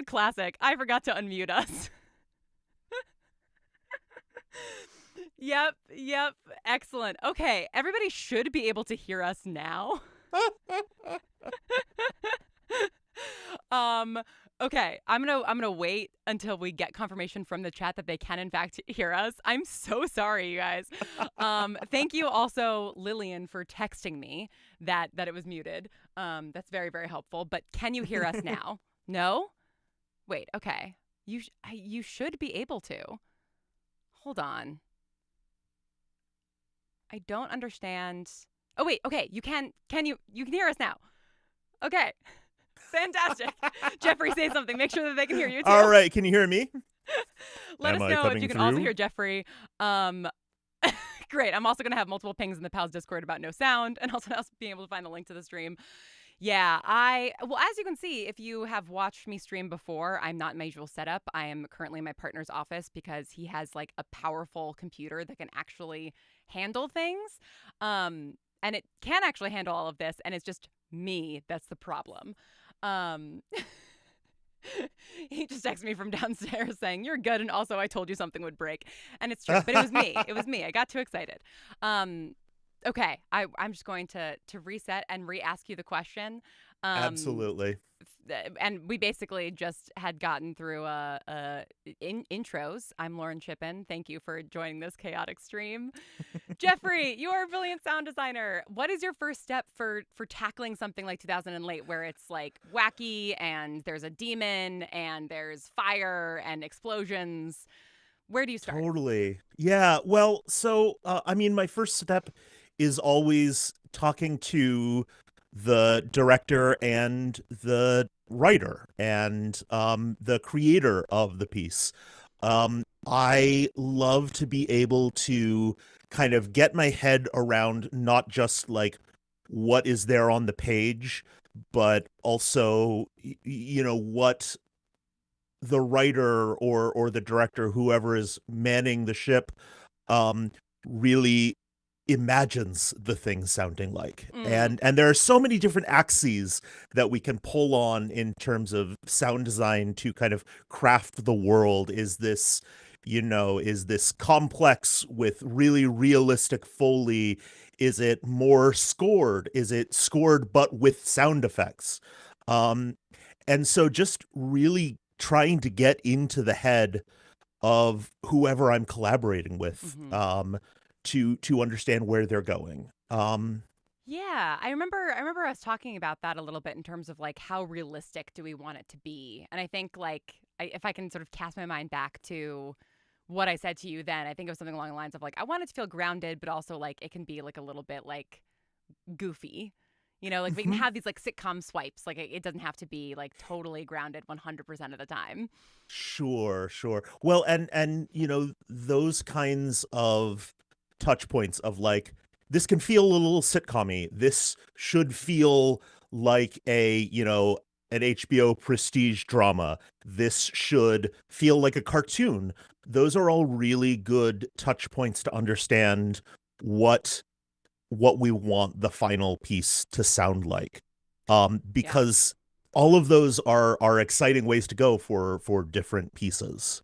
Classic. I forgot to unmute us. Yep. Excellent. Okay, everybody should be able to hear us now. um okay, I'm going to wait until we get confirmation from the chat that they can in fact hear us. I'm so sorry, you guys. Thank you also Lillian for texting me that it was muted. That's very very helpful, but can you hear us now? No? Wait, okay. You should be able to. Hold on. I don't understand. Oh wait, okay. You can hear us now. Okay. Fantastic. Jeffrey, say something. Make sure that they can hear you too. All right, can you hear me? Let Am us I know if coming you can also through? hear Jeffrey. Um Great. I'm also going to have multiple pings in the Pals Discord about no sound and also being able to find the link to the stream. Yeah, well, as you can see, if you have watched me stream before, I'm not in my usual setup. I am currently in my partner's office because he has like a powerful computer that can actually handle things. And it can actually handle all of this, and it's just me that's the problem. Um, he just texted me from downstairs saying, "You're good," and also I told you something would break, and it's true. But it was me. It was me. I got too excited. Okay, I'm just going to reset and re-ask you the question. Um, Absolutely. and we basically just had gotten through intros. I'm Lauren Chippen. Thank you for joining this chaotic stream. Jeffrey, you are a brilliant sound designer. What is your first step for tackling something like 2000 and Late, where it's like wacky and there's a demon and there's fire and explosions? Where do you start? Totally. Yeah. Well, so I mean, my first step is always talking to the director and the writer and the creator of the piece. I love to be able to kind of get my head around not just like what is there on the page, but also, what the writer or the director, whoever is manning the ship, um, really imagines the thing sounding like. Mm, And there are so many different axes that we can pull on in terms of sound design to kind of craft the world. Is this complex with really realistic Foley? Is it more scored? Is it scored but with sound effects? Um, and so just really trying to get into the head of whoever I'm collaborating with, hmm to understand where they're going. Yeah, I remember us talking about that a little bit in terms of like how realistic do we want it to be, and I think like if I can sort of cast my mind back to what I said to you then, I think it was something along the lines of like I want it to feel grounded, but also like it can be like a little bit like goofy. Like we can Mhm. have these like sitcom swipes. Like it doesn't have to be like totally grounded 100% of the time. Sure, sure. Well, and those kinds of touch points of like this can feel a little sitcom-y. This should feel like an HBO prestige drama. This should feel like a cartoon. Those are all really good touch points to understand what we want the final piece to sound like. Yeah. Because all of those are exciting ways to go for different pieces.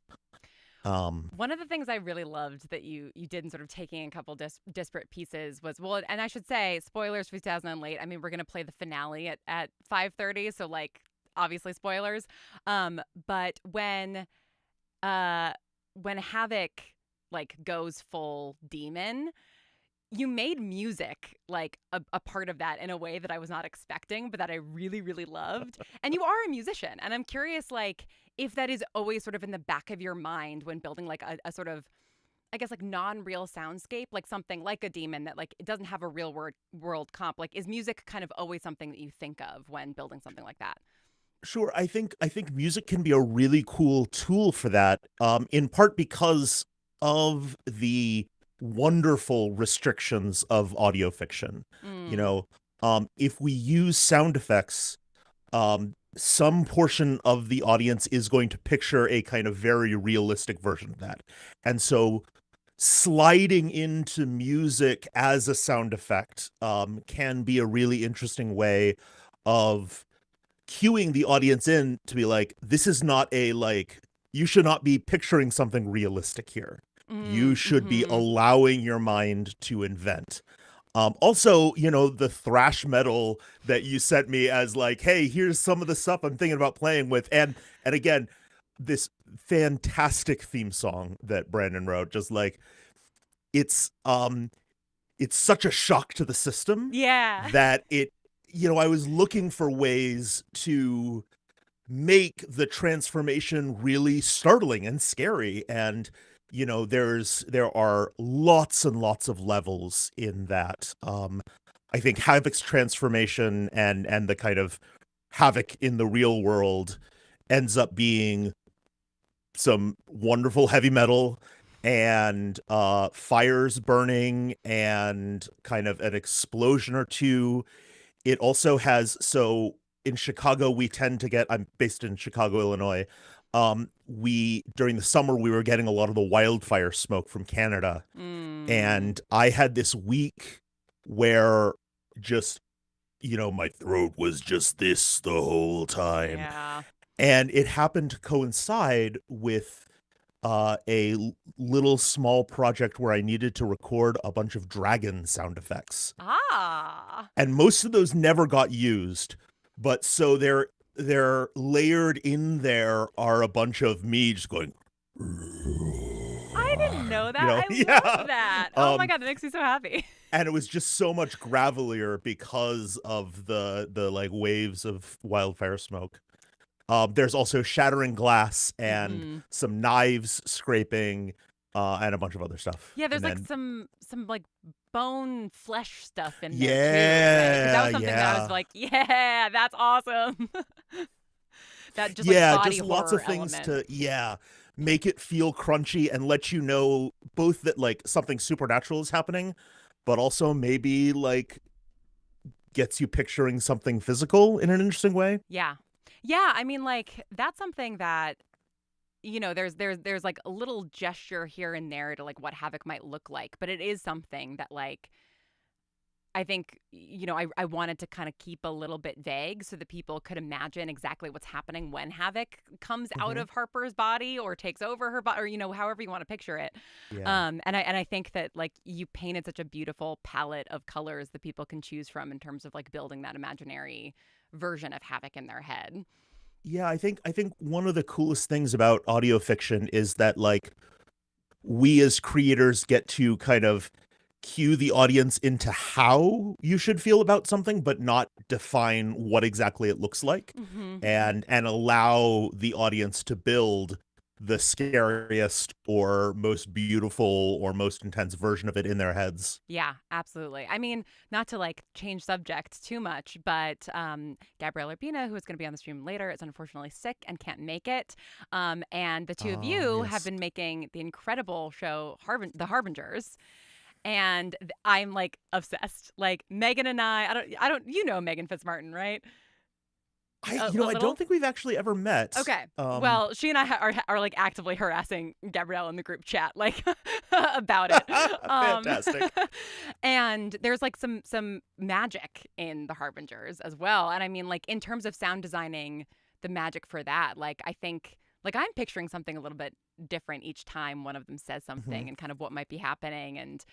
Um, One of the things I really loved that you did in sort of taking a couple disparate pieces was, well, and I should say spoilers for 2000 and Late. I mean, we're gonna play the finale at 5:30, so like obviously spoilers. But uh when Havoc like goes full demon, you made music like a part of that in a way that I was not expecting, but that I really, really loved. And you are a musician. And I'm curious, like, if that is always sort of in the back of your mind when building like a sort of, I guess, like non-real soundscape, like something like a demon that like it doesn't have a real world comp. Like, is music kind of always something that you think of when building something like that? sure, I think music can be a really cool tool for that. In part because of the wonderful restrictions of audio fiction. You Mm, know, if we use sound effects, some portion of the audience is going to picture a kind of very realistic version of that. And so sliding into music as a sound effect can be a really interesting way of cueing the audience in to be like, this is not a like, you should not be picturing something realistic here. You should be Mm-hmm. allowing your mind to invent. Also, the thrash metal that you sent me as like, hey, here's some of the stuff I'm thinking about playing with. And again, this fantastic theme song that Brandon wrote, just like it's it's such a shock to the system Yeah. that I was looking for ways to make the transformation really startling and scary. And there are lots and lots of levels in that. I think Havoc's transformation and the kind of Havoc in the real world ends up being some wonderful heavy metal and fires burning and kind of an explosion or two. It also has, so in Chicago we tend to get, I'm based in Chicago, Illinois. We during the summer we were getting a lot of the wildfire smoke from Canada. Mm. And I had this week where just my throat was just this the whole time. Yeah. And it happened to coincide with little small project where I needed to record a bunch of dragon sound effects. Ah. And most of those never got used, but so they're layered in there are a bunch of me just going, I didn't know that. I yeah. love that. Oh my Um, God, that makes me so happy. and it was just so much gravelier because of the like waves of wildfire smoke. There's also shattering glass and Mm-hmm. some knives scraping, and a bunch of other stuff. Yeah, And there's like then, some like bone flesh stuff in there too, right? Because that yeah, was something that I was yeah, like, yeah, that's awesome. That just like yeah, body just lots horror of things element. to, yeah, make it feel crunchy and let you know both that like something supernatural is happening, but also maybe like gets you picturing something physical in an interesting way. Yeah. Yeah, I mean like that's something that there's like a little gesture here and there to like what Havoc might look like, but it is something that like I think, I wanted to kind of keep a little bit vague so that people could imagine exactly what's happening when Havoc comes out Hmm. of Harper's body or takes over her body, or, however you want to picture it. Yeah. And I think that like you painted such a beautiful palette of colors that people can choose from in terms of like building that imaginary version of Havoc in their head. Yeah, I think one of the coolest things about audio fiction is that like we as creators get to kind of cue the audience into how you should feel about something, but not define what exactly it looks like, Hmm. and allow the audience to build the scariest or most beautiful or most intense version of it in their heads. Yeah, absolutely. I mean, not to like change subjects too much, but Gabrielle Urbina, who is going to be on the stream later, is unfortunately sick and can't make it. And the two of Oh, you have yes. been making the incredible show The Harbingers, and I'm like obsessed. Like Megan and I don't, Megan Fitzmartin, right? A I little. don't think we've actually ever met. Okay. Well, she and I are like actively harassing Gabrielle in the group chat, like about it. Um, Fantastic. and there's like some magic in the Harbingers as well. And I mean, like in terms of sound designing, the magic for that, like I think, like I'm picturing something a little bit different each time one of them says Mhm. something, and kind of what might be happening, and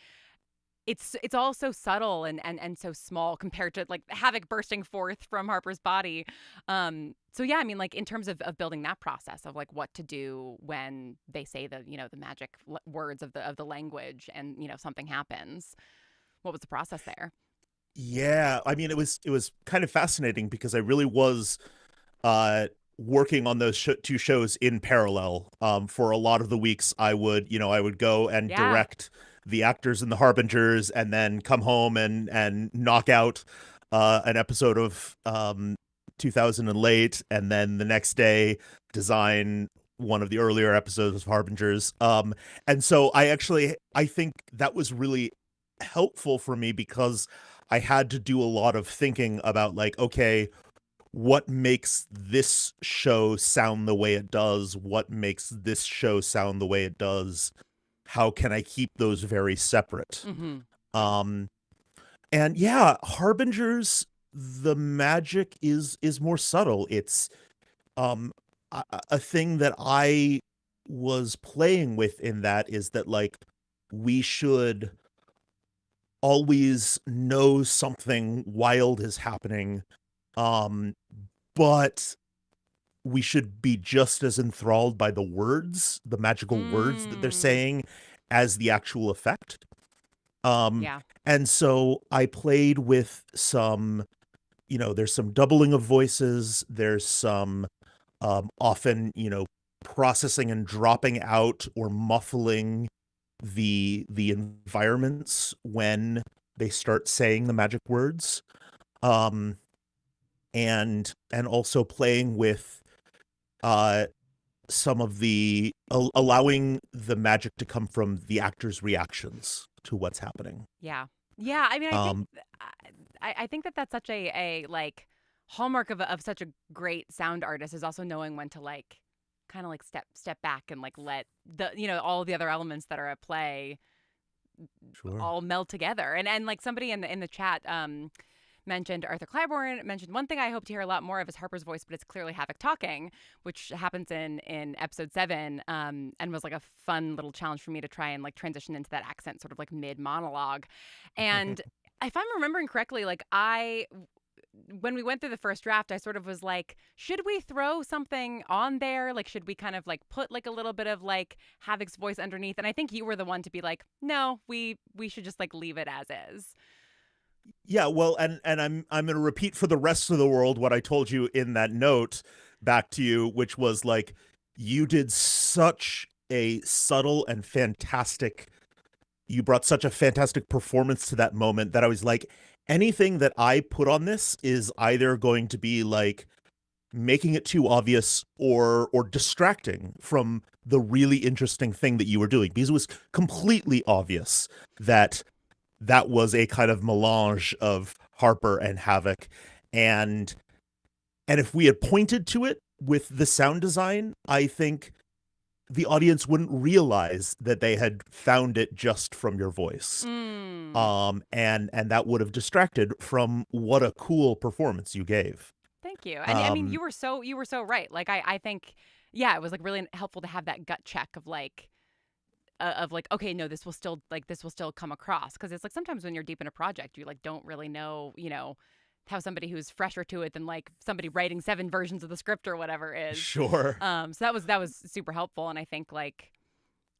it's all so subtle and so small compared to like Havoc bursting forth from Harper's body. So yeah, I mean, like in terms of building that process of like what to do when they say the magic words of the language, and something happens. What was the process there? Yeah, I mean it was kind of fascinating because I really was uh working on those two shows in parallel. For a lot of the weeks I would go and Yeah. direct the actors in the Harbingers and then come home and knock out an episode of 2000 and Late, and then the next day design one of the earlier episodes of Harbingers. And so I think that was really helpful for me because I had to do a lot of thinking about like, okay, what makes this show sound the way it does? What makes this show sound the way it does? How can I keep those very separate? Mm-hmm. Um, and yeah, Harbingers. the magic is more subtle. It's um a thing that I was playing with in that is that like we should always know something wild is happening, um but we should be just as enthralled by the words, the magical words that they're Mm. saying, as the actual effect. Um, Yeah. and so I played with some, there's some doubling of voices, there's some often, processing and dropping out or muffling the environments when they start saying the magic words. Um, and also playing with uh some of the allowing the magic to come from the actors' reactions to what's happening. Yeah. Yeah. I mean, Um, I think that that's such a like hallmark of such a great sound artist is also knowing when to like kind of like step back and like let the all the other elements that are at play sure. all meld together. And like somebody in the chat mentioned Arthur Claiborne, mentioned one thing I hope to hear a lot more of is Harper's voice, but it's clearly Havoc talking, which happens in episode 7, and was like a fun little challenge for me to try and like transition into that accent sort of like mid monologue. And if I'm remembering correctly, like I when we went through the first draft, I sort of was like, should we throw something on there? Like, should we kind of like put like a little bit of like Havoc's voice underneath? And I think you were the one to be like, no, we should just like leave it as is. Yeah, well, and I'm going to repeat for the rest of the world what I told you in that note back to you, which was like you did such a subtle and fantastic you brought such a fantastic performance to that moment that I was like, anything that I put on this is either going to be like making it too obvious or distracting from the really interesting thing that you were doing, because it was completely obvious that that was a kind of melange of Harper and Havoc. and and if we had pointed to it with the sound design, I think the audience wouldn't realize that they had found it just from your voice. Mm. And that would have distracted from what a cool performance you gave. Thank you. And I mean, Um, you were so right. Like I think yeah, it was like really helpful to have that gut check of like okay, no, this will still come across because it's like sometimes when you're deep in a project, you like don't really know, how somebody who's fresher to it than like somebody writing 7 versions of the script or whatever is. sure. So that was super helpful and I think like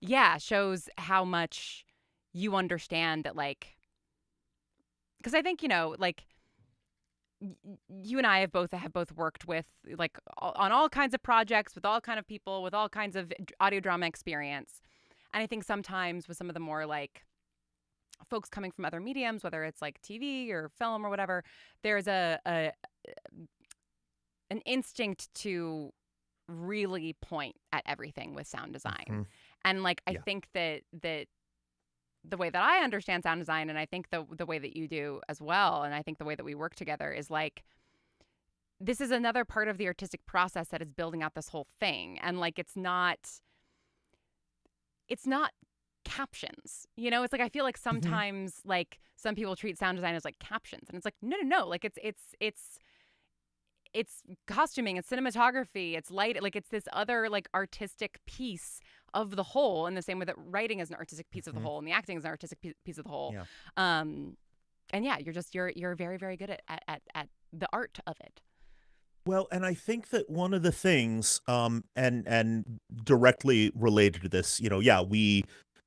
yeah, shows how much you understand that like because I think, like you and I have both worked with like on all kinds of projects with all kind of people with all kinds of audio drama experience. And I think sometimes with some of the more like folks coming from other mediums, whether it's like TV or film or whatever, there's a an instinct to really point at everything with sound design. Mhm. And like I Yeah. think that the way that I understand sound design and I think the way that you do as well and I think the way that we work together is like this is another part of the artistic process that is building out this whole thing and like it's not captions. It's like I feel like Mhm. sometimes like some people treat sound design as like captions and it's like no like it's costuming, it's cinematography, it's light, like it's this other like artistic piece of the whole in the same way that writing is an artistic piece of the Mhm. whole and the acting is an artistic piece of the whole. Yeah. um and yeah, you're very very good at the art of it. Well, and I think that one of the things, and directly related to this, yeah, we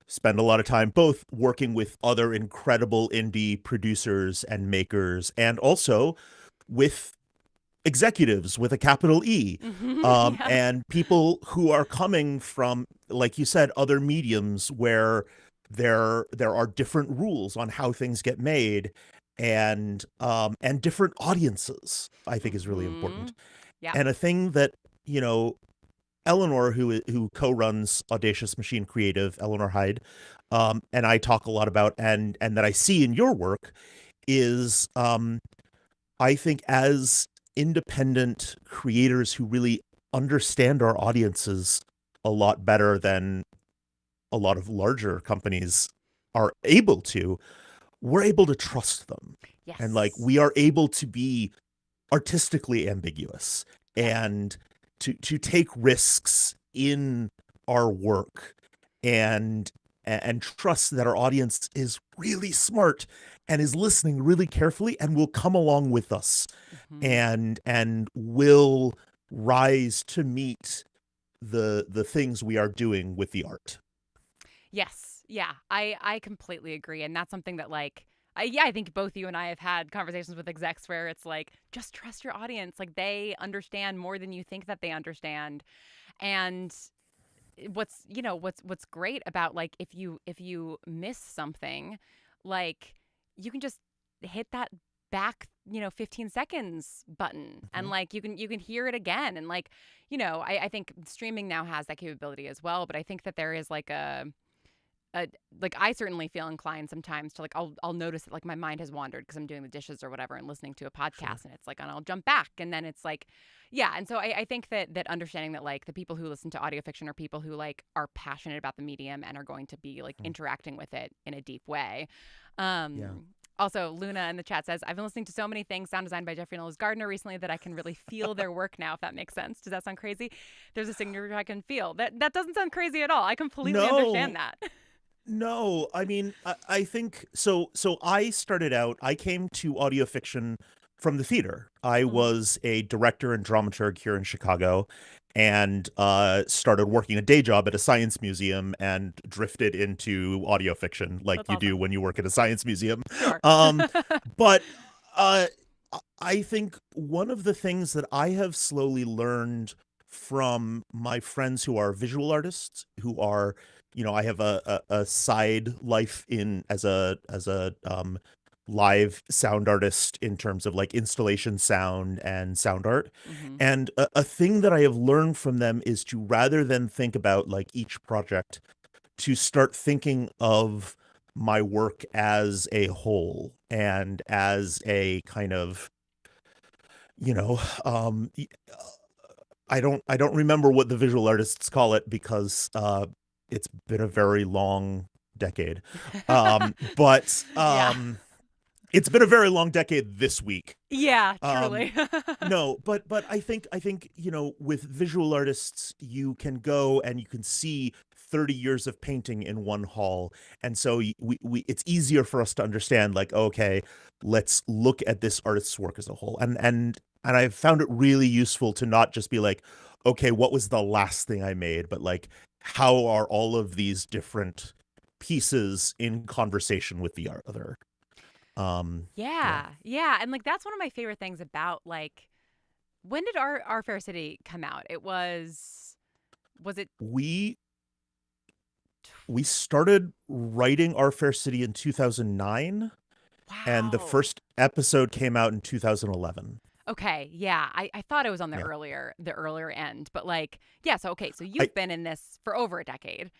spend a lot of time both working with other incredible indie producers and makers, and also with executives with a capital E, Yeah. and people who are coming from, like you said, other mediums where there are different rules on how things get made, and different audiences, I think is really important. Yeah. And a thing that, you know, Eleanor, who co-runs Audacious Machine Creative, Eleanor Hyde, and I talk a lot about, and that I see in your work is, I think as independent creators who really understand our audiences a lot better than a lot of larger companies are able to, we're able to trust them. And like Yes. we are able to be artistically ambiguous Yep. and to take risks in our work and and trust that our audience is really smart and is listening really carefully and will come along with us Hmm. and will rise to meet the things we are doing with the art. Yes. Yeah. I completely agree. And that's something that yeah, I think both you and I have had conversations with execs where it's like, just trust your audience. Like they understand more than you think that they understand. And what's great about like if you miss something, like you can just hit that back 15 seconds button and Mhm. like you can hear it again and like I think streaming now has that capability as well, but I think that there is like a like I certainly feel inclined sometimes to like I'll notice that like my mind has wandered because I'm doing the dishes or whatever and listening to a Sure. podcast, and it's like and I'll jump back and then it's like yeah. And so I think that understanding that like the people who listen to audio fiction are people who like are passionate about the medium and are going to be like Mhm. interacting with it in a deep way. Yeah. Also, Luna in the chat says, I've been listening to so many things sound designed by Jeffrey Knowles Gardner recently that I can really feel their work now, if that makes sense. Does that sound crazy? There's a signature I can feel. That doesn't sound crazy at all. I completely understand No, that. no. I mean, I think so. So I started out. I came to audio fiction from the theater. I Mm, was a director and dramaturg here in Chicago, and started working a day job at a science museum, and drifted into audio fiction like that's you do awesome. when you work at a science museum. Sure. Um, but uh, I think one of the things that I have slowly learned from my friends who are visual artists, who are, I have a side life in as a live sound artist in terms of like installation sound and sound art. Hmm. And a thing that I have learned from them is to, rather than think about like each project, to start thinking of my work as a whole and as a kind of, you know, um, I don't remember what the visual artists call it because it's been a very long decade. But Yeah. it's been a very long decade this week. Yeah, Um, truly. no, but I think with visual artists you can go and you can see 30 years of painting in one hall, and so we it's easier for us to understand like, okay, let's look at this artist's work as a whole, and I've found it really useful to not just be like, okay, what was the last thing I made, but like, how are all of these different pieces in conversation with the other. Yeah. Yeah. Yeah. And like that's one of my favorite things about like when did our Fair City come out? Was it we we started writing Our Fair City in 2009, and the wow. first episode came out in 2011. Okay, yeah. I thought it was on Yeah. the earlier end, but like yeah, so okay, so I you've been in this for over a decade.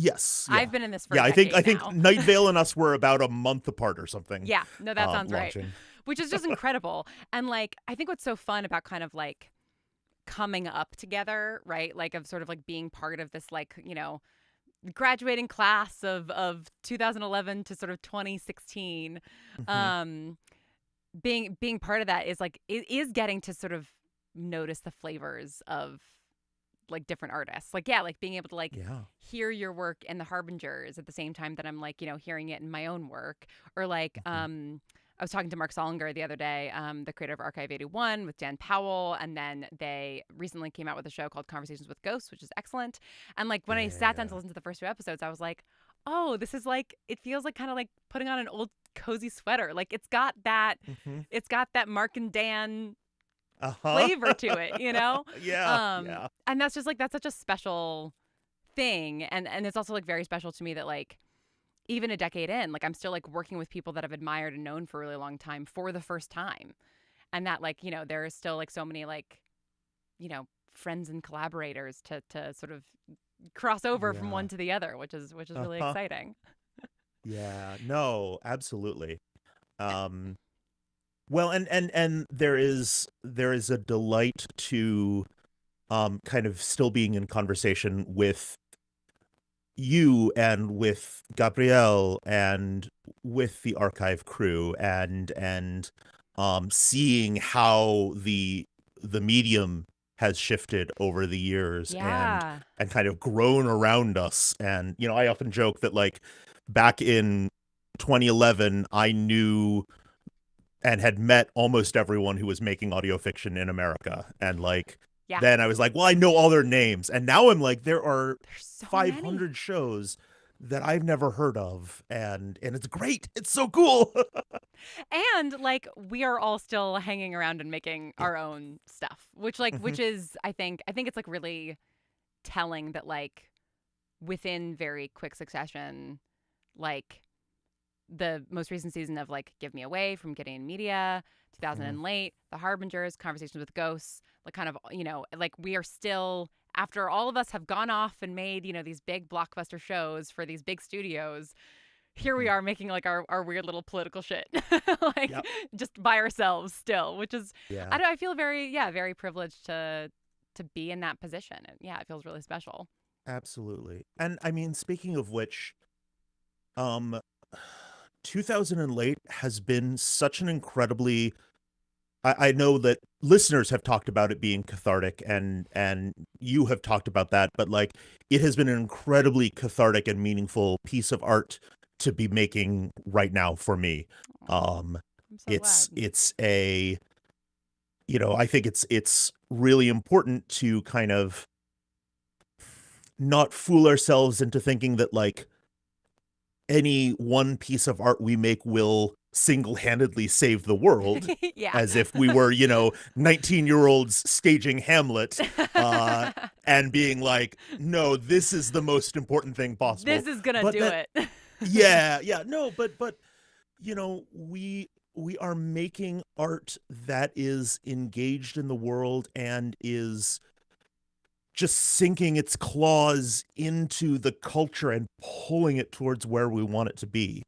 Yes, I've yeah. been in this for a Yeah, I decade think now. Night Vale and us were about a month apart or something, Yeah, no, that sounds right. launching. Which is just incredible. And like I think what's so fun about kind of like coming up together, right? Like of sort of like being part of this like, graduating class of 2011 to sort of 2016. Hmm. Um being part of that is like it is getting to sort of notice the flavors of like different artists. Like yeah, like being able to like Yeah. hear your work in the Harbingers at the same time that I'm like, hearing it in my own work. Or like Hmm. I was talking to Mark Solinger the other day, the creator of Archive 81 with Dan Powell, and then they recently came out with a show called Conversations with Ghosts, which is excellent. And like when I sat down to Yeah. listen to the first two episodes, I was like, oh, this is like it feels like kind of like putting on an old cozy sweater. Like Hmm. it's got that Mark and Dan Uh-huh. flavor to it, you know? Yeah, yeah. And that's just like that's such a special thing. And it's also like very special to me that like even a decade in, like I'm still like working with people that I've admired and known for a really long time for the first time. And that like, there are still like so many like, friends and collaborators to sort of cross over from Yeah. one to the other, which is really Uh-huh. exciting. Yeah. No, absolutely. Um well, and there is a delight to kind of still being in conversation with you and with Gabrielle and with the archive crew and seeing how the medium has shifted over the years Yeah. and kind of grown around us. And I often joke that like back in 2011 I knew and had met almost everyone who was making audio fiction in America. And like Yeah. then I was like, well, I know all their names. And now I'm like, there are There's so many. 500 shows that I've never heard of, and it's great. It's so cool. And like we are all still hanging around and making Yeah. our own stuff, which Hmm. is I think it's like really telling that like within very quick succession, like the most recent season of like Give Me Away from Gideon Media, 2000 Hmm. and Late, The Harbingers, Conversations with Ghosts, like kind of, like we are still, after all of us have gone off and made, these big blockbuster shows for these big studios, here we Hmm. are making like our weird little political shit, like Yep. just by ourselves still, which is, Yeah, I feel very, yeah, very privileged to be in that position. And yeah, it feels really special. absolutely. And I mean, speaking of which, um 2000 and Late has been such an incredibly I know that listeners have talked about it being cathartic and you have talked about that, but like it has been an incredibly cathartic and meaningful piece of art to be making right now for me. Aw, Um I'm so it's glad. it's a I think it's really important to kind of not fool ourselves into thinking that like any one piece of art we make will single-handedly save the world, Yeah. as if we were 19-year-olds staging Hamlet, uh and being like, no, this is the most important thing possible. This is gonna But do that, it. yeah, no, but we are making art that is engaged in the world and is just sinking its claws into the culture and pulling it towards where we want it to be.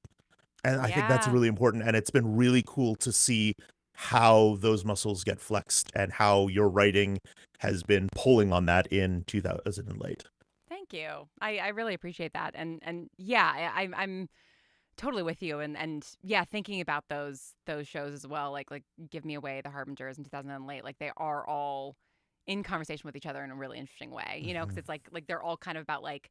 And I think that's Yeah. really important. And it's been really cool to see how those muscles get flexed and how your writing has been pulling on that in 2000 and late. Thank you. I really appreciate that. And yeah, I'm totally with you. And yeah, thinking about those shows as well, like Give Me Away, The Harbingers, and 2000 and Late, like they are all in conversation with each other in a really interesting way. Because Mhm. it's like they're all kind of about like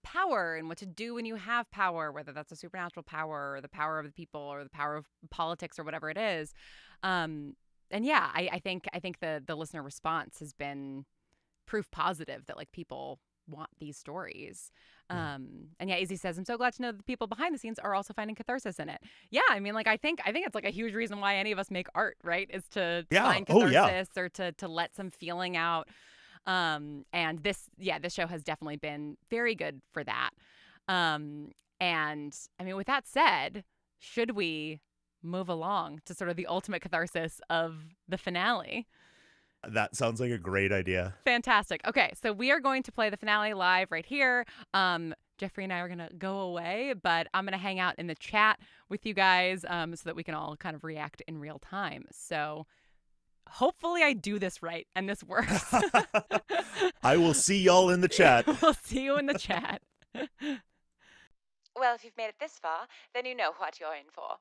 power and what to do when you have power, whether that's a supernatural power or the power of the people or the power of politics or whatever it is. Um, and yeah, I think the listener response has been proof positive that like people want these stories. Yeah. And yeah, Izzy says, I'm so glad to know that the people behind the scenes are also finding catharsis in it. Yeah, I mean, like I think it's like a huge reason why any of us make art, right? Is to Yeah. find Oh, yeah. catharsis or to let some feeling out. And this show has definitely been very good for that. Um, and I mean, with that said, should we move along to sort of the ultimate catharsis of the finale? That sounds like a great idea. Fantastic. Okay, so we are going to play the finale live right here. Jeffrey and I are gonna go away, but I'm gonna hang out in the chat with you guys so that we can all kind of react in real time. So hopefully I do this right and this works. I will see y'all in the chat. We'll see you in the chat. Well, if you've made it this far, then you know what you're in for.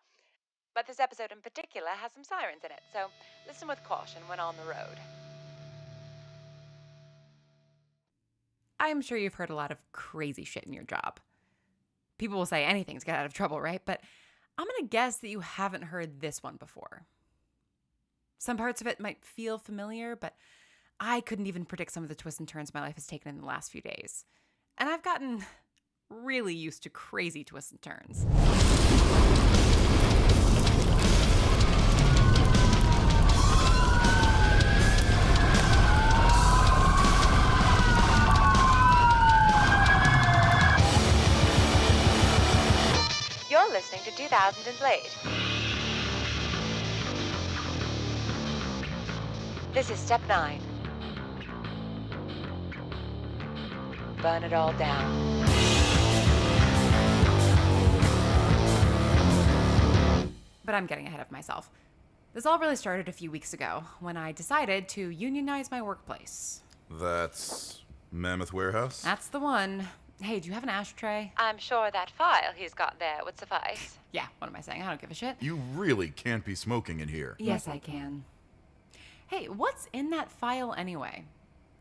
But this episode in particular has some sirens in it, so listen with caution when on the road. I'm sure you've heard a lot of crazy shit in your job. People will say anything to get out of trouble, right? But I'm going to guess that you haven't heard this one before. Some parts of it might feel familiar, but I couldn't even predict some of the twists and turns my life has taken in the last few days. And I've gotten really used to crazy twists and turns. You're listening to 2000 and Late. This is step 9. Burn it all down. But I'm getting ahead of myself. This all really started a few weeks ago when I decided to unionize my workplace. That's Mammoth Warehouse? That's the one. Hey, do you have an ashtray? I'm sure that file he's got there would suffice. Yeah, what am I saying? I don't give a shit. You really can't be smoking in here. Yes, I can. Hey, what's in that file anyway?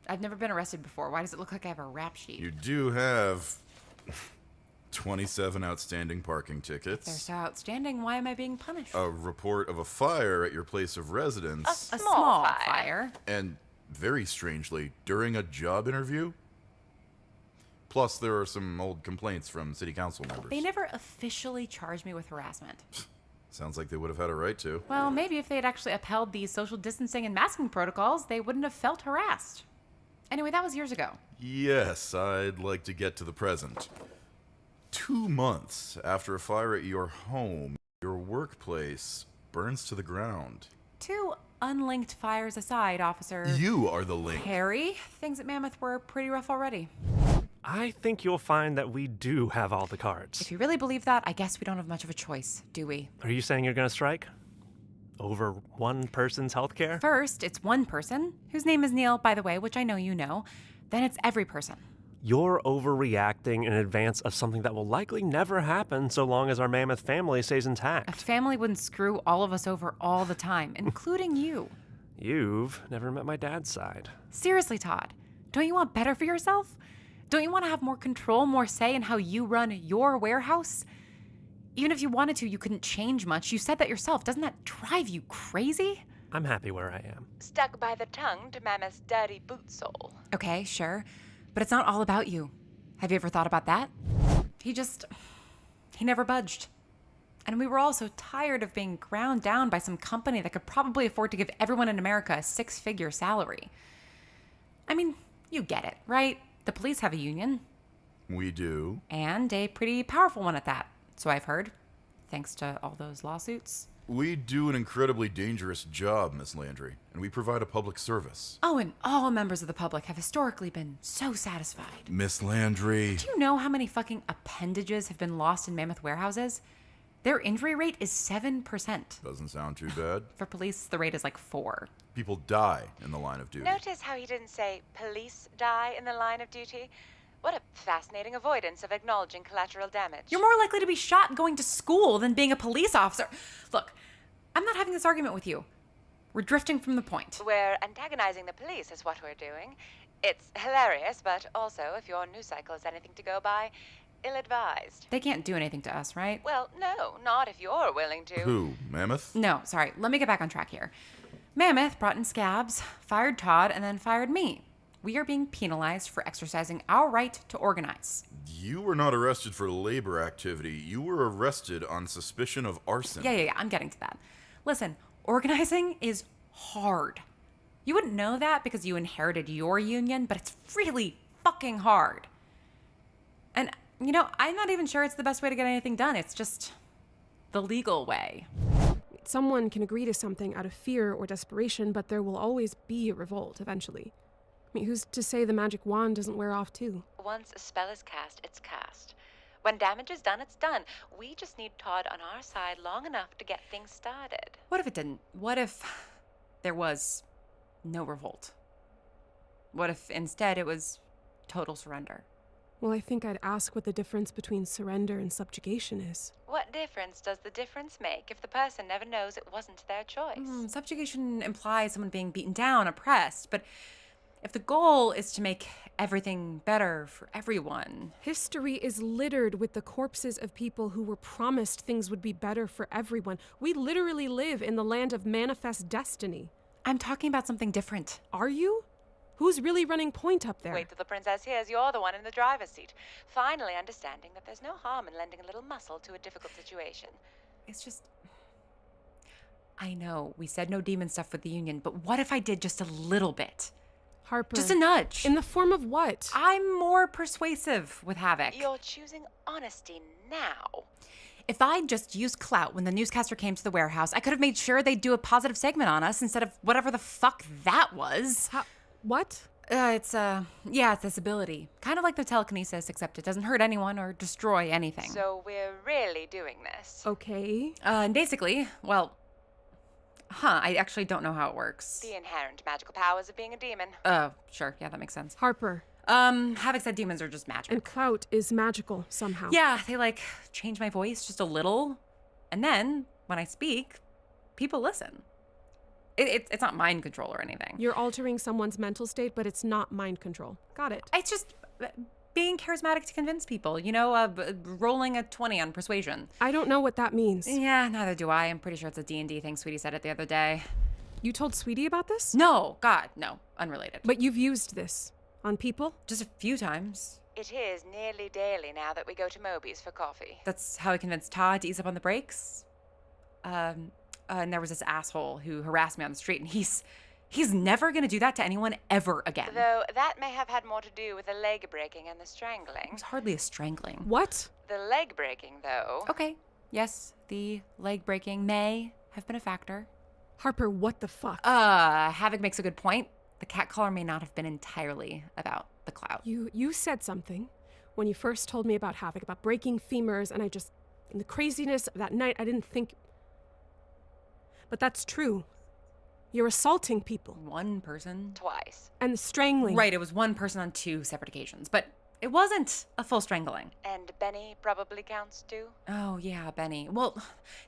I've never been arrested before. Why does it look like I have a rap sheet? You do have 27 outstanding parking If they're tickets, so outstanding, why am I being punished? a report of a fire at your place of residence, A small fire. and, very strangely, during a job interview. Plus, there are some old complaints from city council members. They never officially charged me with harassment. Sounds like they would have had a right to. Well, maybe if they had actually upheld these social distancing and masking protocols, they wouldn't have felt harassed. Anyway, that was years ago. Yes, I'd like to get to the present. 2 months after a fire at your home, your workplace burns to the ground. 2 unlinked fires aside, Officer You are the link. Harry, things at Mammoth were pretty rough already. I think you'll find that we do have all the cards. If you really believe that, I guess we don't have much of a choice, do we? Are you saying you're going to strike? Over one person's health care? First, it's one person, whose name is Neil, by the way, which I know you know. Then it's every person. You're overreacting in advance of something that will likely never happen so long as our Mammoth family stays A intact. family wouldn't screw all of us over all the time, including you. You've never met my dad's side. Seriously, Todd, don't you want better for yourself? Don't you want to have more control, more say in how you run your warehouse? Even if you wanted to, you couldn't change much. You said that yourself. Doesn't that drive you crazy? I'm happy where I am. Stuck by the tongue to Mammoth's dirty boot sole. Okay, sure. But it's not all about you. Have you ever thought about that? He never budged. And we were all so tired of being ground down by some company that could probably afford to give everyone in America a 6-figure salary. I mean, you get it, right? The police have a union. We do. And a pretty powerful one at that, so I've heard, thanks to all those lawsuits. We do an incredibly dangerous job, Miss Landry, and we provide a public service. Oh, and all members of the public have historically been so satisfied. Miss Landry. Do you know how many fucking appendages have been lost in Mammoth warehouses? Their injury rate is 7%. Doesn't sound too bad. For police, the rate is like 4. People die in the line of duty. Notice how he didn't say police die in the line of duty? What a fascinating avoidance of acknowledging collateral damage. You're more likely to be shot going to school than being a police officer. Look, I'm not having this argument with you. We're drifting from the point. We're antagonizing the police is what we're doing. It's hilarious, but also, if your news cycle is anything to go by, ill-advised. They can't do anything to us, right? Well, no, not if you're willing to. Who? Mammoth? No, sorry. Let me get back on track here. Mammoth brought in scabs, fired Todd, and then fired me. We are being penalized for exercising our right to organize. You were not arrested for labor activity. You were arrested on suspicion of arson. Yeah, I'm getting to that. Listen, organizing is hard. You wouldn't know that because you inherited your union, but it's really fucking hard. And, I'm not even sure it's the best way to get anything done. It's just the legal way. Someone can agree to something out of fear or desperation, but there will always be a revolt eventually. I mean, who's to say the magic wand doesn't wear off too? Once a spell is cast, it's cast. When damage is done, it's done. We just need Todd on our side long enough to get things started. What if it didn't? What if there was no revolt? What if instead it was total surrender? Well, I think I'd ask what the difference between surrender and subjugation is. What difference does the difference make if the person never knows it wasn't their choice? Subjugation implies someone being beaten down, oppressed, but if the goal is to make everything better for everyone. History is littered with the corpses of people who were promised things would be better for everyone. We literally live in the land of manifest destiny. I'm talking about something different. Are you? Who's really running point up there? Wait till the princess hears you're the one in the driver's seat. Finally understanding that there's no harm in lending a little muscle to a difficult situation. It's just... I know, we said no demon stuff with the union, but what if I did just a little bit? Harper. Just a nudge. In the form of what? I'm more persuasive with Havoc. You're choosing honesty now. If I'd just used clout when the newscaster came to the warehouse, I could have made sure they'd do a positive segment on us instead of whatever the fuck that was. What? It's this ability. Kind of like the telekinesis, except it doesn't hurt anyone or destroy anything. So we're really doing this. Okay. And basically, I actually don't know how it works. The inherent magical powers of being a demon. Oh, sure, yeah, that makes sense. Harper, Havoc said demons are just magic. And clout is magical somehow. Yeah, they change my voice just a little. And then, when I speak, people listen. It's not mind control or anything. You're altering someone's mental state, but it's not mind control. Got it. It's just being charismatic to convince people, rolling a 20 on persuasion. I don't know what that means. Yeah, neither do I. I'm pretty sure it's a D&D thing. Sweetie said it the other day. You told Sweetie about this? No, God, no. Unrelated. But you've used this on people? Just a few times. It is nearly daily now that we go to Moby's for coffee. That's how I convinced Todd to ease up on the brakes. And there was this asshole who harassed me on the street, and he's never going to do that to anyone ever again. Though that may have had more to do with the leg breaking and the It strangling. was hardly a strangling. What? The leg breaking, though. Okay, yes, the leg breaking may have been a factor. Harper, what the fuck? Havoc makes a good point. The cat collar may not have been entirely about the clout. You said something when you first told me about Havoc, about breaking femurs, and in the craziness of that night, I didn't think... But that's true. You're assaulting people. One person. Twice. And strangling. Right, it was one person on 2 separate occasions, but it wasn't a full strangling. And Benny probably counts too. Oh, yeah, Benny. Well,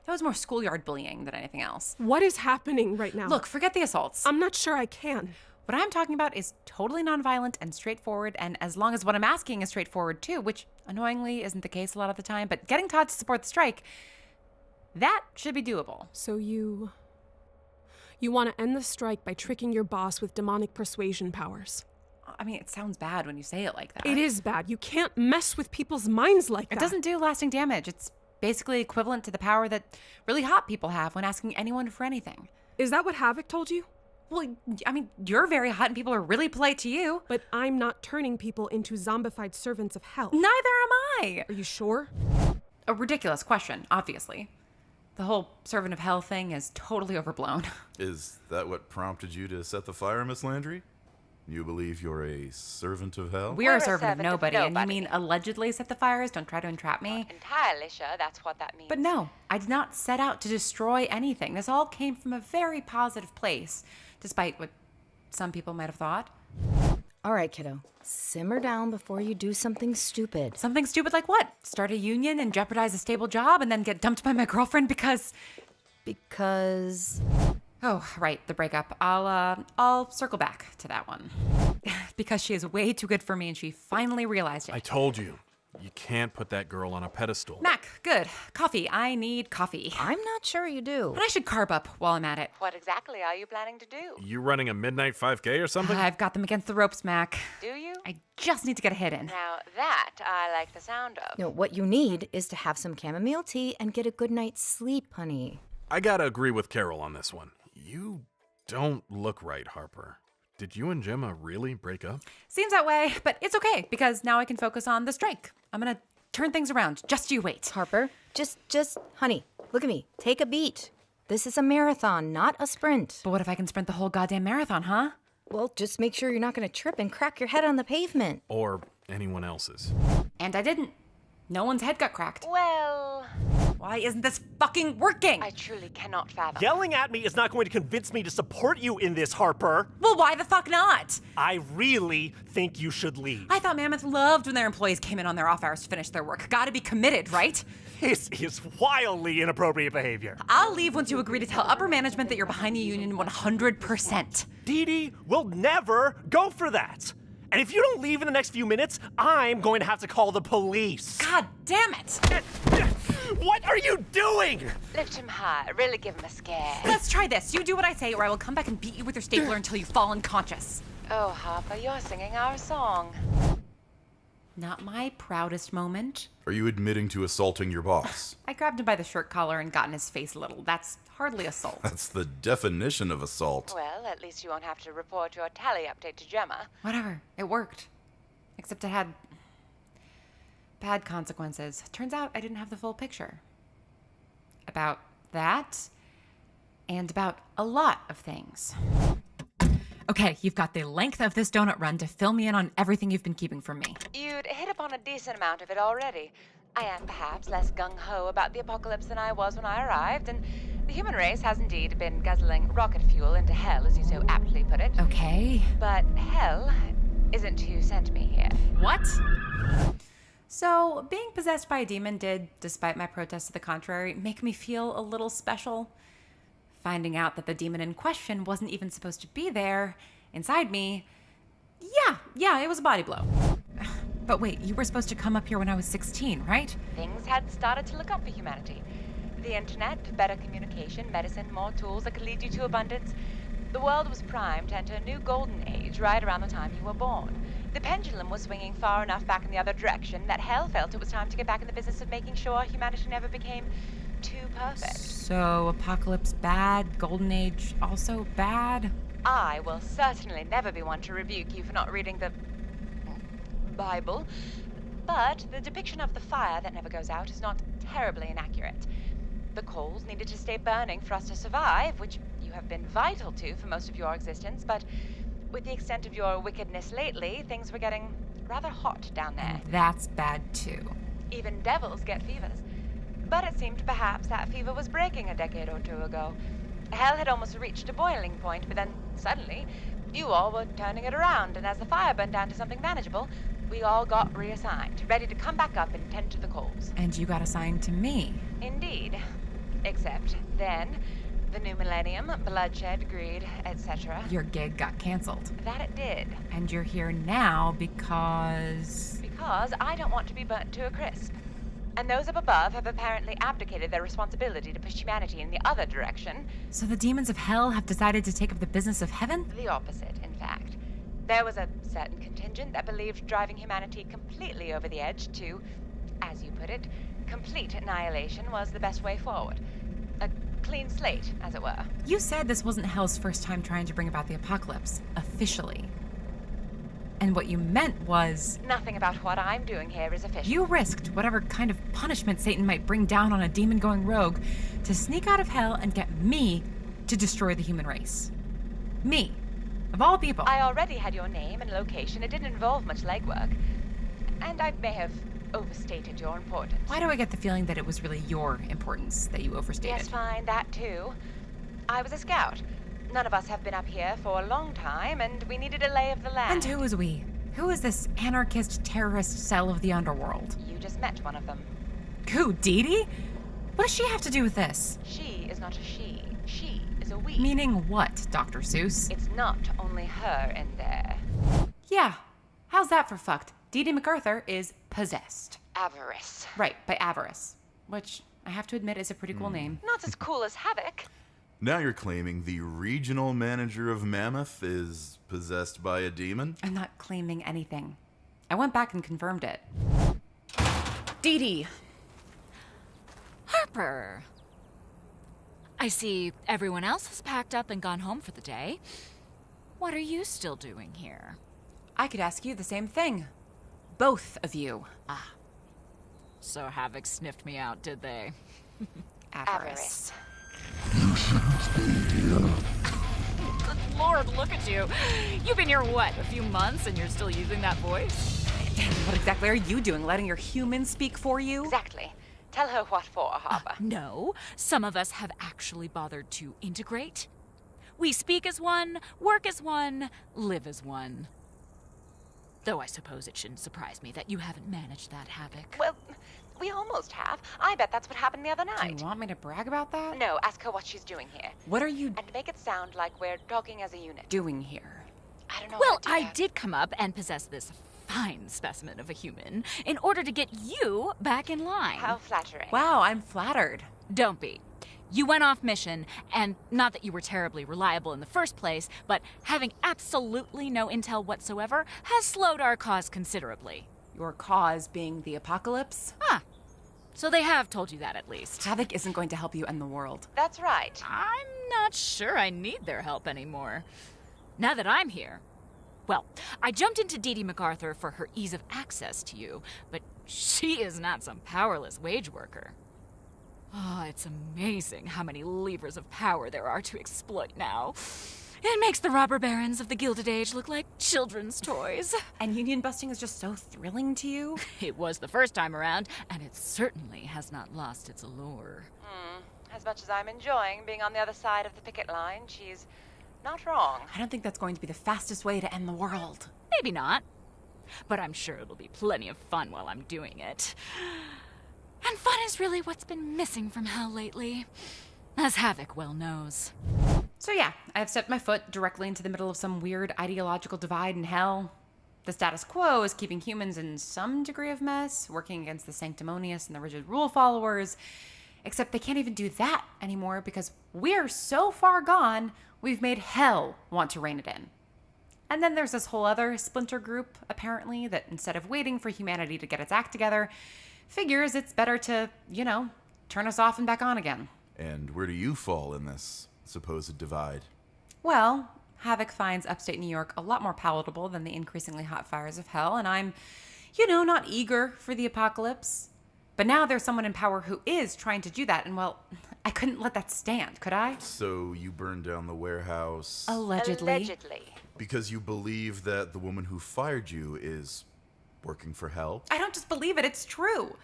that was more schoolyard bullying than anything else. What is happening right now? Look, forget the assaults. I'm not sure I can. What I'm talking about is totally nonviolent and straightforward, and as long as what I'm asking is straightforward too, which annoyingly isn't the case a lot of the time, but getting Todd to support the strike, that should be doable. So you want to end the strike by tricking your boss with demonic persuasion powers. I mean, it sounds bad when you say it like that. It is bad. You can't mess with people's minds like that. It doesn't do lasting damage. It's basically equivalent to the power that really hot people have when asking anyone for anything. Is that what Havoc told you? Well, I mean, you're very hot and people are really polite to you. But I'm not turning people into zombified servants of hell. Neither am I. Are you sure? A ridiculous question, obviously. The whole servant of hell thing is totally overblown. Is that what prompted you to set the fire, Miss Landry? You believe you're a servant of hell? We're a servant of nobody, and you mean allegedly set the fires? Don't try to entrap me. Not entirely sure that's what that means. But no, I did not set out to destroy anything. This all came from a very positive place, despite what some people might have thought. All right, kiddo. Simmer down before you do something stupid. Something stupid like what? Start a union and jeopardize a stable job and then get dumped by my girlfriend because... Because... Oh, right, the breakup. I'll circle back to that one. Because she is way too good for me and she finally realized it. I told you. You can't put that girl on a pedestal. Mac, good. Coffee. I need coffee. I'm not sure you do. But I should carb up while I'm at it. What exactly are you planning to do? You running a midnight 5K or something? I've got them against the ropes, Mac. Do you? I just need to get a hit in. Now that I like the sound of. No, what you need is to have some chamomile tea and get a good night's sleep, honey. I gotta agree with Carol on this one. You don't look right, Harper. Did you and Gemma really break up? Seems that way, but it's okay because now I can focus on the strike. I'm gonna turn things around. Just you wait. Harper, just, honey, look at me. Take a beat. This is a marathon, not a sprint. But what if I can sprint the whole goddamn marathon, huh? Well, just make sure you're not gonna trip and crack your head on the pavement. Or anyone else's? And I didn't. No one's head got cracked. Well, Why isn't this fucking working? I truly cannot fathom. Yelling at me is not going to convince me to support you in this, Harper. Well, why the fuck not? I really think you should leave. I thought Mammoth loved when their employees came in on their off hours to finish their work. Gotta be committed, right? This is wildly inappropriate behavior. I'll leave once you agree to tell upper management that you're behind the union 100%. Dee Dee will never go for that. And if you don't leave in the next few minutes, I'm going to have to call the police. God damn it! What are you doing? Lift him high. Really give him a scare. Let's try this. You do what I say, or I will come back and beat you with your stapler until you fall unconscious. Oh, Harper, you're singing our song. Not my proudest moment. Are you admitting to assaulting your boss? I grabbed him by the shirt collar and got in his face a little. That's hardly assault. That's the definition of assault. Well, at least you won't have to report your tally update to Gemma. Whatever. It worked. Except it had bad consequences. Turns out I didn't have the full picture. About that, and about a lot of things. Okay, you've got the length of this donut run to fill me in on everything you've been keeping from me. You'd hit upon a decent amount of it already. I am perhaps less gung-ho about the apocalypse than I was when I arrived, and the human race has indeed been guzzling rocket fuel into hell, as you so aptly put it. Okay. But hell isn't who sent me here. What? So, being possessed by a demon did, despite my protests to the contrary, make me feel a little special. Finding out that the demon in question wasn't even supposed to be there inside me, yeah, it was a body blow. But wait, you were supposed to come up here when I was 16, right? Things had started to look up for humanity. The internet, better communication, medicine, more tools that could lead you to abundance. The world was primed to enter a new golden age right around the time you were born. The pendulum was swinging far enough back in the other direction that hell felt it was time to get back in the business of making sure humanity never became too perfect. So, apocalypse bad, golden age also bad? I will certainly never be one to rebuke you for not reading the Bible, but the depiction of the fire that never goes out is not terribly inaccurate. The coals needed to stay burning for us to survive, which you have been vital to for most of your existence, but with the extent of your wickedness lately, things were getting rather hot down there. That's bad too. Even devils get fevers. But it seemed perhaps that fever was breaking a decade or two ago. Hell had almost reached a boiling point, but then suddenly, you all were turning it around, and as the fire burned down to something manageable, we all got reassigned, ready to come back up and tend to the coals. And you got assigned to me. Indeed. Except then, the new millennium, bloodshed, greed, etc. Your gig got canceled. That it did. And you're here now because... Because I don't want to be burnt to a crisp. And those up above have apparently abdicated their responsibility to push humanity in the other direction. So the demons of hell have decided to take up the business of heaven? The opposite, in fact. There was a certain contingent that believed driving humanity completely over the edge to, as you put it, complete annihilation was the best way forward. A clean slate, as it were. You said this wasn't Hell's first time trying to bring about the apocalypse, officially. And what you meant was... Nothing about what I'm doing here is official. You risked whatever kind of punishment Satan might bring down on a demon going rogue to sneak out of hell and get me to destroy the human race. Me. Of all people. I already had your name and location. It didn't involve much legwork. And I may have overstated your importance. Why do I get the feeling that it was really your importance that you overstated? Yes, fine, that too. I was a scout. None of us have been up here for a long time, and we needed a lay of the land. And who is we? Who is this anarchist terrorist cell of the underworld? You just met one of them. Who, Dee Dee? What does she have to do with this? She is not a she. She is a we. Meaning what, Dr. Seuss? It's not only her in there. Yeah. How's that for fucked? Dee Dee MacArthur is possessed. Avarice. Right, by avarice. Which, I have to admit, is a pretty cool name. Not as cool as Havoc. Now you're claiming the regional manager of Mammoth is possessed by a demon? I'm not claiming anything. I went back and confirmed it. Dee Dee. Harper. I see everyone else has packed up and gone home for the day. What are you still doing here? I could ask you the same thing. Both of you. So Havoc sniffed me out, did they? Avarice. Good Lord, look at you. You've been here, what, a few months and you're still using that voice? What exactly are you doing? Letting your humans speak for you? Exactly. Tell her what for, Harper. No, some of us have actually bothered to integrate. We speak as one, work as one, live as one. Though I suppose it shouldn't surprise me that you haven't managed that, Havoc. Well, we almost have. I bet that's what happened the other Do night. you want me to brag about that? No, ask her what she's doing here. What are you And make it sound like we're talking as a unit. doing here? I don't know Well, how to do I that. did come up and possess this fine specimen of a human in order to get you back in line. How flattering. Wow, I'm flattered. Don't be. You went off mission, and not that you were terribly reliable in the first place, but having absolutely no intel whatsoever has slowed our cause considerably. Your cause being the apocalypse? So they have told you that at least. Havoc isn't going to help you end the world. That's right. I'm not sure I need their help anymore. Now that I'm here. Well, I jumped into Dee Dee MacArthur for her ease of access to you, but she is not some powerless wage worker. Oh, it's amazing how many levers of power there are to exploit now. It makes the robber barons of the Gilded Age look like children's toys. And union busting is just so thrilling to you? It was the first time around, and it certainly has not lost its allure. As much as I'm enjoying being on the other side of the picket line, she's not wrong. I don't think that's going to be the fastest way to end the world. maybe not. But I'm sure it'll be plenty of fun while I'm doing it. And fun is really what's been missing from hell lately, as Havoc well knows. So yeah, I have stepped my foot directly into the middle of some weird ideological divide in hell. The status quo is keeping humans in some degree of mess, working against the sanctimonious and the rigid rule followers. Except they can't even do that anymore because we're so far gone, we've made hell want to rein it in. And then there's this whole other splinter group, apparently, that instead of waiting for humanity to get its act together, figures it's better to, turn us off and back on again. And where do you fall in this supposed divide? Well, Havoc finds upstate New York a lot more palatable than the increasingly hot fires of hell, and I'm, not eager for the apocalypse. But now there's someone in power who is trying to do that, and well, I couldn't let that stand, could I? So you burned down the warehouse... Allegedly. Because you believe that the woman who fired you is working for hell? I don't just believe it, it's true.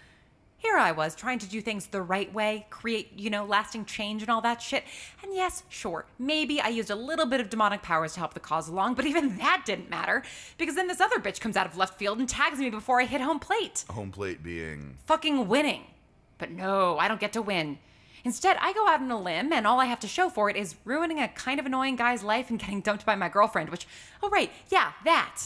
Here I was, trying to do things the right way, create, lasting change and all that shit. And yes, sure, maybe I used a little bit of demonic powers to help the cause along, but even that didn't matter, because then this other bitch comes out of left field and tags me before I hit home plate. Home plate being... Fucking winning. But no, I don't get to win. Instead, I go out on a limb, and all I have to show for it is ruining a kind of annoying guy's life and getting dumped by my girlfriend, which, oh right, yeah, that.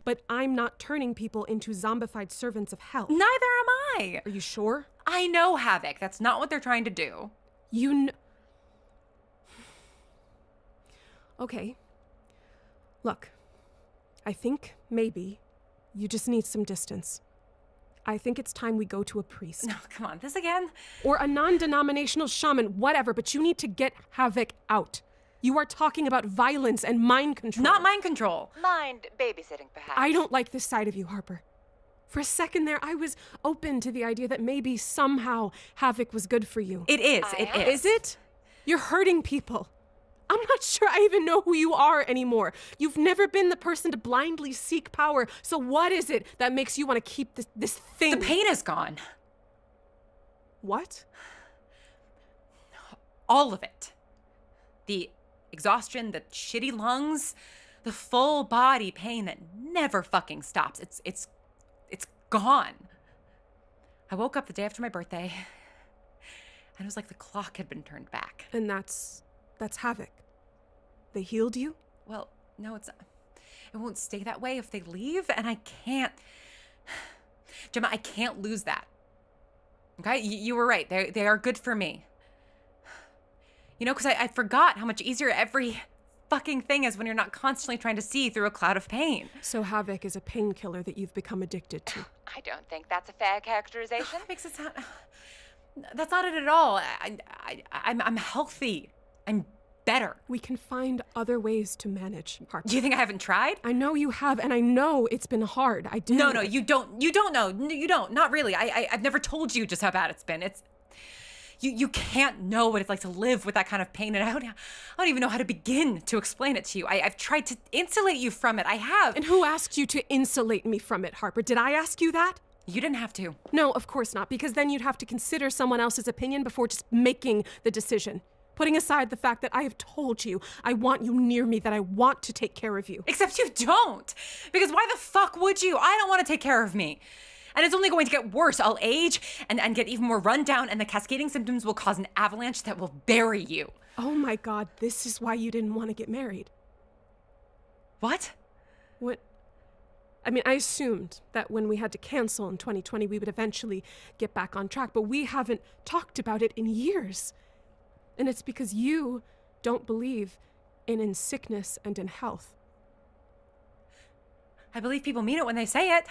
But I'm not turning people into zombified servants of hell. Neither am I. Are you sure? I know, Havoc. That's not what they're trying to do. Okay. Look, I think maybe you just need some distance. I think it's time we go to a priest. No, come on, this again? Or a non-denominational shaman, whatever, but you need to get Havoc out. You are talking about violence and mind control. Not mind control. Mind babysitting, perhaps. I don't like this side of you, Harper. For a second there, I was open to the idea that maybe somehow Havoc was good for you. It is. Is it? You're hurting people. I'm not sure I even know who you are anymore. You've never been the person to blindly seek power. So what is it that makes you want to keep this thing? The pain is gone. What? All of it. The exhaustion, the shitty lungs, the full body pain that never fucking stops. It's gone. I woke up the day after my birthday, and it was like the clock had been turned back. And that's Havoc. They healed you? Well, no, it won't stay that way if they leave, and I can't. Gemma, I can't lose that. Okay? You were right. They are good for me. Because I forgot how much easier every fucking thing is when you're not constantly trying to see through a cloud of pain. So Havoc is a painkiller that you've become addicted to. I don't think that's a fair characterization. That makes it sound... That's not it at all. I'm healthy. I'm better. We can find other ways to manage, Harper. Do you think I haven't tried? I know you have, and I know it's been hard. I do. No, you don't. You don't know. No, you don't. Not really. I've never told you just how bad it's been. You can't know what it's like to live with that kind of pain, and I don't even know how to begin to explain it to you. I've tried to insulate you from it. I have. And who asked you to insulate me from it, Harper? Did I ask you that? You didn't have to. No, of course not, because then you'd have to consider someone else's opinion before just making the decision. Putting aside the fact that I have told you I want you near me, that I want to take care of you. Except you don't. Because why the fuck would you? I don't want to take care of me. And it's only going to get worse. I'll age and get even more run down, and the cascading symptoms will cause an avalanche that will bury you. Oh my God, this is why you didn't want to get married. What? What? I mean, I assumed that when we had to cancel in 2020, we would eventually get back on track, but we haven't talked about it in years. And it's because you don't believe in sickness and in health. I believe people mean it when they say it.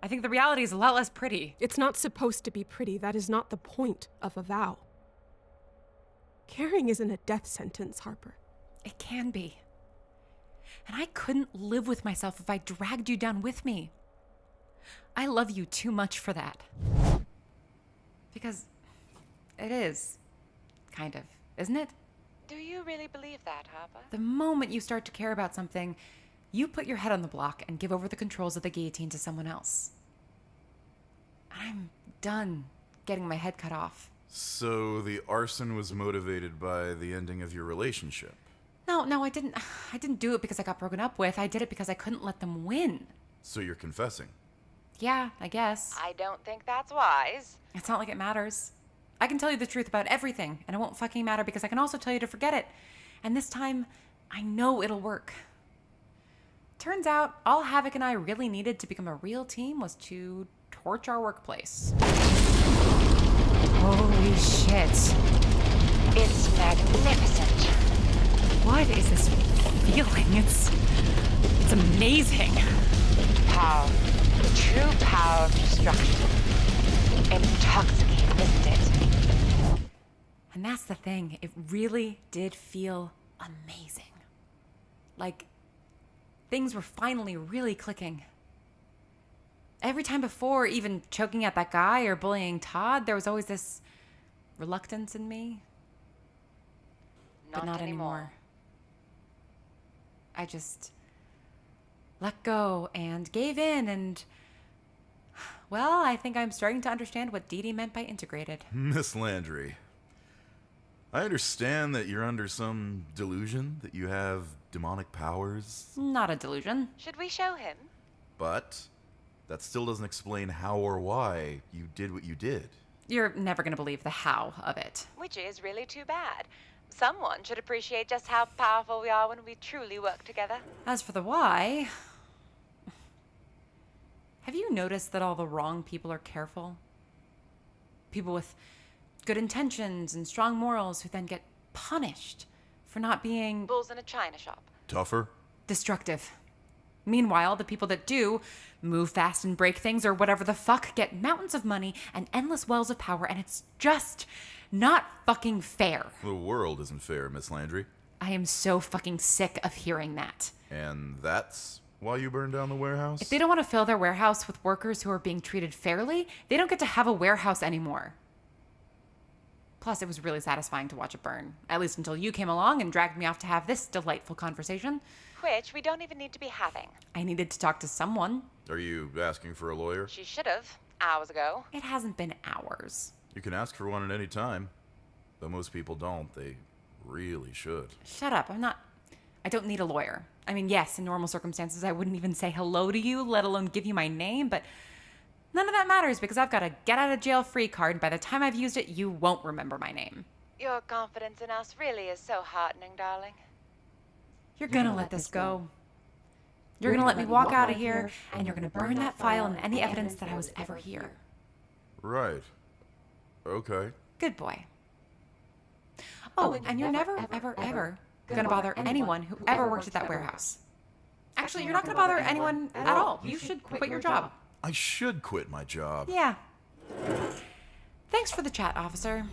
I think the reality is a lot less pretty. It's not supposed to be pretty. That is not the point of a vow. Caring isn't a death sentence, Harper. It can be. And I couldn't live with myself if I dragged you down with me. I love you too much for that. Because it is, kind of, isn't it? Do you really believe that, Harper? The moment you start to care about something, you put your head on the block and give over the controls of the guillotine to someone else. I'm done getting my head cut off. So the arson was motivated by the ending of your relationship? No, I didn't. I didn't do it because I got broken up with. I did it because I couldn't let them win. So you're confessing. Yeah, I guess. I don't think that's wise. It's not like it matters. I can tell you the truth about everything, and it won't fucking matter because I can also tell you to forget it. And this time, I know it'll work. Turns out, all Havoc and I really needed to become a real team was to torch our workplace. Holy shit. It's magnificent. What is this feeling? It's amazing. Power. The true power of destruction. Intoxicating, isn't it? And that's the thing. It really did feel amazing. Like, things were finally really clicking. Every time before, even choking at that guy or bullying Todd, there was always this reluctance in me. But not anymore. I just let go and gave in and, well, I think I'm starting to understand what Dee Dee meant by integrated. Miss Landry, I understand that you're under some delusion that you have demonic powers, Not a delusion. Should we show him? but that still doesn't explain how or why you did what you did. You're never going to believe the how of it. Which is really too bad. Someone should appreciate just how powerful we are when we truly work together. As for the why, have you noticed that all the wrong people are careful? People with good intentions and strong morals who then get punished for not being Bulls in a china shop. Tougher? destructive. Meanwhile, the people that do move fast and break things or whatever the fuck get mountains of money and endless wells of power, and it's just not fucking fair. The world isn't fair, Miss Landry. I am so fucking sick of hearing that. And that's why you burned down the warehouse? If they don't want to fill their warehouse with workers who are being treated fairly, they don't get to have a warehouse anymore. Plus, it was really satisfying to watch it burn. At least until you came along and dragged me off to have this delightful conversation. Which we don't even need to be having. I needed to talk to someone. Are you asking for a lawyer? She should have, hours ago. It hasn't been hours. You can ask for one at any time. Though most people don't, they really should. Shut up. I don't need a lawyer. I mean, yes, in normal circumstances, I wouldn't even say hello to you, let alone give you my name, but none of that matters because I've got a get out of jail free card, and by the time I've used it, you won't remember my name. Your confidence in us really is so heartening, darling. You're gonna let this go. You're gonna let me walk out of here, and you're gonna burn that file and any evidence that I was ever here. Right. Okay. Good boy. Oh, and you're never, ever gonna bother anyone who ever worked at that warehouse. Actually, you're not gonna bother anyone at all. You should quit your job. I should quit my job. Yeah. Thanks for the chat, officer.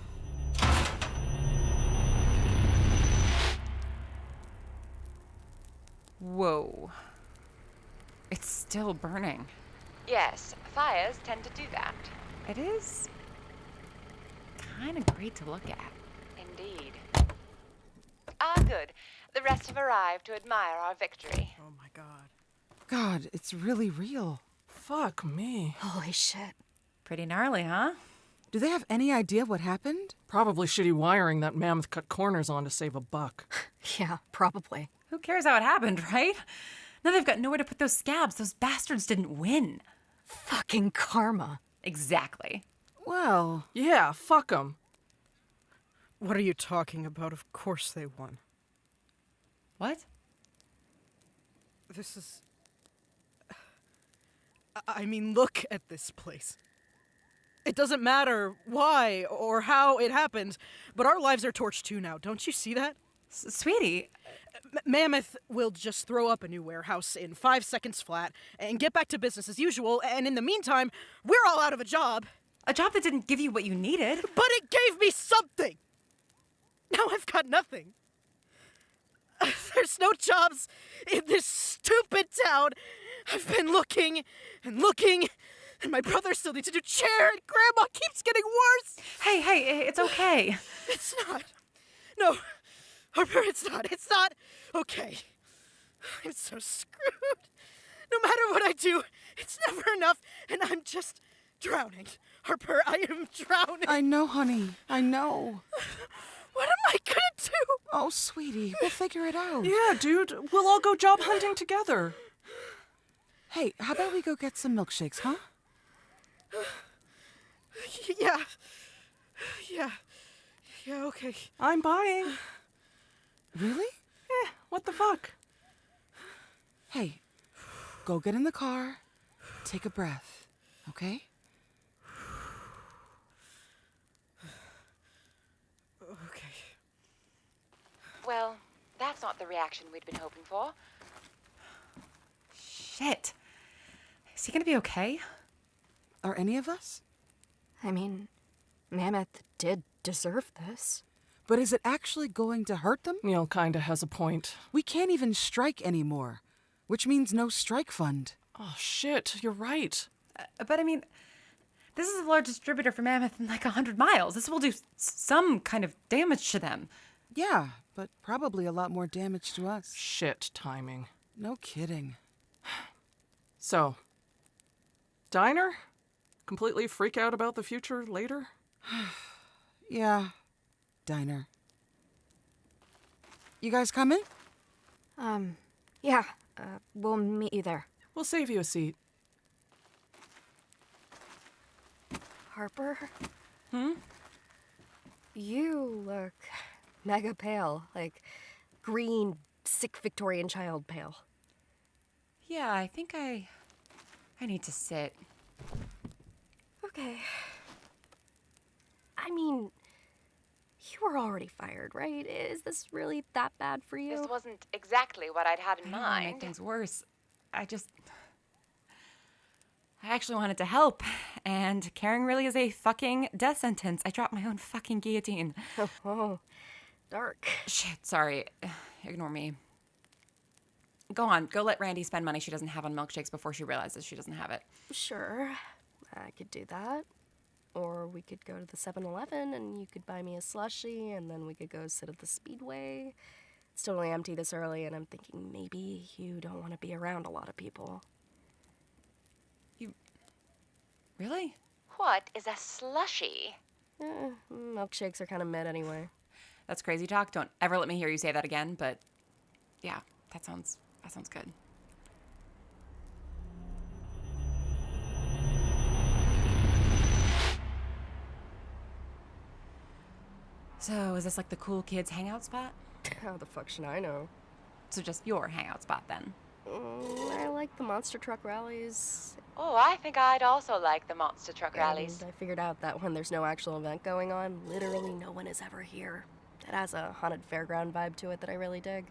Whoa. It's still burning. Yes, fires tend to do that. It is kind of great to look at. Indeed. Ah, good. The rest have arrived to admire our victory. Oh my god. God, it's really real. Fuck me. Holy shit. Pretty gnarly, huh? Do they have any idea what happened? Probably shitty wiring that Mammoth cut corners on to save a buck. Yeah, probably. Who cares how it happened, right? Now they've got nowhere to put those scabs. Those bastards didn't win. Fucking karma. Exactly. Well, yeah, fuck them. What are you talking about? Of course they won. What? This is... I mean, look at this place. It doesn't matter why or how it happened, but our lives are torched too now. Don't you see that? Sweetie. Mammoth will just throw up a new warehouse in 5 seconds flat and get back to business as usual, and in the meantime, we're all out of a job. A job that didn't give you what you needed. But it gave me something! Now I've got nothing. There's no jobs in this stupid town. I've been looking and looking, and my brother still needs a new chair, and Grandma keeps getting worse. Hey, it's okay. It's not. No, Harper, it's not. It's not okay. I'm so screwed. No matter what I do, it's never enough, and I'm just drowning. Harper, I am drowning. I know, honey. I know. What am I gonna do? Oh, sweetie, we'll figure it out. Yeah, dude, we'll all go job hunting together. Hey, how about we go get some milkshakes, huh? Yeah. Yeah. Yeah, okay. I'm buying. Really? What the fuck? Hey, go get in the car, take a breath, okay? Okay. Well, that's not the reaction we'd been hoping for. Shit. Is he gonna be okay? Are any of us? I mean, Mammoth did deserve this. But is it actually going to hurt them? Neil kinda has a point. We can't even strike anymore, which means no strike fund. Oh, shit, you're right. But I mean, this is the largest distributor for Mammoth in like 100 miles. This will do some kind of damage to them. Yeah, but probably a lot more damage to us. Shit timing. No kidding. So, diner? Completely freak out about the future later? Yeah, diner. You guys coming? Yeah, we'll meet you there. We'll save you a seat. Harper? You look mega pale, like green, sick Victorian child pale. Yeah, I think I need to sit. Okay. I mean, you were already fired, right? Is this really that bad for you? This wasn't exactly what I'd had in I don't want to make mind. things worse. I actually wanted to help, and caring really is a fucking death sentence. I dropped my own fucking guillotine. Oh, dark. Shit, sorry. Ignore me. Go on, go let Randy spend money she doesn't have on milkshakes before she realizes she doesn't have it. Sure, I could do that. Or we could go to the 7-Eleven and you could buy me a slushie and then we could go sit at the Speedway. It's totally empty this early and I'm thinking maybe you don't want to be around a lot of people. Really? What is a slushie? Milkshakes are kind of mid anyway. That's crazy talk. Don't ever let me hear you say that again, but yeah, that sounds good. So, is this like the cool kids hangout spot? How the fuck should I know? So just your hangout spot then? I like the monster truck rallies. Oh, I think I'd also like the monster truck rallies. And I figured out that when there's no actual event going on, literally no one is ever here. It has a haunted fairground vibe to it that I really dig.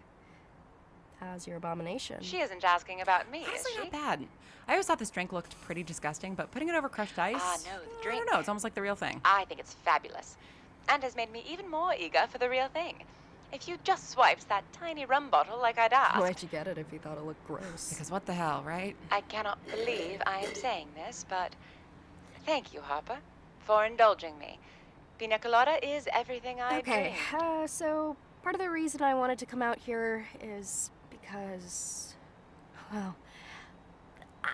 How's your abomination? She isn't asking about me, Honestly, is she? not bad. I always thought this drink looked pretty disgusting, but putting it over crushed ice... No, the drink. I don't know, it's almost like the real thing. I think it's fabulous. And has made me even more eager for the real thing. If you just swiped that tiny rum bottle like I'd asked. Why'd you get it if you thought it looked gross? Because what the hell, right? I cannot believe I am saying this, but thank you, Harper, for indulging me. Pina colada is everything I Okay, dreamed. so part of the reason I wanted to come out here is because, well,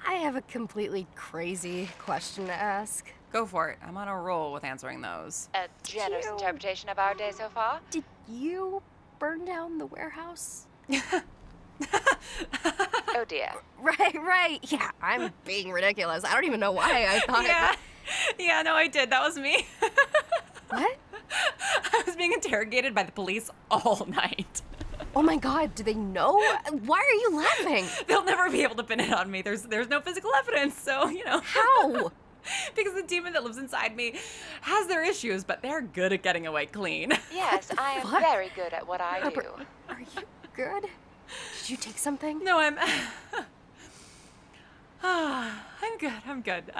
I have a completely crazy question to ask. Go for it. I'm on a roll with answering those. A generous interpretation of our day so far. Did you burn down the warehouse? Oh dear. Right. Yeah, I'm being ridiculous. I don't even know why I thought Yeah, no, I did. That was me. What? I was being interrogated by the police all night. Oh my god, do they know? Why are you laughing? They'll never be able to pin it on me. There's no physical evidence, so, you know. How? Because the demon that lives inside me has their issues, but they're good at getting away clean. Yes, I am very good at what I do. Are you good? Did you take something? No, I'm I'm good.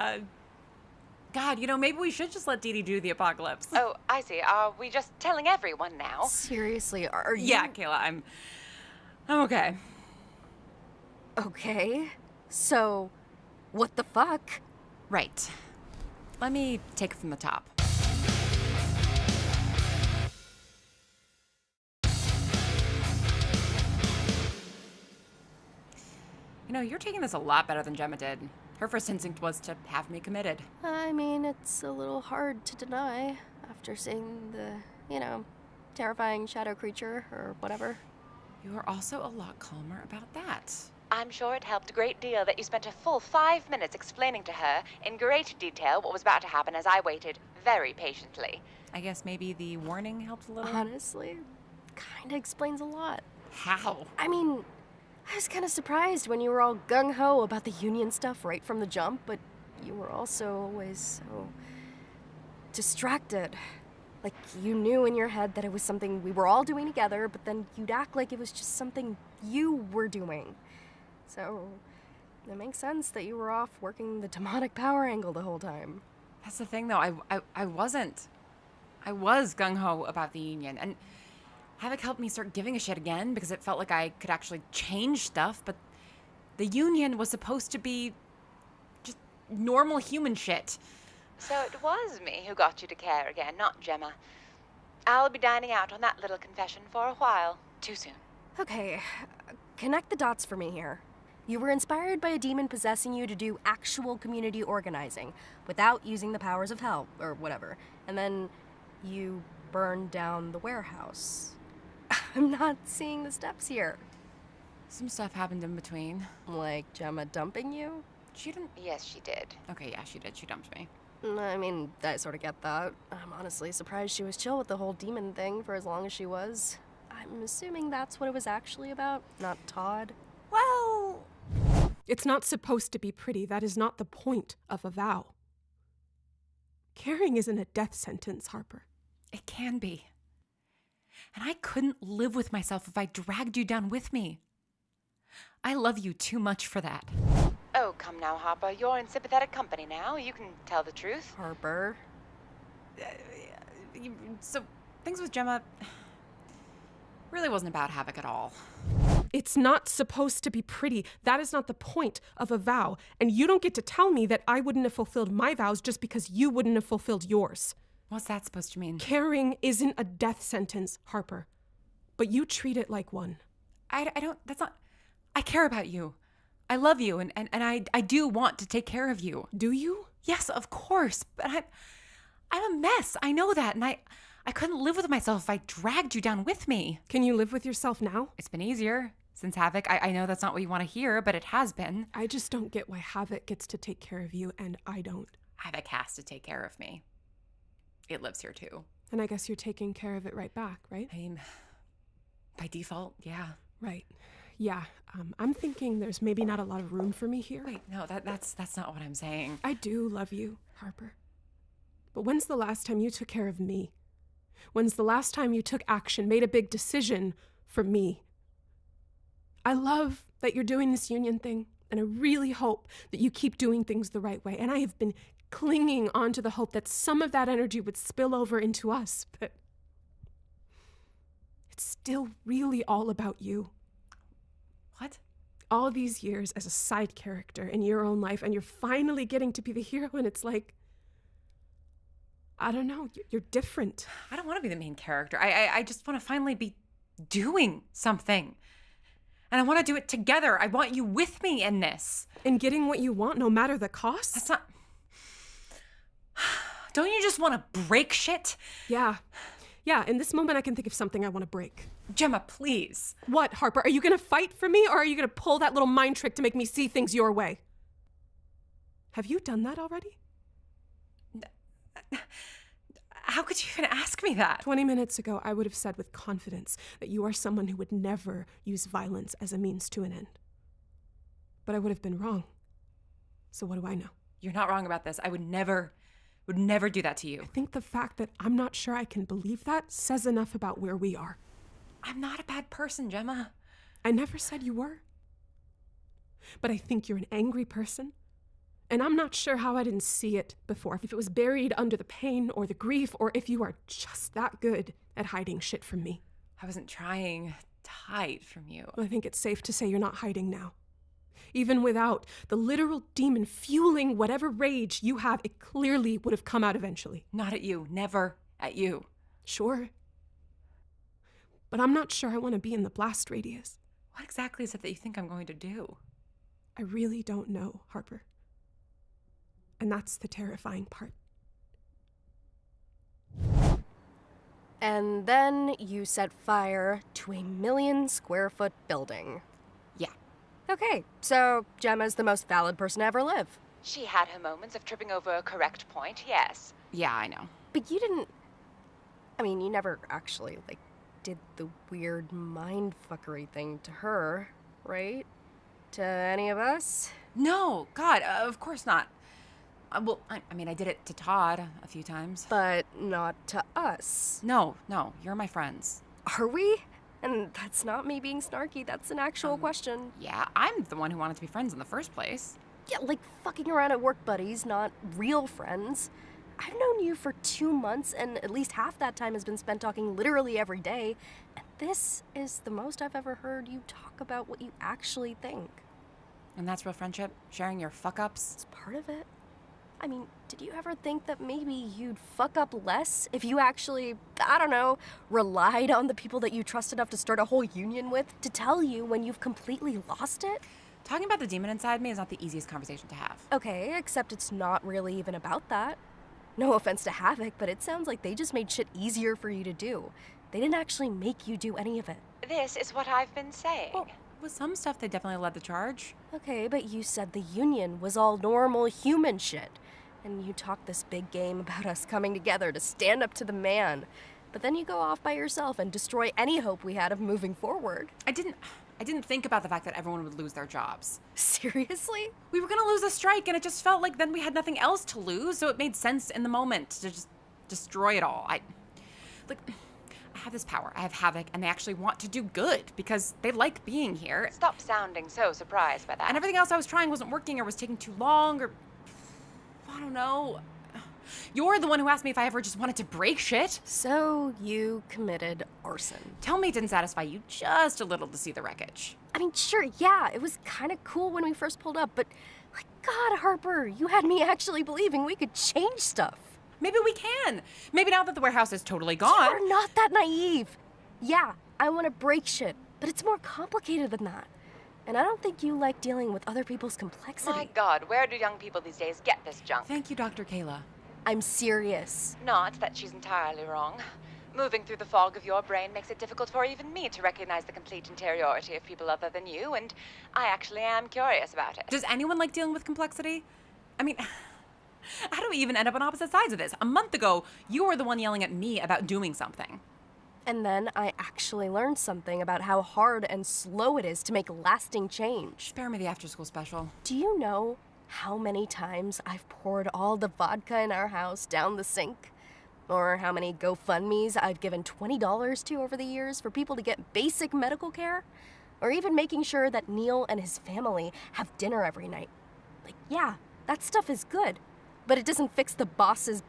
God, you know, maybe we should just let Dee Dee do the apocalypse. Oh, I see. Are we just telling everyone now? Seriously, are you? Yeah, Kayla, I'm okay. Okay. So, what the fuck? Right. Let me take it from the top. You know, you're taking this a lot better than Gemma did. Her first instinct was to have me committed. I mean, it's a little hard to deny after seeing the, terrifying shadow creature or whatever. You are also a lot calmer about that. I'm sure it helped a great deal that you spent a full 5 minutes explaining to her in great detail what was about to happen as I waited very patiently. I guess maybe the warning helped a little? Honestly, kinda explains a lot. How? I mean, I was kinda surprised when you were all gung-ho about the union stuff right from the jump, but you were also always so distracted. Like, you knew in your head that it was something we were all doing together, but then you'd act like it was just something you were doing. So, it makes sense that you were off working the demonic power angle the whole time. That's the thing, though. I wasn't. I was gung-ho about the union, and Havoc helped me start giving a shit again because it felt like I could actually change stuff, but the union was supposed to be just normal human shit. So it was me who got you to care again, not Gemma. I'll be dining out on that little confession for a while. Too soon. Okay, connect the dots for me here. You were inspired by a demon possessing you to do actual community organizing without using the powers of hell, or whatever. And then you burned down the warehouse. I'm not seeing the steps here. Some stuff happened in between. Like Gemma dumping you? She didn't... Yes, she did. Okay, yeah, she did. She dumped me. I mean, I sort of get that. I'm honestly surprised she was chill with the whole demon thing for as long as she was. I'm assuming that's what it was actually about, not Todd. Well... It's not supposed to be pretty. That is not the point of a vow. Caring isn't a death sentence, Harper. It can be. And I couldn't live with myself if I dragged you down with me. I love you too much for that. Oh, come now, Harper. You're in sympathetic company now. You can tell the truth. Harper? So, things with Gemma really wasn't about Havoc at all. It's not supposed to be pretty. That is not the point of a vow. And you don't get to tell me that I wouldn't have fulfilled my vows just because you wouldn't have fulfilled yours. What's that supposed to mean? Caring isn't a death sentence, Harper. But you treat it like one. I don't, that's not, I care about you. I love you, and I do want to take care of you. Do you? Yes, of course. But I'm a mess. I know that, and I couldn't live with myself if I dragged you down with me. Can you live with yourself now? It's been easier since Havoc. I know that's not what you want to hear, but it has been. I just don't get why Havoc gets to take care of you and I don't. Havoc has to take care of me. It lives here too. And I guess you're taking care of it right back, right? I mean, by default, yeah. Right. Yeah. I'm thinking there's maybe not a lot of room for me here. Wait, no, that's not what I'm saying. I do love you, Harper. But when's the last time you took care of me? When's the last time you took action, made a big decision for me? I love that you're doing this union thing, and I really hope that you keep doing things the right way. And I have been clinging on to the hope that some of that energy would spill over into us, but it's still really all about you. What? All these years as a side character in your own life, and you're finally getting to be the hero, and it's like, I don't know, you're different. I don't want to be the main character. I just want to finally be doing something. And I want to do it together. I want you with me in this. In getting what you want, no matter the cost? That's not... Don't you just want to break shit? Yeah. Yeah, in this moment I can think of something I want to break. Gemma, please. What, Harper? Are you going to fight for me, or are you going to pull that little mind trick to make me see things your way? Have you done that already? How could you even ask me that? 20 minutes ago, I would have said with confidence that you are someone who would never use violence as a means to an end. But I would have been wrong. So what do I know? You're not wrong about this. I would never do that to you. I think the fact that I'm not sure I can believe that says enough about where we are. I'm not a bad person, Gemma. I never said you were. But I think you're an angry person. And I'm not sure how I didn't see it before. If it was buried under the pain or the grief, or if you are just that good at hiding shit from me. I wasn't trying to hide from you. I think it's safe to say you're not hiding now. Even without the literal demon fueling whatever rage you have, it clearly would have come out eventually. Not at you. Never at you. Sure. But I'm not sure I want to be in the blast radius. What exactly is it that you think I'm going to do? I really don't know, Harper. And that's the terrifying part. And then you set fire to a 1,000,000-square-foot building. Yeah. Okay, so Gemma's the most valid person to ever live. She had her moments of tripping over a correct point, yes. Yeah, I know. But you didn't... I mean, you never actually, did the weird mind-fuckery thing to her, right? To any of us? No, God, of course not. Well, I mean, I did it to Todd a few times. But not to us. No, you're my friends. Are we? And that's not me being snarky, that's an actual question. Yeah, I'm the one who wanted to be friends in the first place. Yeah, fucking around at work buddies, not real friends. I've known you for 2 months, and at least half that time has been spent talking literally every day. And this is the most I've ever heard you talk about what you actually think. And that's real friendship? Sharing your fuck-ups? It's part of it. I mean, did you ever think that maybe you'd fuck up less if you actually, I don't know, relied on the people that you trust enough to start a whole union with to tell you when you've completely lost it? Talking about the demon inside me is not the easiest conversation to have. Okay, except it's not really even about that. No offense to Havoc, but it sounds like they just made shit easier for you to do. They didn't actually make you do any of it. This is what I've been saying. Well, with some stuff, they definitely led the charge. Okay, but you said the union was all normal human shit. And you talked this big game about us coming together to stand up to the man. But then you go off by yourself and destroy any hope we had of moving forward. I didn't think about the fact that everyone would lose their jobs. Seriously? We were gonna lose a strike, and it just felt like then we had nothing else to lose, so it made sense in the moment to just destroy it all. I have this power. I have Havoc, and they actually want to do good because they like being here. Stop sounding so surprised by that. And everything else I was trying wasn't working or was taking too long or... I don't know. You're the one who asked me if I ever just wanted to break shit. So you committed arson. Tell me it didn't satisfy you just a little to see the wreckage. I mean, sure, yeah, it was kind of cool when we first pulled up, but God, Harper, you had me actually believing we could change stuff. Maybe we can. Maybe now that the warehouse is totally gone. You're not that naive. Yeah, I want to break shit, but it's more complicated than that. And I don't think you like dealing with other people's complexity. My God, where do young people these days get this junk? Thank you, Dr. Kayla. I'm serious. Not that she's entirely wrong. Moving through the fog of your brain makes it difficult for even me to recognize the complete interiority of people other than you, and I actually am curious about it. Does anyone like dealing with complexity? I mean, how do we even end up on opposite sides of this? A month ago, you were the one yelling at me about doing something. And then I actually learned something about how hard and slow it is to make lasting change. Spare me the after-school special. Do you know how many times I've poured all the vodka in our house down the sink? Or how many GoFundMes I've given $20 to over the years for people to get basic medical care? Or even making sure that Neil and his family have dinner every night. Yeah, that stuff is good. But it doesn't fix the boss's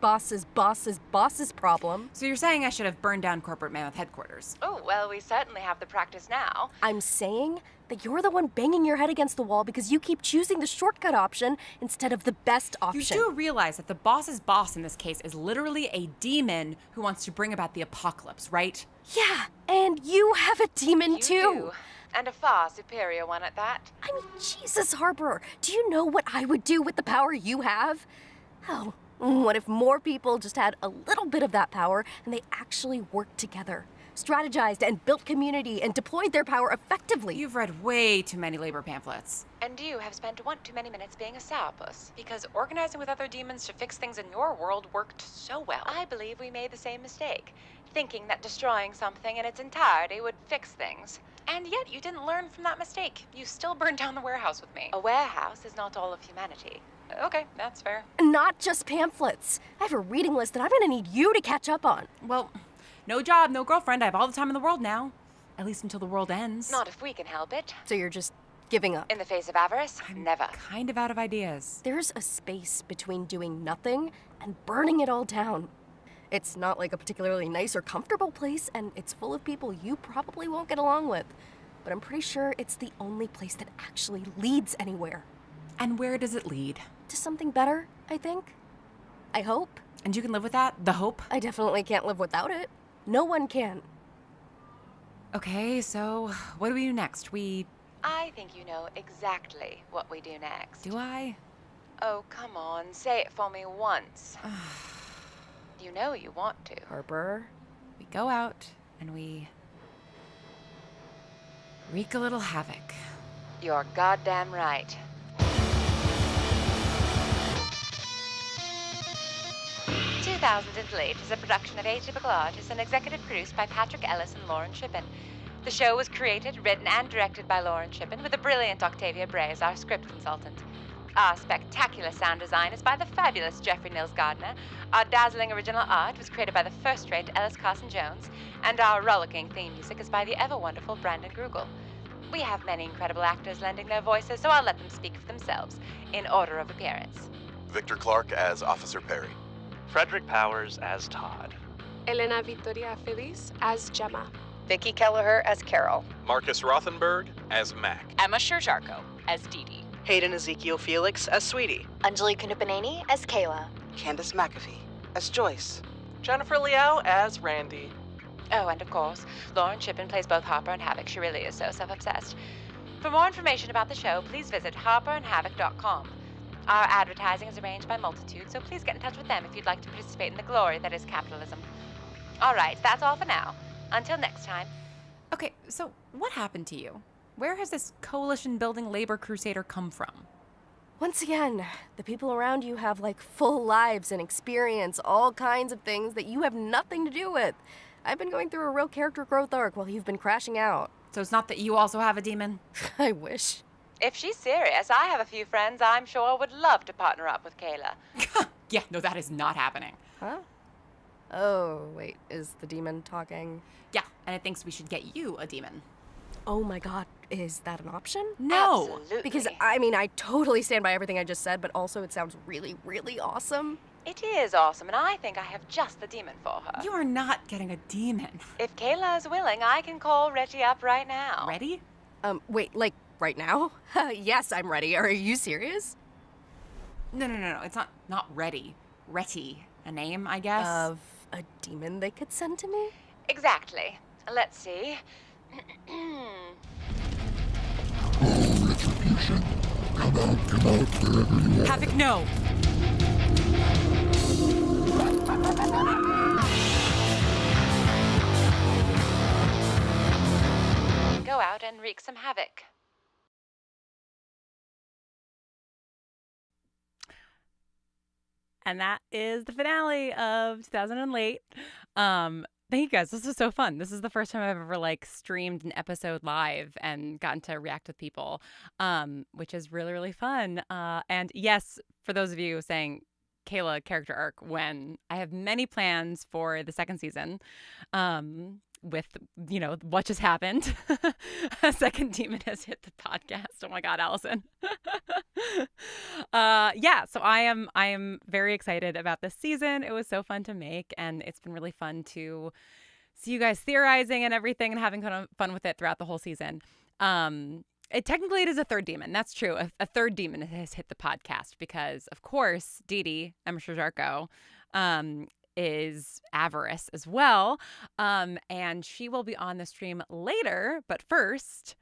problem. So you're saying I should have burned down corporate Mammoth headquarters? Oh, well, we certainly have the practice now. I'm saying that you're the one banging your head against the wall because you keep choosing the shortcut option instead of the best option. You do realize that the boss's boss in this case is literally a demon who wants to bring about the apocalypse, right? Yeah, and you have a demon too. Do. And a far superior one at that. I mean, Jesus, Harper, do you know what I would do with the power you have? Oh, what if more people just had a little bit of that power and they actually worked together, strategized and built community and deployed their power effectively? You've read way too many labor pamphlets. And you have spent one too many minutes being a sourpuss, because organizing with other demons to fix things in your world worked so well. I believe we made the same mistake, thinking that destroying something in its entirety would fix things. And yet you didn't learn from that mistake. You still burned down the warehouse with me. A warehouse is not all of humanity. Okay, that's fair. Not just pamphlets. I have a reading list that I'm gonna need you to catch up on. Well, no job, no girlfriend. I have all the time in the world now. At least until the world ends. Not if we can help it. So you're just giving up? In the face of avarice? Never. Kind of out of ideas. There's a space between doing nothing and burning it all down. It's not like a particularly nice or comfortable place, and it's full of people you probably won't get along with. But I'm pretty sure it's the only place that actually leads anywhere. And where does it lead? To something better, I think. I hope. And you can live with that? The hope? I definitely can't live without it. No one can. Okay, so what do we do next? I think you know exactly what we do next. Do I? Oh, come on, say it for me once. You know you want to. Harper, we go out and we wreak a little havoc. You're goddamn right. Late is a production of Atypical Artists and executive produced by Patrick Ellis and Lauren Shippen. The show was created, written, and directed by Lauren Shippen, with the brilliant Octavia Bray as our script consultant. Our spectacular sound design is by the fabulous Jeffrey Nils Gardner. Our dazzling original art was created by the first-rate Ellis Carson Jones, and our rollicking theme music is by the ever-wonderful Brandon Grugel. We have many incredible actors lending their voices, so I'll let them speak for themselves, in order of appearance. Victor Clark as Officer Perry. Frederick Powers as Todd. Elena Victoria Feliz as Gemma. Vicky Kelleher as Carol. Marcus Rothenberg as Mac. Emma Sherjarko as Dee Dee. Hayden Ezekiel Felix as Sweetie. Anjali Kunupaneni as Kayla. Candace McAfee as Joyce. Jennifer Liao as Randy. Oh, and of course, Lauren Shippen plays both Harper and Havoc. She really is so self-obsessed. For more information about the show, please visit harperandhavoc.com. Our advertising is arranged by Multitude, so please get in touch with them if you'd like to participate in the glory that is capitalism. All right, that's all for now. Until next time. Okay, so what happened to you? Where has this coalition-building labor crusader come from? Once again, the people around you have like full lives and experience all kinds of things that you have nothing to do with. I've been going through a real character growth arc while you've been crashing out. So it's not that you also have a demon? I wish. If she's serious, I have a few friends I'm sure would love to partner up with Kayla. Yeah, no, that is not happening. Huh? Oh, wait, is the demon talking? Yeah, and it thinks we should get you a demon. Oh my god, is that an option? No! Absolutely. Because, I mean, I totally stand by everything I just said, but also it sounds really, really awesome. It is awesome, and I think I have just the demon for her. You are not getting a demon. If Kayla is willing, I can call Retty up right now. Ready? Wait, like, right now? Yes, I'm ready. Are you serious? No. It's not ready. Retty. A name, I guess? Of a demon they could send to me? Exactly. Let's see. Retribution. Come out, wherever you are. Havoc, no! Go out and wreak some havoc. And that is the finale of 2008. Thank you guys. This was so fun. This is the first time I've ever streamed an episode live and gotten to react with people, which is really, really fun. And yes, for those of you saying Kayla character arc, when I have many plans for the second season, with, what just happened. A second demon has hit the podcast. Oh my God, Allison. Yeah, so I am very excited about this season. It was so fun to make, and it's been really fun to see you guys theorizing and everything and having fun with it throughout the whole season. It is a third demon. That's true. A third demon has hit the podcast because, of course, Dee Dee, Emma Sherjarko, is Avarice as well. And she will be on the stream later. But first,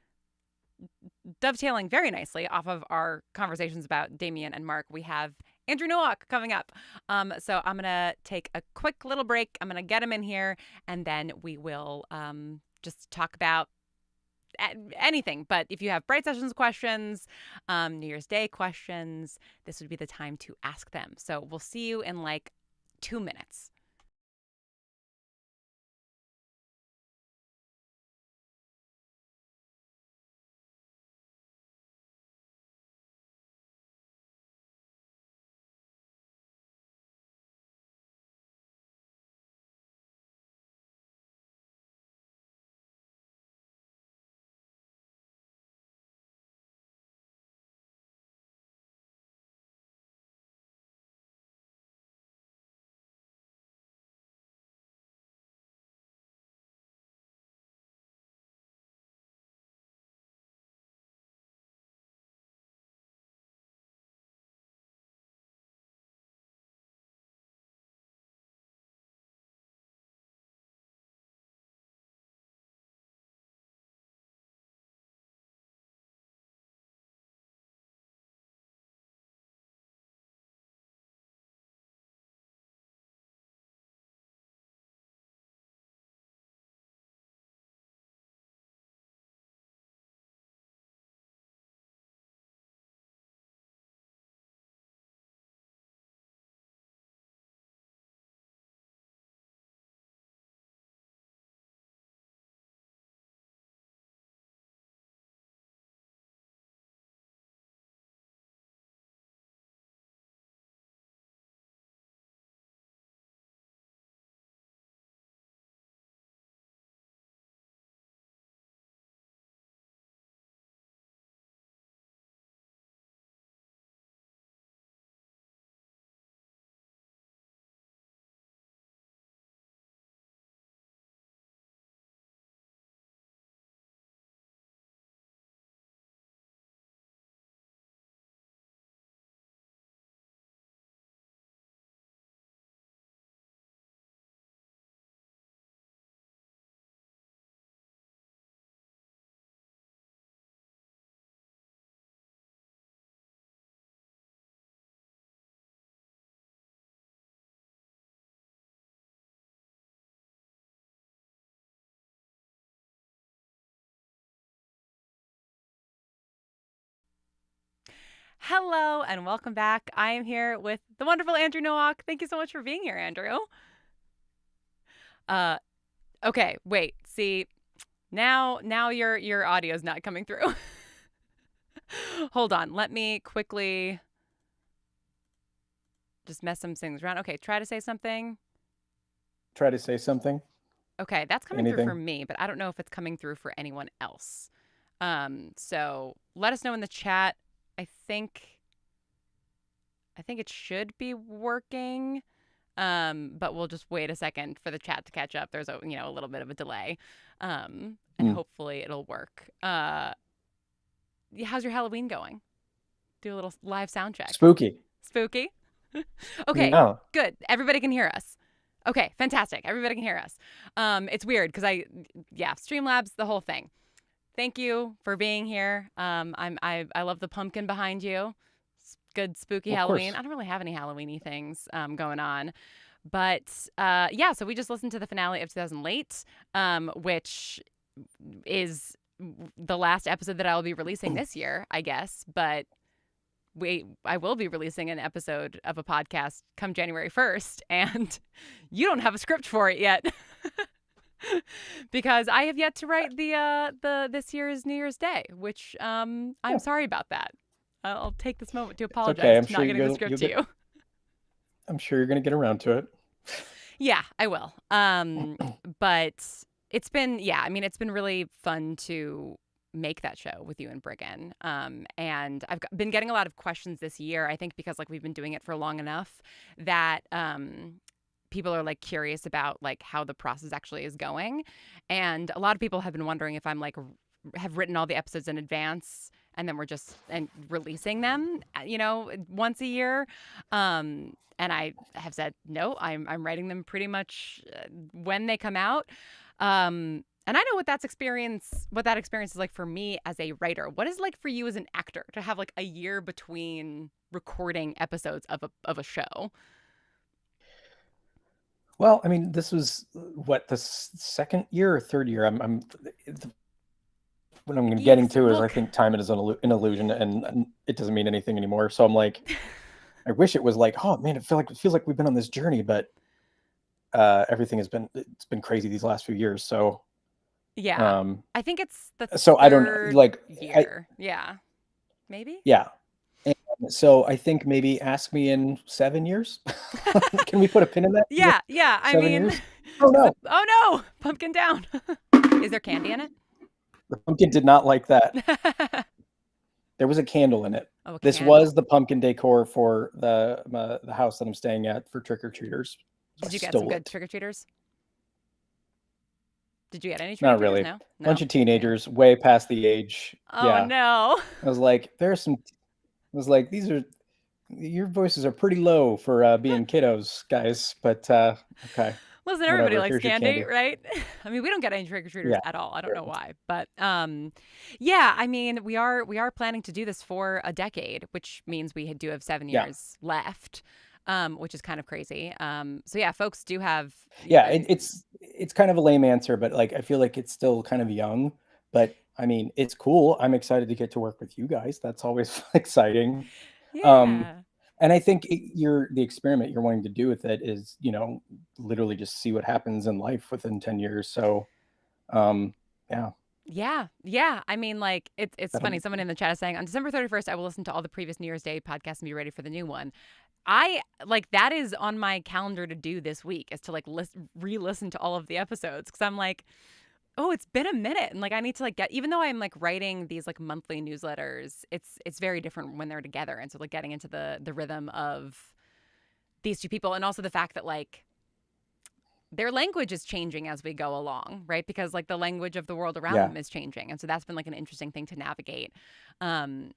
dovetailing very nicely off of our conversations about Damien and Mark, we have Andrew Nowak coming up. So I'm going to take a quick little break. I'm going to get him in here, and then we will just talk about anything. But if you have Bright Sessions questions, New Year's Day questions, this would be the time to ask them. So we'll see you in 2 minutes. Hello and welcome back. I am here with the wonderful Andrew Nowak. Thank you so much for being here, Andrew. Okay, wait. See, now your audio's not coming through. Hold on. Let me quickly just mess some things around. Okay, try to say something. Try to say something. Okay, that's coming through for me, but I don't know if it's coming through for anyone else. So let us know in the chat. I think it should be working. But we'll just wait a second for the chat to catch up. There's a little bit of a delay. And hopefully it'll work. How's your Halloween going? Do a little live sound check. Spooky. Okay, No. good. Everybody can hear us. Okay, fantastic. Everybody can hear us. It's weird because Streamlabs, the whole thing. Thank you for being here. I love the pumpkin behind you. Good spooky Halloween. I don't really have any Halloween-y things going on. But so we just listened to the finale of 2000 Late, which is the last episode that I will be releasing this year, I guess. But I will be releasing an episode of a podcast come January 1st, and you don't have a script for it yet. Because I have yet to write the this year's New Year's Day, which I'm sorry about that. I'll take this moment to apologize for not getting the script to you. I'm sure you're going to get around to it. Yeah, I will. But it's been really fun to make that show with you and Brigham. And I've been getting a lot of questions this year, I think because we've been doing it for long enough that people are curious about how the process actually is going. And a lot of people have been wondering if I'm have written all the episodes in advance and then we're just releasing them, once a year. And I have said, no, I'm writing them pretty much when they come out. And I know what that experience is like for me as a writer. What is it like for you as an actor to have a year between recording episodes of a show? Well, I mean, this was the second year or third year. What I'm getting to is I think time is an illusion and it doesn't mean anything anymore. So I'm I wish it was oh man, it feels like we've been on this journey, but everything it's been crazy these last few years. So yeah, I think it's the so I don't year. Yeah, maybe. Yeah. And so I think maybe ask me in 7 years. Can we put a pin in that? Yeah. I mean, years? Oh no! Oh no! Pumpkin down. Is there candy in it? The pumpkin did not like that. There was a candle in it. Oh, this was the pumpkin decor for the house that I'm staying at for trick-or-treaters. Did you get some good trick-or-treaters? Did you get any trick-or-treaters? Not really. No? Bunch of teenagers way past the age. Oh no. I was your voices are pretty low for being kiddos, guys, but okay. Listen, everybody likes candy, right? I mean, we don't get any trick-or-treaters at all. I don't know why. But I mean, we are planning to do this for a decade, which means we do have 7 years left, which is kind of crazy. So yeah, folks do have it's kind of a lame answer, but I feel like it's still kind of young, but I mean, it's cool. I'm excited to get to work with you guys. That's always exciting. Yeah. And I think the experiment you're wanting to do with it is, literally just see what happens in life within 10 years. So, yeah. Yeah. I mean, it's funny. Someone in the chat is saying on December 31st, I will listen to all the previous New Year's Day podcasts and be ready for the new one. I that is on my calendar to do this week is to re-listen to all of the episodes. Cause I'm oh, it's been a minute. And I need to get, even though I'm writing these monthly newsletters, it's very different when they're together. And so getting into the rhythm of these two people, and also the fact that their language is changing as we go along, right? Because the language of the world around them is changing. And so that's been an interesting thing to navigate. And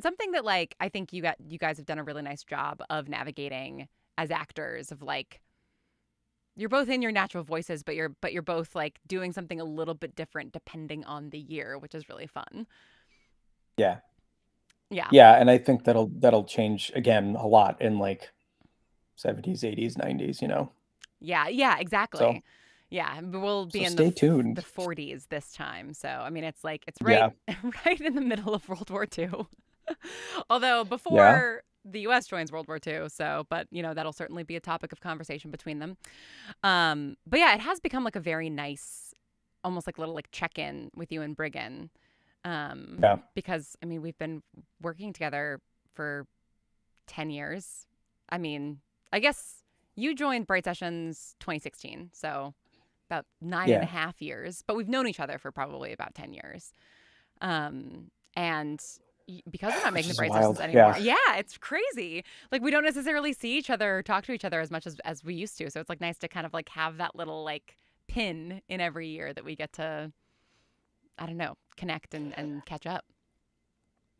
something that I think you guys have done a really nice job of navigating as actors of you're both in your natural voices, but you're both doing something a little bit different depending on the year, which is really fun. Yeah. Yeah. And I think that'll change again a lot in 70s, 80s, 90s, Yeah, exactly. So, yeah, we'll be in stay tuned. the 40s this time. So, I mean, it's right in the middle of World War II. Although Yeah. before the U.S. joins World War II, so but that'll certainly be a topic of conversation between them. But yeah, it has become like a very nice, almost like little like check-in with you and Brigham, Yeah. because I mean we've been working together for 10 years. I mean, I guess you joined Bright Sessions 2016, so about nine and a Yeah. half years, but we've known each other for probably about 10 years. And because we're not Which making the is Bright wild. Sessions anymore, Yeah. yeah, it's crazy. Like we don't necessarily see each other or talk to each other as much as we used to. So it's like nice to kind of like have that little like pin in every year that we get to, I don't know, connect and catch up.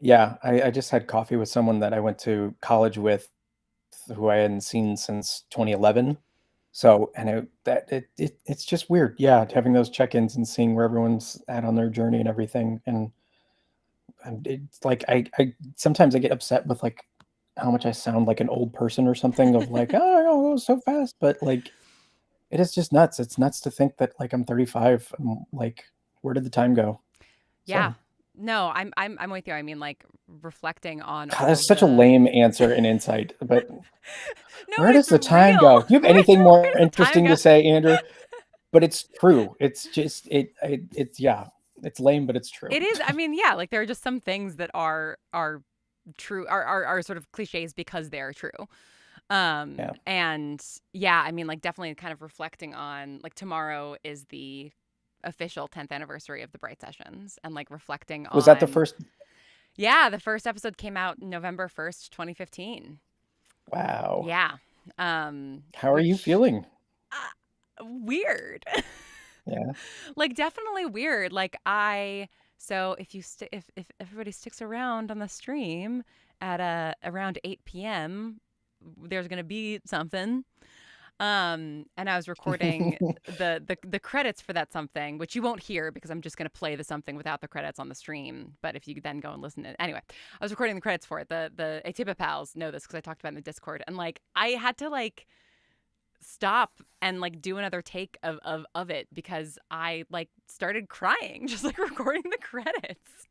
Yeah. I just had coffee with someone that I went to college with who I hadn't seen since 2011. So, and it's just weird. Yeah. Having those check-ins and seeing where everyone's at on their journey and everything. And it's like, I sometimes I get upset with like how much I sound like an old person or something of like, oh, it goes so fast. But like, it is just nuts. It's nuts to think that like I'm 35. I'm like, where did the time go? Yeah. So No, I'm with you. I mean, like reflecting on God, all that's of such a the. lame answer and insight. But No, where does it's the time go? real. Do you have anything more Where's the time interesting go? to say, Andrew? But it's true. It's just it's yeah. It's lame, but it's true. It is. I mean, yeah, like there are just some things that are true, are sort of cliches because they're true. Yeah. And yeah, I mean, like definitely kind of reflecting on like tomorrow is the official 10th anniversary of the Bright Sessions, and like reflecting Was that the on. first? Yeah, the first episode came out November 1st, 2015. Wow. Yeah. How are you Which feeling? weird. Yeah. Like definitely weird. Like so if you if everybody sticks around on the stream at around 8 p.m., there's going to be something. And I was recording the credits for that something, which you won't hear because I'm just going to play the something without the credits on the stream. But if you then go and listen to it, anyway, I was recording the credits for it. The Atypical pals know this because I talked about it in the Discord, and like I had to like stop and like do another take of it because I like started crying just like recording the credits.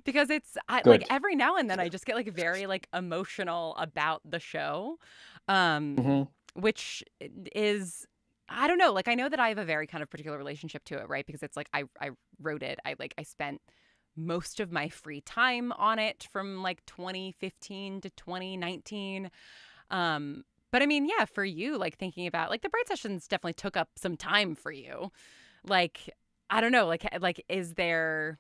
Because like Good. every now and then I just get like very like emotional about the show, hmm which is, I don't know, like I know that I have a very kind of particular relationship to it, right? Because it's like I wrote it, I spent most of my free time on it from like 2015 to 2019. But I mean, yeah, for you, like thinking about like the Bright Sessions definitely took up some time for you. Like, I don't know, like is there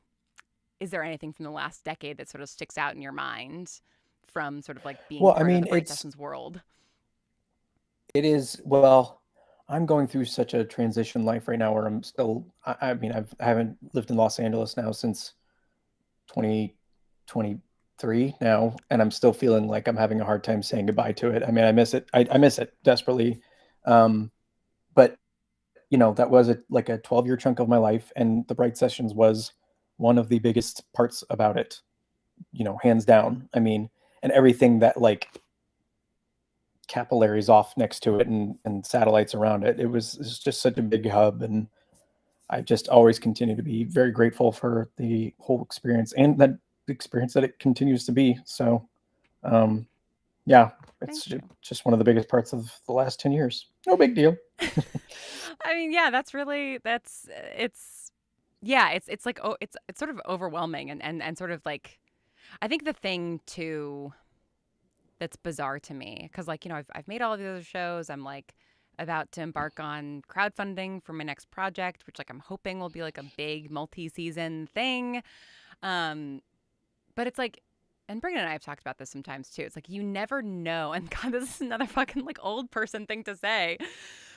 anything from the last decade that sort of sticks out in your mind from sort of like being Well, I part of mean, the Bright Sessions world? it is. Well, I'm going through such a transition life right now where I'm still. I mean, I haven't lived in Los Angeles now since 2023 now, and I'm still feeling like I'm having a hard time saying goodbye to it. I mean, I miss it. I miss it desperately. But that was like a 12-year chunk of my life, and the Bright Sessions was one of the biggest parts about it, hands down. I mean, and everything that like capillaries off next to it and satellites around it. It's just such a big hub, and I just always continue to be very grateful for the whole experience and that experience that it continues to be. So, yeah, it's just one of the biggest parts of the last 10 years. No big deal. I mean, yeah, it's like, oh, it's sort of overwhelming and sort of like, I think the thing too that's bizarre to me, because like, I've made all of the other shows. I'm like about to embark on crowdfunding for my next project, which like I'm hoping will be like a big multi-season thing. But it's like, and Brigham and I have talked about this sometimes too. It's like you never know, and God, this is another fucking like old person thing to say.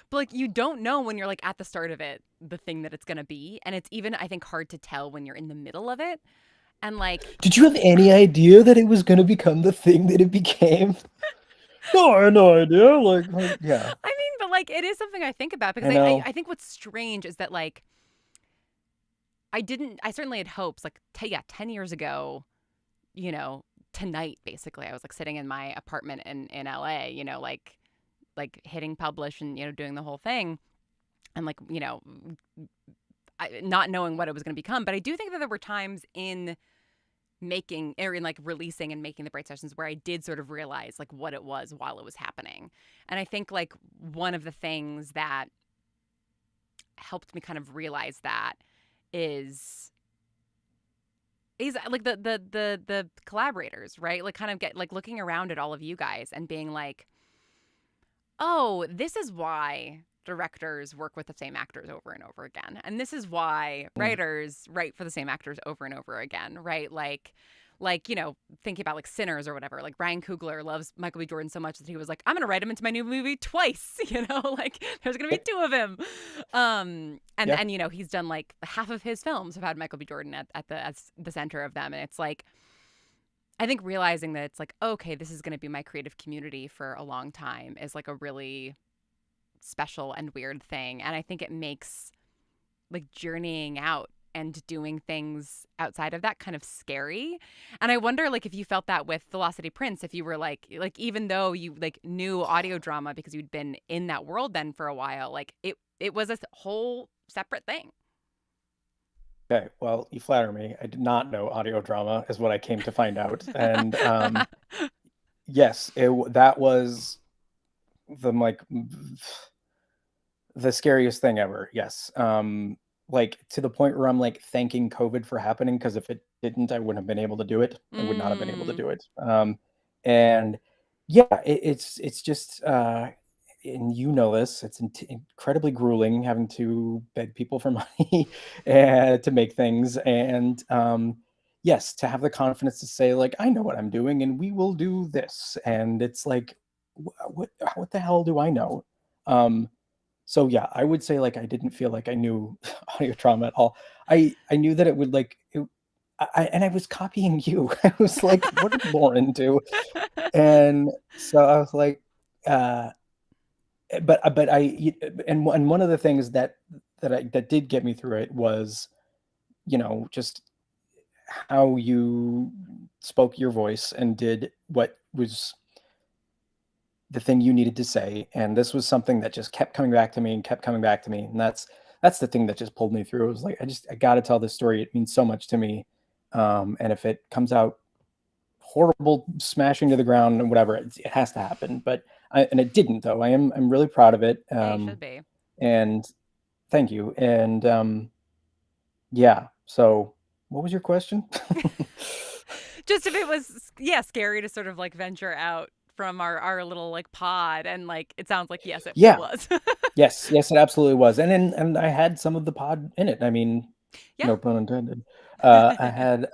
But like you don't know when you're like at the start of it, the thing that it's gonna be. And it's even, I think, hard to tell when you're in the middle of it. And like, Did you have any idea that it was going to become the thing that it became? No, I had no idea. Like, yeah. I mean, but like it is something I think about, because I know. I think what's strange is that like I certainly had hopes like 10 years ago, tonight basically I was like sitting in my apartment in LA, like hitting publish and doing the whole thing, and like not knowing what it was going to become. But I do think that there were times in making or in like releasing and making the Bright sessions where I did sort of realize like what it was while it was happening. And I think like one of the things that helped me kind of realize that is like the collaborators, right? Like kind of get like looking around at all of you guys and being like, oh, this is why directors work with the same actors over and over again. And this is why writers write for the same actors over and over again, right? Like, you know, thinking about like Sinners or whatever, like Ryan Coogler loves Michael B. Jordan so much that he was like, I'm going to write him into my new movie twice, you know, like there's going to be 2 of him. And, you know, he's done like half of his films have had Michael B. Jordan at the center of them. And it's like, I think realizing that it's like, okay, this is going to be my creative community for a long time is like a really special and weird thing. And I think it makes like journeying out and doing things outside of that kind of scary. And I wonder like if you felt that with Velocity Prince, if you were like even though you like knew audio drama because you'd been in that world then for a while, like it was a whole separate thing. Okay, well, you flatter me. I did not know audio drama, is what I came to find out. And yes, that was the scariest thing ever. Yes, like to the point where I'm like thanking COVID for happening, because if it didn't, I wouldn't have been able to do it. I would not have been able to do it. And yeah, it's just and you know this, it's incredibly grueling having to beg people for money to make things. And yes, to have the confidence to say like, I know what I'm doing and we will do this. And it's like, what the hell do I know? So yeah, I would say like I didn't feel like I knew audio drama at all. I knew that it would like and I was copying you. I was like, what did Lauren do? And so I was like, but and one of the things that did get me through it was, you know, just how you spoke your voice and did what was the thing you needed to say. And this was something that just kept coming back to me and kept coming back to me. And that's the thing that just pulled me through. It was like, I got to tell this story. It means so much to me. And if it comes out horrible, smashing to the ground and whatever, it has to happen. But and it didn't, though. I'm really proud of it. It should be. And thank you. And yeah. So what was your question? Just if it was, scary to sort of like venture out from our little like pod, and like it sounds like yes, it was. yes, it absolutely was. And I had some of the pod in it. I mean, no pun intended. I had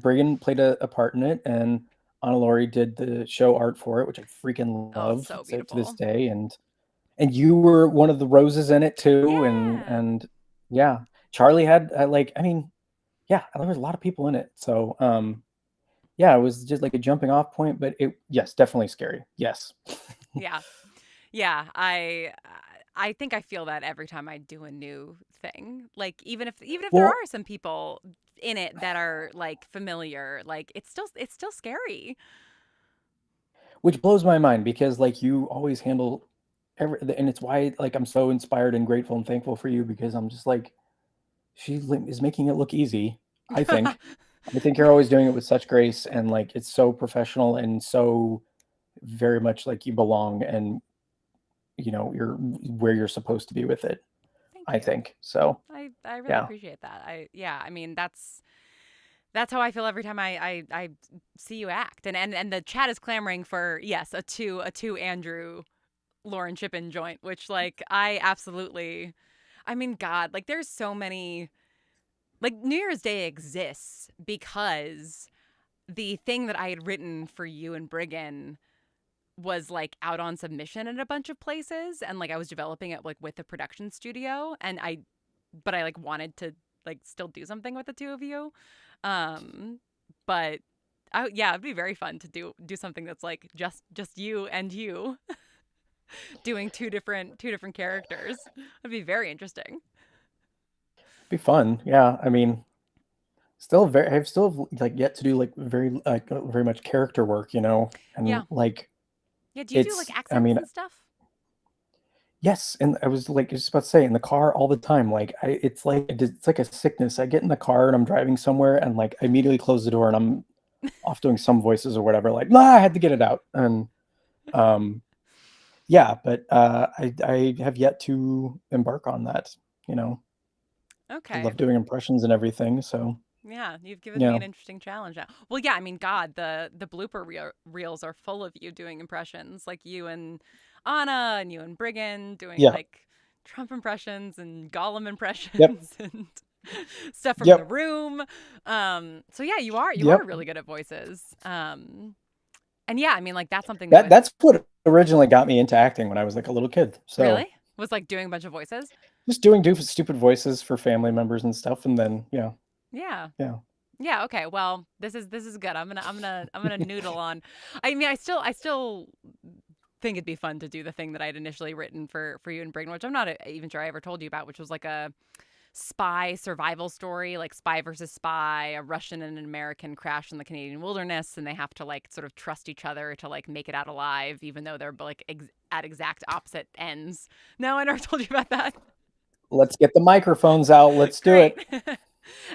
Brigham played a part in it, and Anna Laurie did the show art for it, which I freaking love to this day. And you were one of the roses in it too. And yeah, Charlie had there was a lot of people in it. So yeah, it was just like a jumping off point, but definitely scary. Yes. Yeah. I think I feel that every time I do a new thing. Like even if there are some people in it that are like familiar, like it's still scary. Which blows my mind, because like you always handle and it's why like I'm so inspired and grateful and thankful for you, because I'm just like, she is making it look easy, I think. I think you're always doing it with such grace, and like it's so professional and so very much like you belong, and you know you're where you're supposed to be with it. I think so. I really appreciate that. I mean that's how I feel every time I see you act, and the chat is clamoring for a two Andrew Lauren Shippen joint, which like I mean God, like there's so many. Like, New Year's Day exists because the thing that I had written for you and Brigham was, like, out on submission in a bunch of places. And, like, I was developing it, like, with the production studio. But I, like, wanted to, like, still do something with the two of you. But, it'd be very fun to do something that's, like, just you and you doing two different characters. It'd be very interesting. Be fun. Yeah, I mean, I've still like yet to do like very much character work, you know, and like do you do like accents and stuff? Yes, and I was like just about to say in the car all the time. Like it's like a sickness. I get in the car and I'm driving somewhere and like I immediately close the door and I'm off doing some voices or whatever. Like, nah, I had to get it out. And um, yeah, but I have yet to embark on that. You know, I Okay. love doing impressions and everything. So Yeah, you've given me yeah, an interesting challenge now. Well, yeah, I mean, God, the blooper reels are full of you doing impressions, like you and Anna and you and Briggan doing yeah, like Trump impressions and Gollum yep, impressions and stuff from The yep, Room. So yeah, you are yep. really good at voices. And yeah, I mean, like that's something that That would that's what originally got me into acting when I was like a little kid. really So was like doing a bunch of voices. just doing stupid voices for family members and stuff, and then yeah, Yeah. yeah. Yeah, okay. Well, this is good. I'm gonna noodle on. I mean, I still think it'd be fun to do the thing that I'd initially written for you and Brigden, which I'm not even sure I ever told you about, which was like a spy survival story, like spy versus spy. A Russian and an American crash in the Canadian wilderness, and they have to like sort of trust each other to like make it out alive, even though they're like at exact opposite ends. No, I never told you about that. Let's get the microphones out. Let's do Great. it.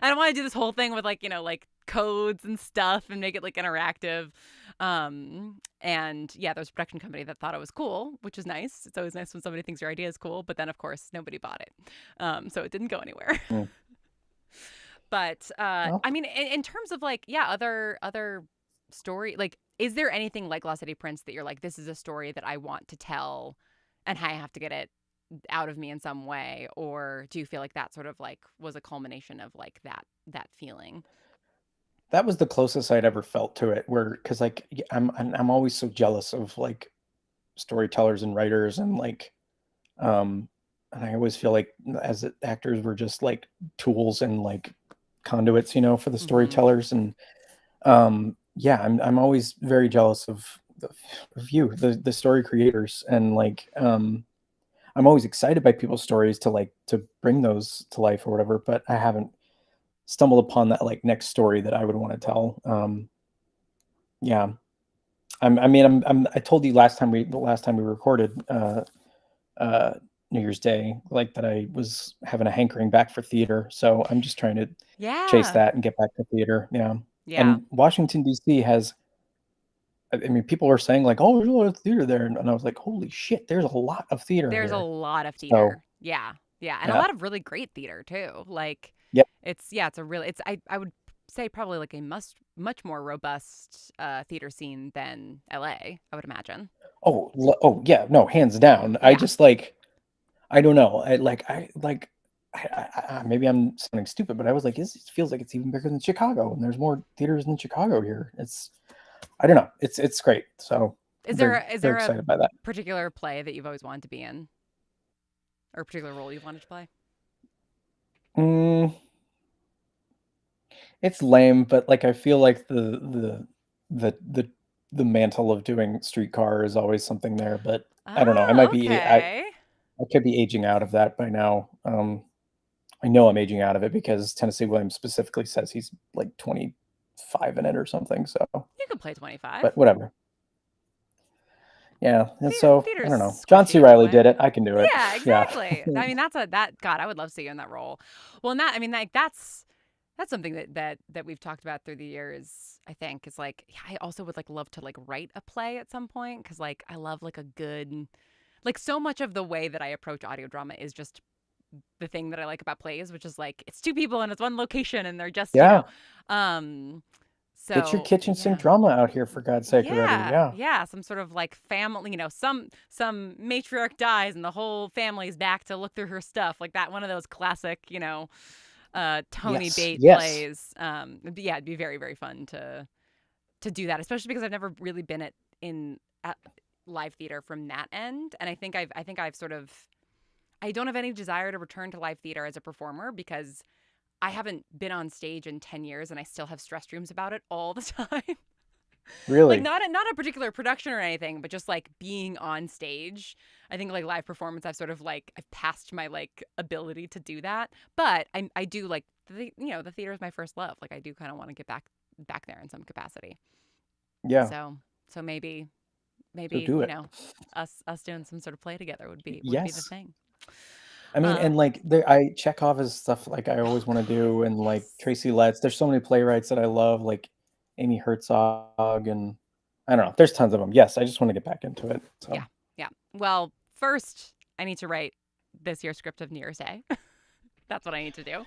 I don't want to do this whole thing with like, like codes and stuff and make it like interactive. And yeah, there's a production company that thought it was cool, which is nice. It's always nice when somebody thinks your idea is cool, but then of course nobody bought it. So it didn't go anywhere. Mm. But Well, I mean, in terms of like, yeah, other story, like, is there anything like Lost City Prince that you're like, this is a story that I want to tell and I have to get it out of me in some way? Or do you feel like that sort of like was a culmination of like that feeling? that was the closest I'd ever felt to it. Where because like I'm always so jealous of like storytellers and writers and like um and I always feel like as actors we're just like tools and like conduits, for the Mm-hmm. storytellers and yeah, I'm always very jealous of you, the story creators, and like I'm always excited by people's stories to like to bring those to life or whatever, but I haven't stumbled upon that like next story that I would want to tell. Yeah, I told you the last time we recorded uh, New Year's Day, like that I was having a hankering back for theater, so I'm just trying to chase Yeah. that and get back to theater. Yeah, Yeah. and Washington D.C. has. I mean, people are saying like, "Oh, there's a lot of theater there," and I was like, "Holy shit, there's a lot of theater There's a here." lot of So theater. Yeah. Yeah. And a yeah, lot of really great theater too. Like yep. it's a really, I would say probably like a much more robust theater scene than LA, I would imagine. Oh yeah, no, hands down. I Yeah. just like I don't know. Maybe I'm sounding stupid, but I was like, this feels like it's even bigger than Chicago, and there's more theaters than Chicago here. I don't know. It's great. So Is there very a, is very there a excited by that. particular play that you've always wanted to be in, or a particular role you've wanted to play? Mm, it's lame, but like I feel like the mantle of doing Streetcar is always something there. But I don't know. Oh, okay. I could be aging out of that by now. I know I'm aging out of it because Tennessee Williams specifically says he's like 25 in it or something. So, You could play 25. but whatever. Yeah, and so I Theater's don't know. John squishy C. Riley anyway. did it. I can do it. Yeah, Yeah. exactly. I mean, God, I would love to see you in that role. Well, and that, I mean, like that's something that we've talked about through the years, I think, is like, yeah, I also would like love to like write a play at some point, because like I love like a good, like so much of the way that I approach audio drama is just the thing that I like about plays, which is like it's two people and it's one location and they're just, Yeah. um Get your so kitchen sink yeah. drama out here for God's sake already. Yeah, Yeah. yeah, some sort of like family, some matriarch dies and the whole family's back to look through her stuff, like that one of those classic, Tony Yes. Bate Yes. plays. Yeah, it'd be very, very fun to do that, especially because I've never really been at live theater from that end, and I think I've sort of, I don't have any desire to return to live theater as a performer because I haven't been on stage in 10 years and I still have stress dreams about it all the time. Like Really. not a particular production or anything, but just like being on stage. I think like live performance, I've passed my like ability to do that. But I do like the theater is my first love. Like I do kind of want to get back there in some capacity. Yeah. So maybe maybe do it. us doing some sort of play together would be the Yes. thing. I mean, and like I Chekhov is stuff like I always want to do, and like Tracy Letts. There's so many playwrights that I love, like Amy Herzog, and I don't know. There's tons of them. Yes, I just want to get back into it. So Yeah. Well, first I need to write this year's script of New Year's Day. That's what I need to do.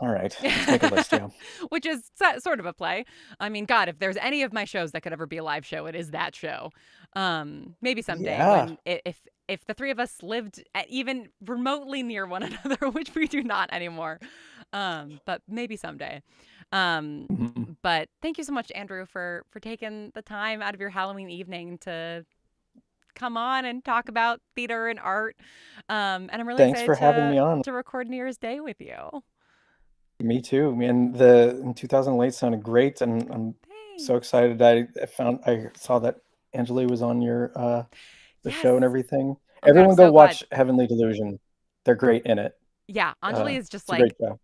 all right, let's make a list. Yeah. Which is sort of a play. I mean, God, if there's any of my shows that could ever be a live show, it is that show. Maybe someday Yeah. when if the three of us lived even remotely near one another, which we do not anymore. But maybe someday. Mhm. But thank you so much, Andrew, for taking the time out of your Halloween evening to come on and talk about theater and art. And I'm really Thanks for excited having me on. to record New Year's Day with you. Me too. Man, the in 2000 Late sounded great, and I'm so excited. I saw that Angela was on your the show and everything. Oh God, I'm Everyone go so glad. watch Heavenly Delusion. They're great in it. Yeah, Anjali is just It's a great like show.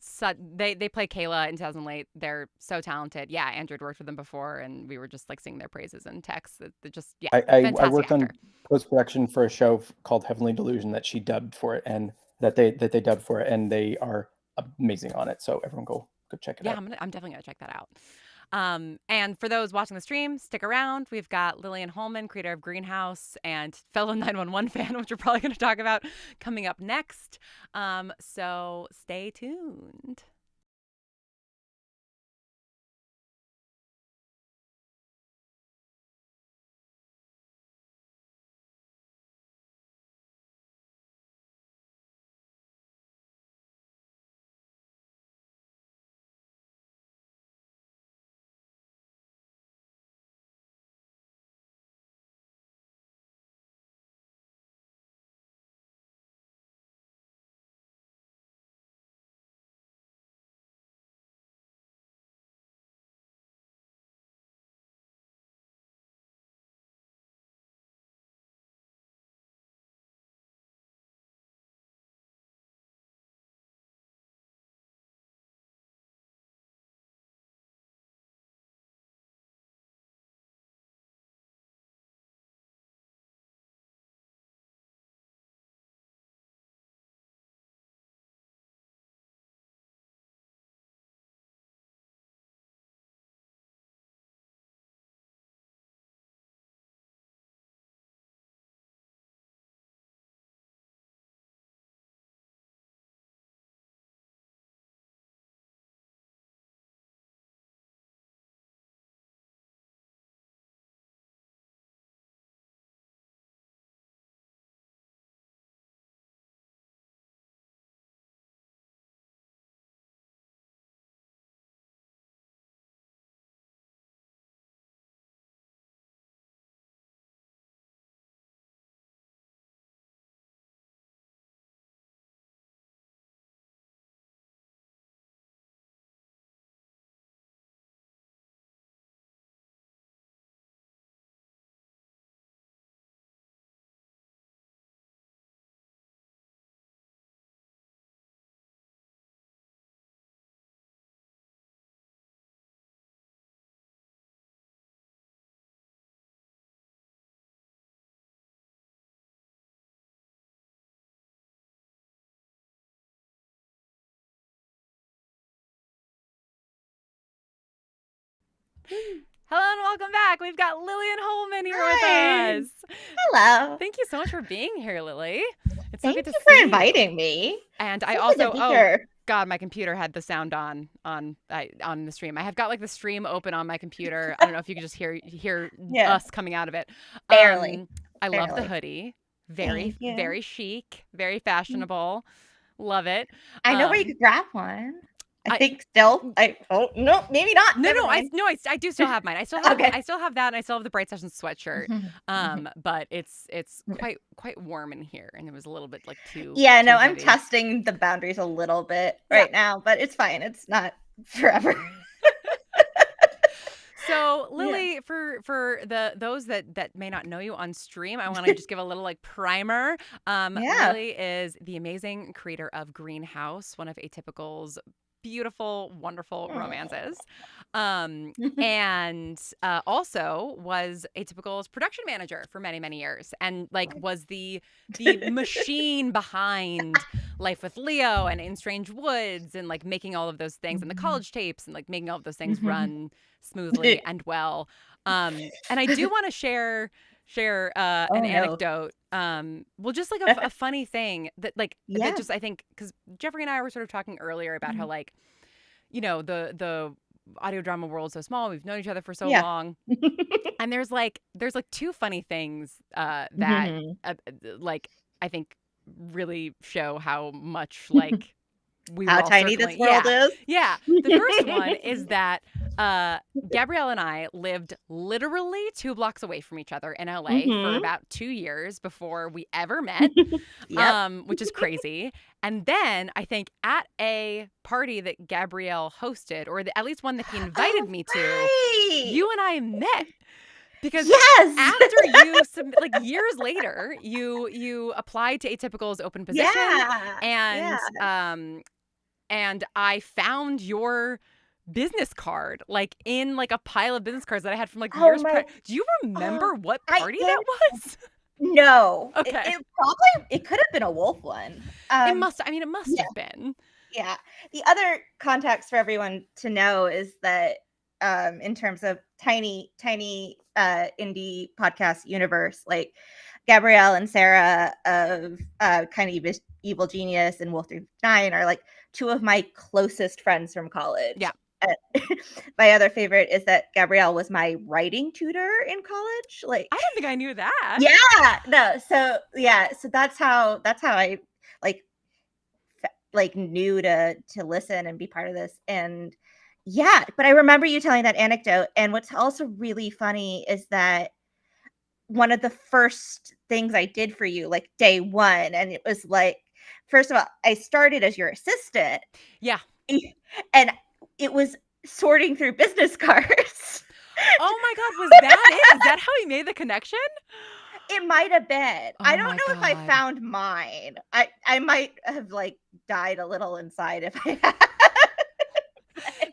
they play Kayla in 2000 Late. They're so talented. Yeah, Andrew had worked with them before, and we were just like singing their praises in text. They're just I fantastic worked actor. on post production for a show called Heavenly Delusion that she dubbed for it, and that they dubbed for it, and they are amazing on it. So everyone go check it Yeah, out. I'm definitely gonna check that out. And for those watching the stream, stick around. We've got Lillian Holman, creator of Greenhouse and fellow 911 fan, which we're probably going to talk about coming up next. So stay tuned. Hello and welcome back. We've got Lillian Holman here with us. Hello. Thank you so much for being here, Lily. It's so Thank good to you for see inviting you. me. And I Sounds also, like a oh beaker. God, my computer had the sound on the stream. I have got like the stream open on my computer. I don't know if you could just hear Yeah. us coming out of it. Barely. I love the Barely. hoodie. Very, Thank you. very chic, very fashionable. Love it. I know where you could grab one. I think still. Oh no, maybe not. Never mind. I do still have mine. I still have Okay. I still have that, and I still have the Bright Sessions sweatshirt. But it's quite warm in here, and it was a little bit like too. Yeah, no, too I'm heavy. testing the boundaries a little bit right now, but it's fine. It's not forever. So Lily, for those that may not know you on stream, I want to just give a little like primer. Yeah. Lily is the amazing creator of Greenhouse, one of Atypical's beautiful, wonderful romances. And also was Atypical's production manager for many, many years, and like was the machine behind Life with Leo and In Strange Woods, and like making all of those things and the college tapes, and like making all of those things run smoothly and well. And I do want to share an anecdote. Well, just like a funny thing that like that just I think because Jeffrey and I were sort of talking earlier about how like, you know, the audio drama world is so small. We've known each other for so long, and there's like two funny things that like I think really show how much like we how were all tiny this circling. world is. Yeah. The first one is that Gabrielle and I lived literally 2 blocks away from each other in LA for about 2 years before we ever met, which is crazy. And then I think at a party that Gabrielle hosted, or at least one that he invited me to, you and I met. Because after you like years later, you applied to Atypical's open position, and I found your business card like in like a pile of business cards that I had from like years prior. Do you remember what party that was? No. Okay. It could have been a wolf one. It must have been. Yeah. The other context for everyone to know is that in terms of tiny indie podcast universe, like Gabrielle and Sarah of Kind of Evil Genius and Wolf 39 are like 2 of my closest friends from college. Yeah. My other favorite is that Gabrielle was my writing tutor in college. Like, I don't think I knew that. Yeah. No. So yeah. So that's how I like knew to listen and be part of this. And yeah, but I remember you telling that anecdote. And what's also really funny is that one of the first things I did for you, like day one, and it was like, first of all, I started as your assistant. Yeah. And it was sorting through business cards. Oh my God, was that it? Is that how he made the connection? It might have been. Oh I don't know if I found mine. I might have like died a little inside if I had.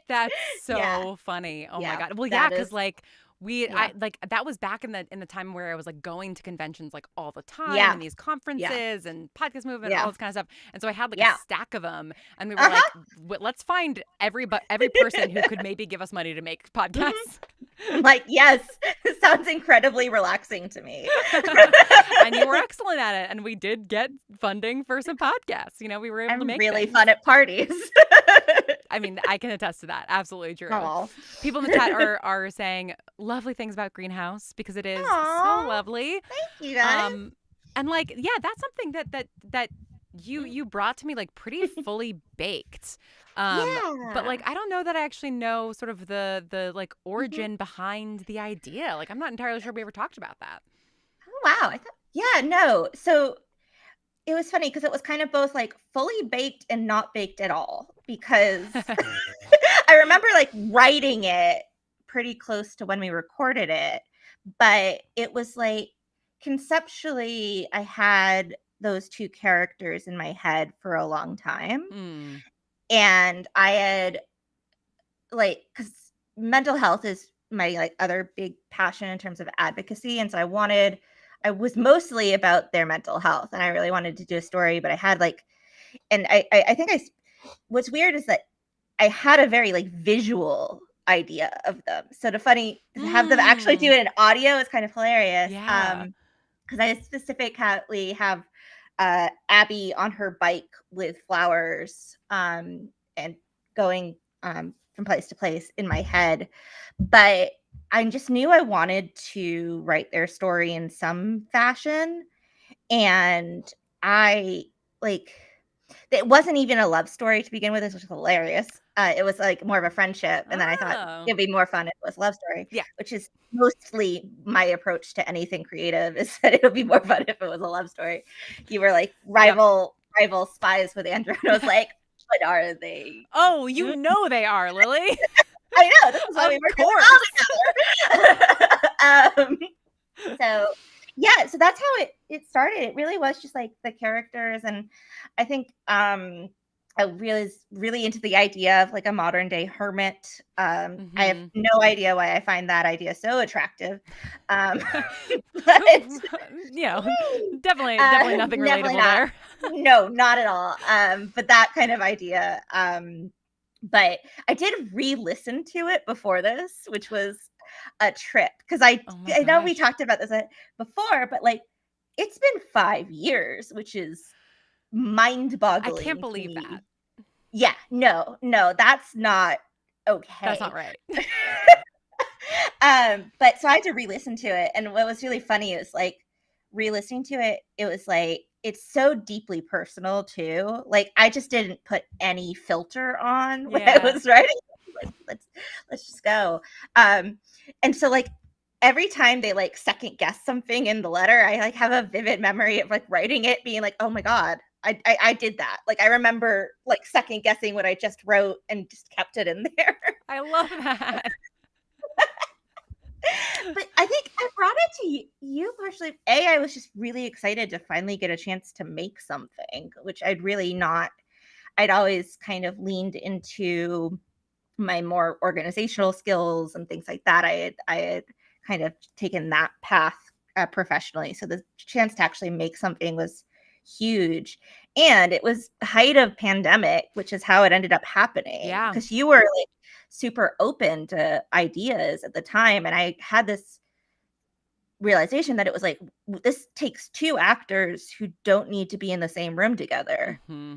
That's so funny. Oh my God. Well, yeah, because like I like that was back in the time where I was like going to conventions like all the time and these conferences and podcast movement and all this kind of stuff. And so I had like a stack of them, and we were like, let's find every person who could maybe give us money to make podcasts. I'm like, yes, this sounds incredibly relaxing to me. And you were excellent at it, and we did get funding for some podcasts. You know, we were able to make really things. fun at parties. I mean, I can attest to that. Absolutely true. Aww. People in the chat are saying lovely things about Greenhouse because it is so lovely. Thank you guys. And like, yeah, that's something that you brought to me like pretty fully baked. But like, I don't know that I actually know sort of the like origin behind the idea. Like, I'm not entirely sure we ever talked about that. Oh, wow. No. So it was funny because it was kind of both like fully baked and not baked at all, because I remember like writing it pretty close to when we recorded it, but it was like conceptually I had those 2 characters in my head for a long time. And I had like, because mental health is my like other big passion in terms of advocacy, and so I was mostly about their mental health, and I really wanted to do a story, but I had like, and I think what's weird is that I had a very like visual idea of them. So to have them actually do it in audio is kind of hilarious. Yeah. Because I specifically have Abby on her bike with flowers and going from place to place in my head. But I just knew I wanted to write their story in some fashion. And I like, it wasn't even a love story to begin with, which was hilarious. It was like more of a friendship. And then I thought it'd be more fun if it was a love story. Yeah. Which is mostly my approach to anything creative, is that it'll be more fun if it was a love story. You were like rival spies with Andrew. And I was like, what are they? Oh, you know they are, Lily. I know. This is why we were together. So yeah, so that's how it started. It really was just like the characters, and I think I was really into the idea of like a modern day hermit. I have no idea why I find that idea so attractive. But definitely nothing definitely relatable not. there. No, not at all. But that kind of idea. But I did re-listen to it before this, which was a trip because I know we talked about this before, but like it's been 5 years, which is mind-boggling. I can't believe that. Yeah, no, that's not okay. That's not right. But so I had to re-listen to it, and what was really funny is like re-listening to it, it was like it's so deeply personal too. Like I just didn't put any filter on when I was writing. Let's just go. And so like every time they like second guess something in the letter, I like have a vivid memory of like writing it, being like, oh my God, I did that. Like I remember like second guessing what I just wrote and just kept it in there. I love that. But I think I brought it to you partially. I was just really excited to finally get a chance to make something, which I'd always kind of leaned into my more organizational skills and things like that. I had kind of taken that path professionally. So the chance to actually make something was huge. And it was height of pandemic, which is how it ended up happening. Yeah. Because you were like super open to ideas at the time. And I had this realization that it was like, this takes 2 actors who don't need to be in the same room together. Mm-hmm.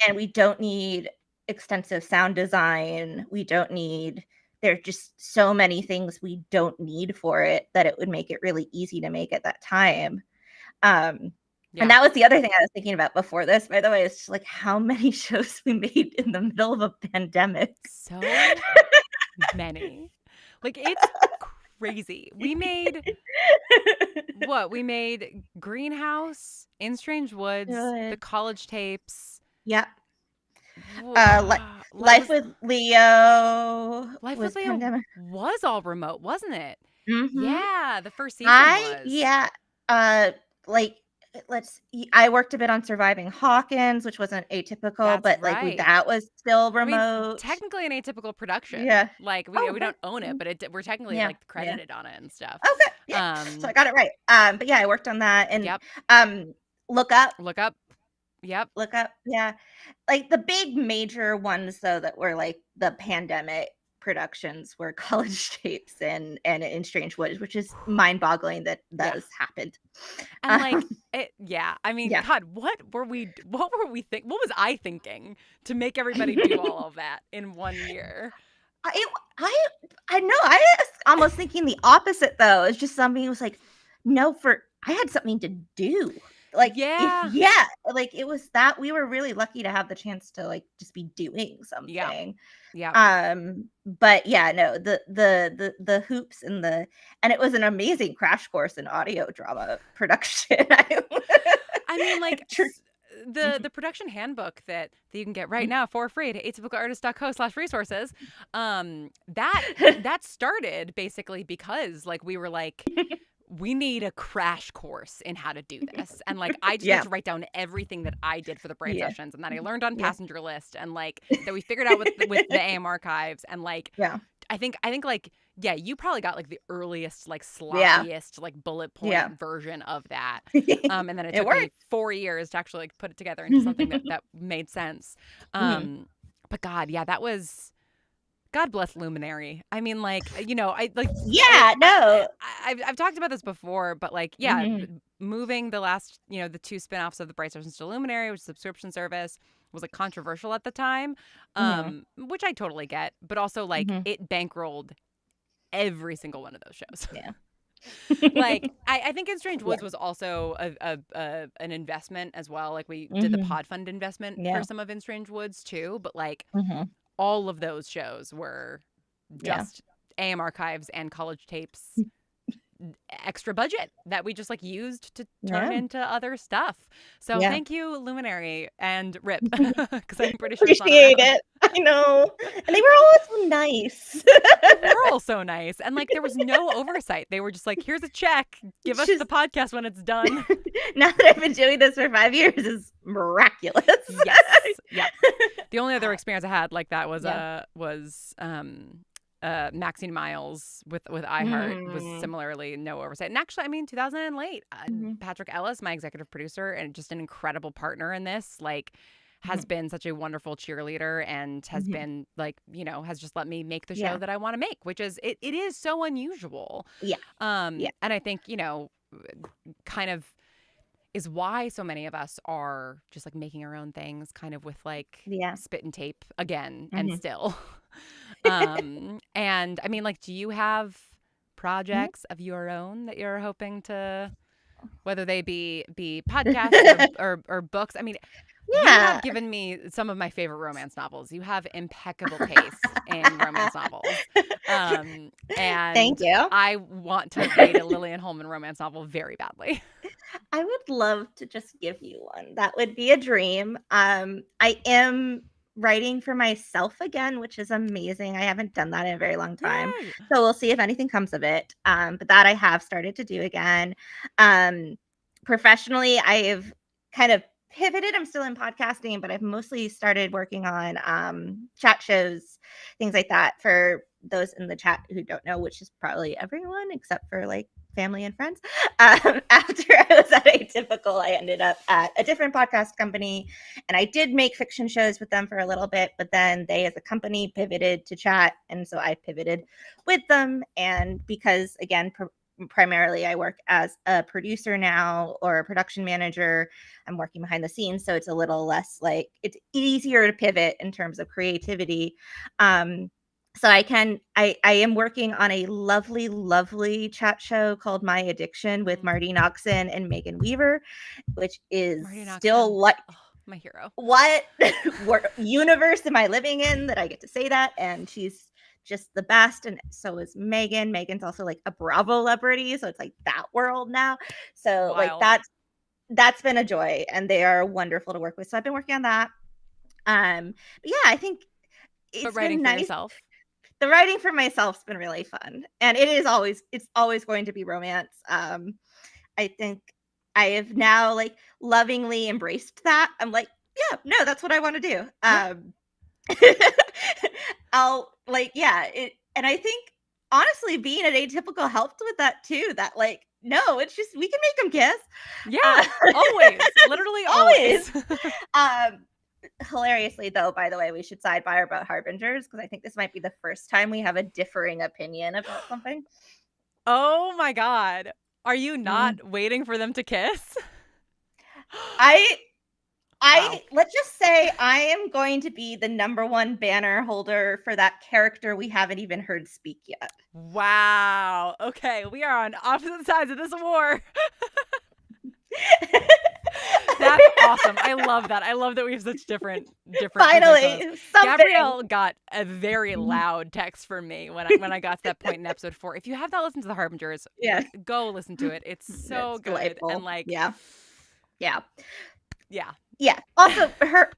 And we don't need extensive sound design. There are just so many things we don't need for it that it would make it really easy to make at that time. And that was the other thing I was thinking about before this, by the way, is just like how many shows we made in the middle of a pandemic. So many. Like it's crazy. We made Greenhouse, In Strange Woods, The College Tapes. Yeah. Life with Leo. Life with Leo pandemic. Was all remote, wasn't it? Mm-hmm. Yeah, the first season was. Yeah. I worked a bit on Surviving Hawkins, which wasn't atypical, but like that was still remote. I mean, technically an atypical production. Yeah. Like we don't own it, but we're technically like credited on it and stuff. Okay. Yeah. So I got it right. But yeah, I worked on that and Look Up. Yep. Look Up. Yeah. Like the big major ones though that were like the pandemic productions were College Tapes and In Strange Woods, which is mind-boggling that has happened. And like I mean, God, what was I thinking to make everybody do all of that in 1 year? I know. I was almost thinking the opposite though. It's just something was like, no, I had something to do. Like like it was that we were really lucky to have the chance to like just be doing something. But yeah, no, the hoops and it was an amazing crash course in audio drama production. I mean, like the production handbook that you can get right now for free at atypicalartist.co/resources. That started basically because like we were like, we need a crash course in how to do this. And like I just had to write down everything that I did for the Bright sessions and that I learned on Passenger List and like that we figured out with the AM archives and like I think like you probably got like the earliest like sloppiest like bullet point version of that. And then it took me 4 years to actually like put it together into something that made sense. But God, that was God bless Luminary. I mean, like, you know, I've talked about this before, but like, moving the last, the 2 spinoffs of the Bright Sessions to Luminary, which is a subscription service, was like controversial at the time, which I totally get, but also like it bankrolled every single one of those shows. Yeah. Like, I think In Strange Woods was also an investment as well. Like we did the pod fund investment for some of In Strange Woods too, but like all of those shows were just AM archives and College Tapes extra budget that we just like used to turn Yeah. into other stuff. So Yeah. thank you, Luminary and Rip, because I'm pretty sure it's not Appreciate around. it. I know. And they were all so nice. They were all so nice. And like there was no oversight. They were just like, here's a check. Give us the podcast when it's done. Now that I've been doing this for 5 years is miraculous. Yes. Yeah. The only other experience I had like that was Maxine Miles with iHeart was similarly no oversight. And actually, I mean, 2000 and late, Patrick Ellis, my executive producer and just an incredible partner in this, like has been such a wonderful cheerleader and has been like, you know, has just let me make the show that I want to make, which is, it is so unusual. Yeah. And I think, you know, kind of is why so many of us are just like making our own things kind of with like spit and tape again and still. And I mean, like, do you have projects of your own that you're hoping to, whether they be podcasts or books? I mean, you have given me some of my favorite romance novels. You have impeccable taste in romance novels. And Thank you. I want to read a Lillian Holman romance novel very badly. I would love to just give you one. That would be a dream. I am writing for myself again, which is amazing. I haven't done that in a very long time. Yay. So we'll see if anything comes of it. But that I have started to do again. Professionally, I have kind of pivoted. I'm still in podcasting, but I've mostly started working on chat shows, things like that, for those in the chat who don't know, which is probably everyone except for like family and friends. After I was at Atypical, I ended up at a different podcast company, and I did make fiction shows with them for a little bit, but then they as a company pivoted to chat, and so I pivoted with them. And because, again, primarily I work as a producer now, or a production manager, I'm working behind the scenes, so it's a little less like, it's easier to pivot in terms of creativity. So I am working on a lovely, lovely chat show called My Addiction with Marty Noxon and Megan Weaver, which is still like my hero. What universe am I living in that I get to say that? And she's just the best, and so is Megan. Megan's also like a Bravo celebrity, so it's like that world now. So Wild. like that's been a joy, and they are wonderful to work with. So I've been working on that. But yeah, I think it's writing been for nice. yourself. The writing for myself's been really fun, and it's always going to be romance. I think I have now like lovingly embraced that. I'm like, yeah, no, that's what I want to do. And I think honestly, being at Atypical helped with that too. That like, no, it's just, we can make them kiss. Yeah, always, literally always. Hilariously, though, by the way, we should sidebar about Harbingers, because I think this might be the first time we have a differing opinion about something. Oh my God. Are you not waiting for them to kiss? Let's just say I am going to be the #1 banner holder for that character we haven't even heard speak yet. Wow. Okay, we are on opposite sides of this war. That's awesome. I love that. I love that we have such different Finally, positions. something. Gabrielle got a very loud text from me when I got to that point in episode 4. If you have not listened to the Harbingers, go listen to it. It's so good. Delightful. And like, yeah. Also,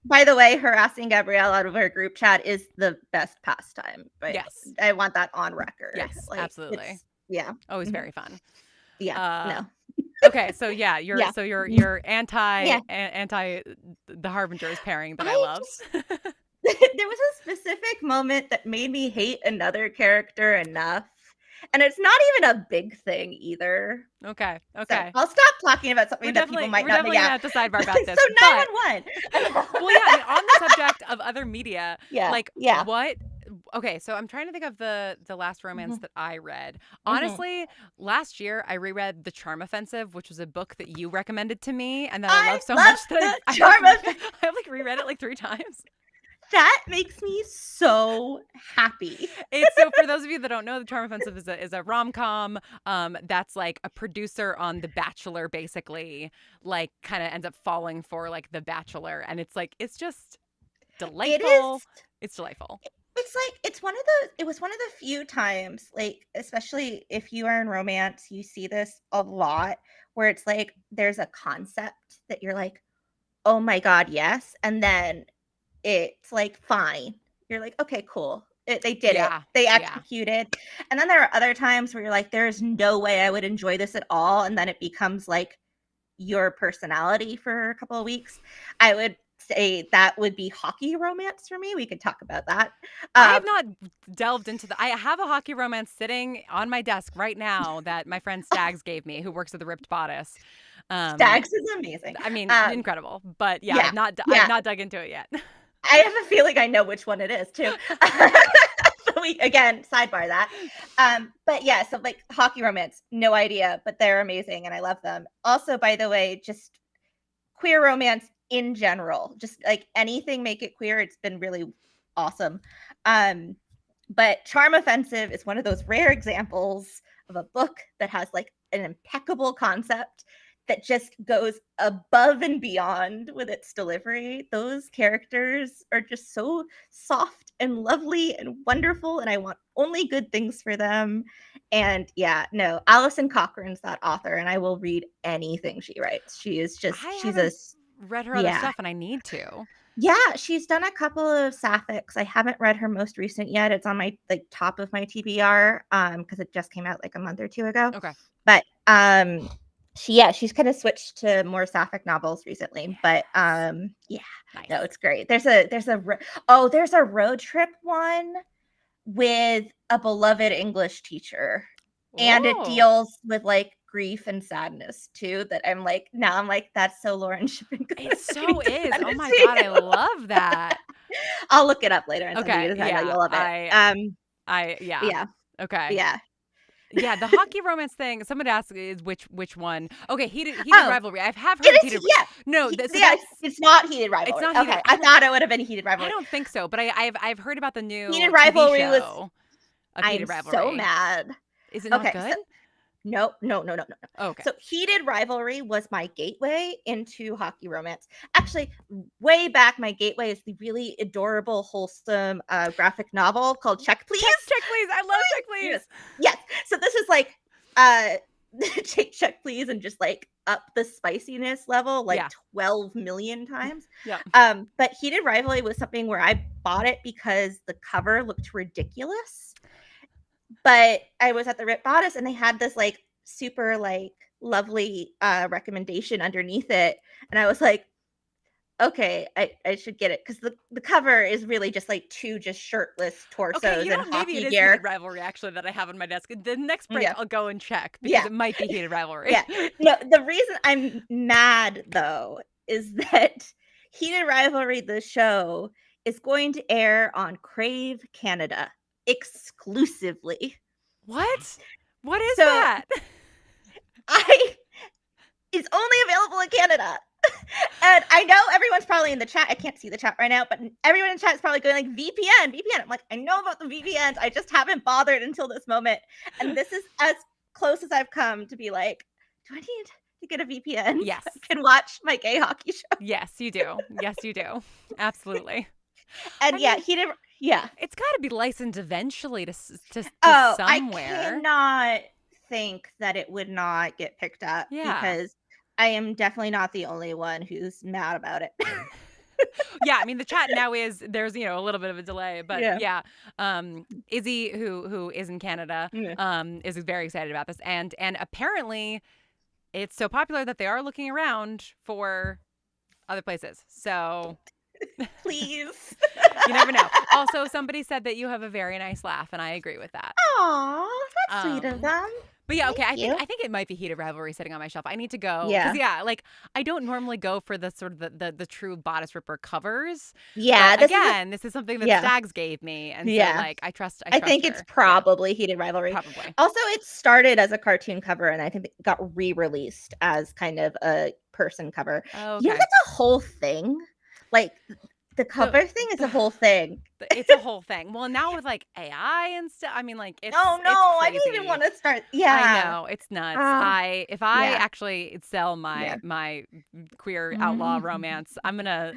by the way, harassing Gabrielle out of her group chat is the best pastime. But yes, I want that on record. Yes, like, absolutely. Yeah, always very fun. No. Okay, so you're anti the Harbingers pairing that I love. There was a specific moment that made me hate another character enough, and it's not even a big thing either. Okay. So I'll stop talking about something that people might not. We're definitely gonna have to sidebar about this. So 911. Well, yeah. I mean, on the subject of other media, what? Okay, so I'm trying to think of the last romance that I read. Honestly, last year I reread The Charm Offensive, which was a book that you recommended to me, and that I love so much that I like reread it like 3 times. That makes me so happy. So for those of you that don't know, The Charm Offensive is a rom-com that's like a producer on The Bachelor, basically, like kind of ends up falling for like The Bachelor, and it's just delightful. It's delightful. It's it's it was one of the few times, like, especially if you are in romance, you see this a lot where it's like there's a concept that you're like, oh my God, yes. And then it's like, fine. You're like, okay, cool. They did it. Yeah. They Yeah. executed. And then there are other times where you're like, there's no way I would enjoy this at all. And then it becomes like your personality for a couple of weeks. I would say that would be hockey romance for me. We could talk about that. I have not delved into I have a hockey romance sitting on my desk right now that my friend Stags gave me, who works at the Ripped Bodice. Stags is amazing. I mean, incredible. But yeah, yeah, I've not dug into it yet. I have a feeling I know which one it is too. So we again sidebar that. But yeah, so like hockey romance, no idea, but they're amazing and I love them. Also, by the way, just queer romance in general, just like anything make it queer, it's been really awesome. But Charm Offensive is one of those rare examples of a book that has like an impeccable concept that just goes above and beyond with its delivery. Those characters are just so soft and lovely and wonderful, and I want only good things for them. And yeah, no, Alison Cochran's that author, and I will read anything she writes. She is just, read her other stuff, and I need to. Yeah, she's done a couple of sapphics. I haven't read her most recent yet. It's on my like top of my TBR because it just came out like a month or two ago. Okay. But she's kind of switched to more sapphic novels recently. But nice. No, it's great. There's a road trip one with a beloved English teacher. And it deals with like grief and sadness too, that I'm like, that's so Lauren Shippen. It so is. Oh my God, I love that. I'll look it up later and okay. send you to you'll love it. Yeah. Okay. Yeah. Yeah, the hockey romance thing. Somebody asked is which one? Okay, heated rivalry. I have heard heated. No, it's not heated rivalry. It's not heated. I thought it would have been heated rivalry. I don't think so, but I've heard about the new heated rivalry TV show of heated I'm rivalry. so mad. Is it not good? So, no. Okay. So Heated Rivalry was my gateway into hockey romance. Actually, way back, my gateway is the really adorable, wholesome graphic novel called Check Please. Check Please. I love Check Please. Yes. So this is like take Check Please and just like up the spiciness level like 12 million times. Yeah. But Heated Rivalry was something where I bought it because the cover looked ridiculous. But I was at the Ripped Bodice and they had this like super like lovely recommendation underneath it. And I was like, okay, I should get it. Because the cover is really just like two just shirtless torsos and hockey maybe it is gear. Heated Rivalry actually that I have on my desk. The next break I'll go and check because it might be Heated Rivalry. Yeah. No, the reason I'm mad though is that Heated Rivalry, the show, is going to air on Crave Canada exclusively. What is that? It's only available in Canada. And I know everyone's probably in the chat. I can't see the chat right now, but everyone in chat is probably going like VPN. I'm like, I know about the VPNs. I just haven't bothered until this moment. And this is as close as I've come to be like, do I need to get a VPN? Yes. So I can watch my gay hockey show. Yes, you do. Yes, you do. Absolutely. And it's got to be licensed eventually to somewhere. I cannot think that it would not get picked up because I am definitely not the only one who's mad about it. Yeah, I mean the chat now there's a little bit of a delay, but Izzy who is in Canada is very excited about this, and apparently it's so popular that they are looking around for other places. So please. You never know. Also, somebody said that you have a very nice laugh, and I agree with that. Aw, that's sweet of them. But yeah, okay. Thank I think it might be Heated Rivalry sitting on my shelf. I need to go. Yeah. Like I don't normally go for the sort of the true bodice ripper covers. Yeah. But this is something that Stags gave me, and so like I trust. I think her. it's probably Heated Rivalry. Probably. Also, it started as a cartoon cover, and I think it got re-released as kind of a person cover. Oh, okay. That's a whole thing. Like The cover thing is a whole thing. It's a whole thing. Well, now with like AI and stuff, I mean, like it's Oh no, it's I crazy. didn't even want to start. I Yeah. know it's nuts. Uh, If I yeah. actually sell Yeah. my queer outlaw romance, I'm gonna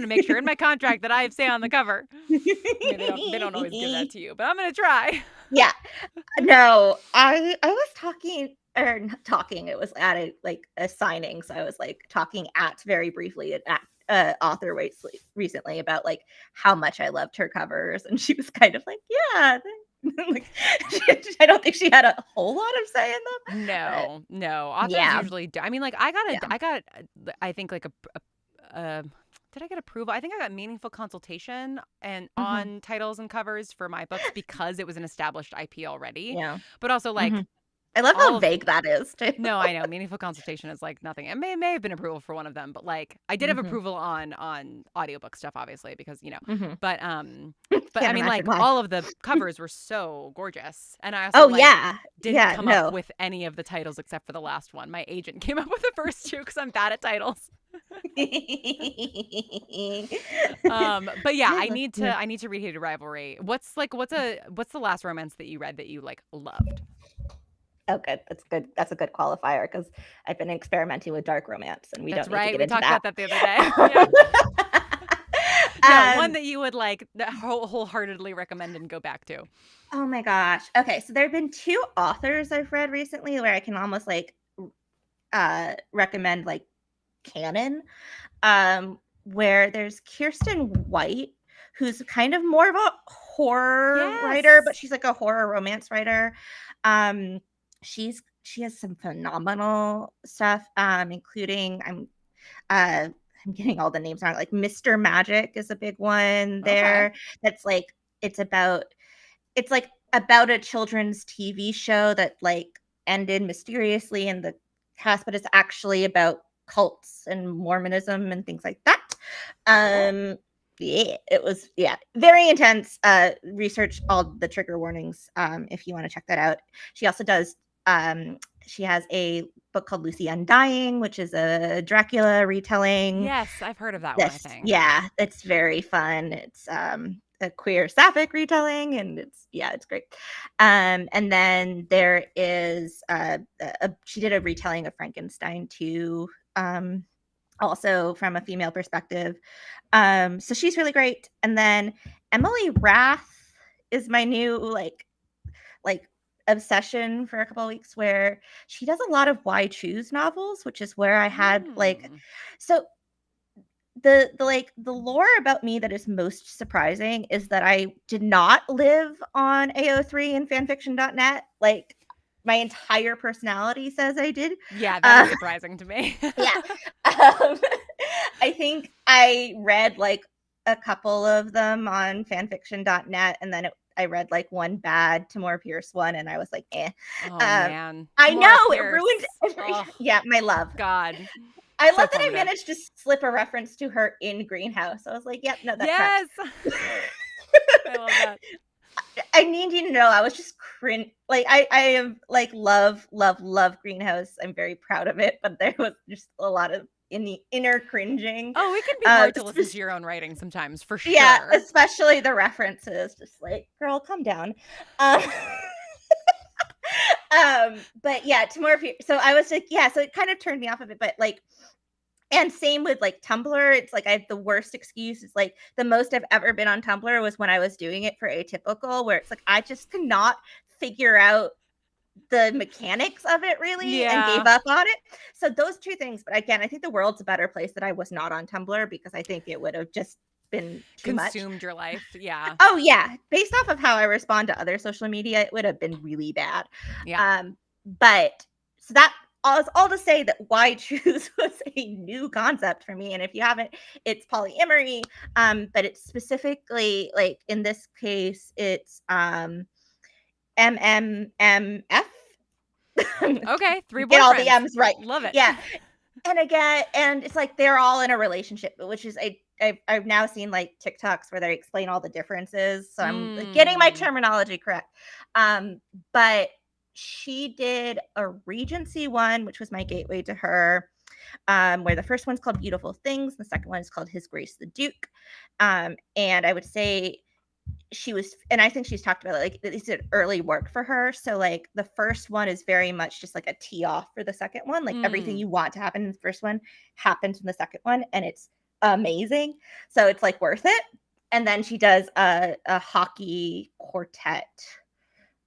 make sure in my contract that I have say on the cover. I mean, they don't always give that to you, but I'm gonna try. Yeah. No, I was talking or not talking. It was at a signing, so I was like talking at very briefly at author recently about like how much I loved her covers, and she was kind of like, yeah. Like, I don't think she had a whole lot of say in them. No. Authors Yeah. usually do. I mean, like I think like did I get approval? I think I got meaningful consultation and on titles and covers for my books because it was an established IP already. Yeah. But also like I love how vague that is too. No, I know. Meaningful consultation is like nothing. It may have been approval for one of them, but like I did have approval on audiobook stuff, obviously, because but I mean, like why. all of the covers were so gorgeous, and I also didn't come up with any of the titles except for the last one. My agent came up with the first two because I'm bad at titles. But yeah, I need to read Hated Rivalry. What's the last romance that you read that you like loved? Oh, good. That's good. That's a good qualifier because I've been experimenting with dark romance, and we That's don't need right. to get We into talked that. about that the other day. Yeah. One that you would like wholeheartedly recommend and go back to. Oh my gosh. Okay, so there have been two authors I've read recently where I can almost like recommend like canon. Where there's Kirsten White, who's kind of more of a horror writer, but she's like a horror romance writer. She has some phenomenal stuff, including I'm getting all the names wrong. Like Mr. Magic is a big one there. Okay. That's like it's like about a children's TV show that like ended mysteriously in the cast, but it's actually about cults and Mormonism and things like that. Yeah, it was very intense. Research all the trigger warnings if you want to check that out. She also does she has a book called Lucy Undying, which is a Dracula retelling. Yes, I've heard of that one, I think. Yeah, it's very fun. It's a queer sapphic retelling, and it's great. And then there is she did a retelling of Frankenstein too, also from a female perspective. So she's really great. And then Emily Rath is my new like obsession for a couple of weeks, where she does a lot of Why Choose novels, which is where I had so the lore about me that is most surprising is that I did not live on AO3 and fanfiction.net. Like my entire personality says I did. Yeah, that is surprising to me. Yeah. I think I read like a couple of them on fanfiction.net, and then I read like one bad Tamora Pierce one, and I was like, eh. Oh man. I Tamora know Pierce. It ruined yeah, my love. God. I love that I managed to slip a reference to her in Greenhouse. I was like, yep, no, that tracks. I love that. I need you to know I was just cringe. Like I am like love Greenhouse. I'm very proud of it, but there was just a lot of in the inner cringing. Oh, it can be hard to listen to your own writing sometimes, for sure. Yeah, especially the references. Just like, girl, calm down. But yeah, Tamora Pierce. So I was like, so it kind of turned me off of it, but like, and same with like Tumblr. It's like I have the worst excuse. It's like the most I've ever been on Tumblr was when I was doing it for Atypical, where it's like I just could not figure out the mechanics of it really and gave up on it. So those two things. But again, I think the world's a better place that I was not on Tumblr, because I think it would have just been too consumed your life. Yeah. Oh yeah. Based off of how I respond to other social media, it would have been really bad. Yeah. But so that all to say that Why Choose was a new concept for me. And if you haven't, it's polyamory. But it's specifically like in this case, it's MMMF. Okay, 3 boyfriends. Get all the M's right. Love it. Yeah. And again, and it's like they're all in a relationship, which is I've now seen like TikToks where they explain all the differences. So I'm like, getting my terminology correct. But she did a Regency one, which was my gateway to her. where the first one's called Beautiful Things, the second one is called His Grace the Duke. And I would say she was, and I think she's talked about it, like it's an early work for her. So like the first one is very much just like a tee off for the second one. Like everything you want to happen in the first one happens in the second one, and it's amazing. So it's like worth it. And then she does a hockey quartet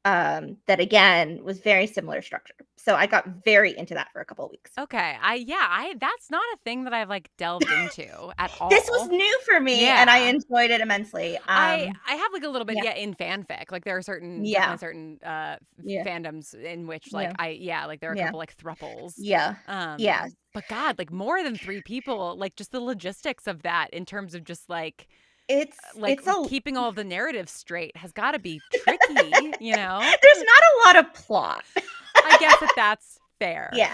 that again was very similar structure. So I got very into that for a couple of weeks. Okay. That's not a thing that I've like delved into at all. This was new for me, and I enjoyed it immensely. I have like a little bit in fanfic. Like there are certain fandoms in which like like there are a couple like thruples. But God, like more than 3 people, like just the logistics of that in terms of just like it's keeping all of the narrative straight has got to be tricky, you know? There's not a lot of plot. I guess that's fair. Yeah.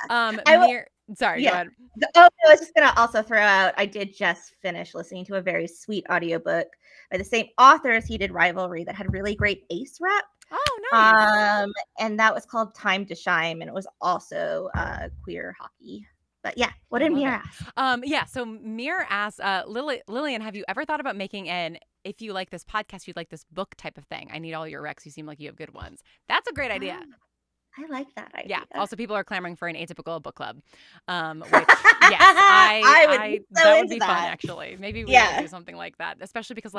Sorry, go ahead. I was just going to also throw out, I did just finish listening to a very sweet audiobook by the same authors. He did Rivalry that had really great ace rep. Oh, nice. And that was called Time to Shine, and it was also queer hockey. But yeah, what did Mir ask? So Mir asked, Lillian, have you ever thought about making if you like this podcast, you'd like this book type of thing? I need all your recs. You seem like you have good ones. That's a great idea. I like that idea. Yeah. Also, people are clamoring for an Atypical book club, which that would be fun, actually. Maybe we could do something like that, especially because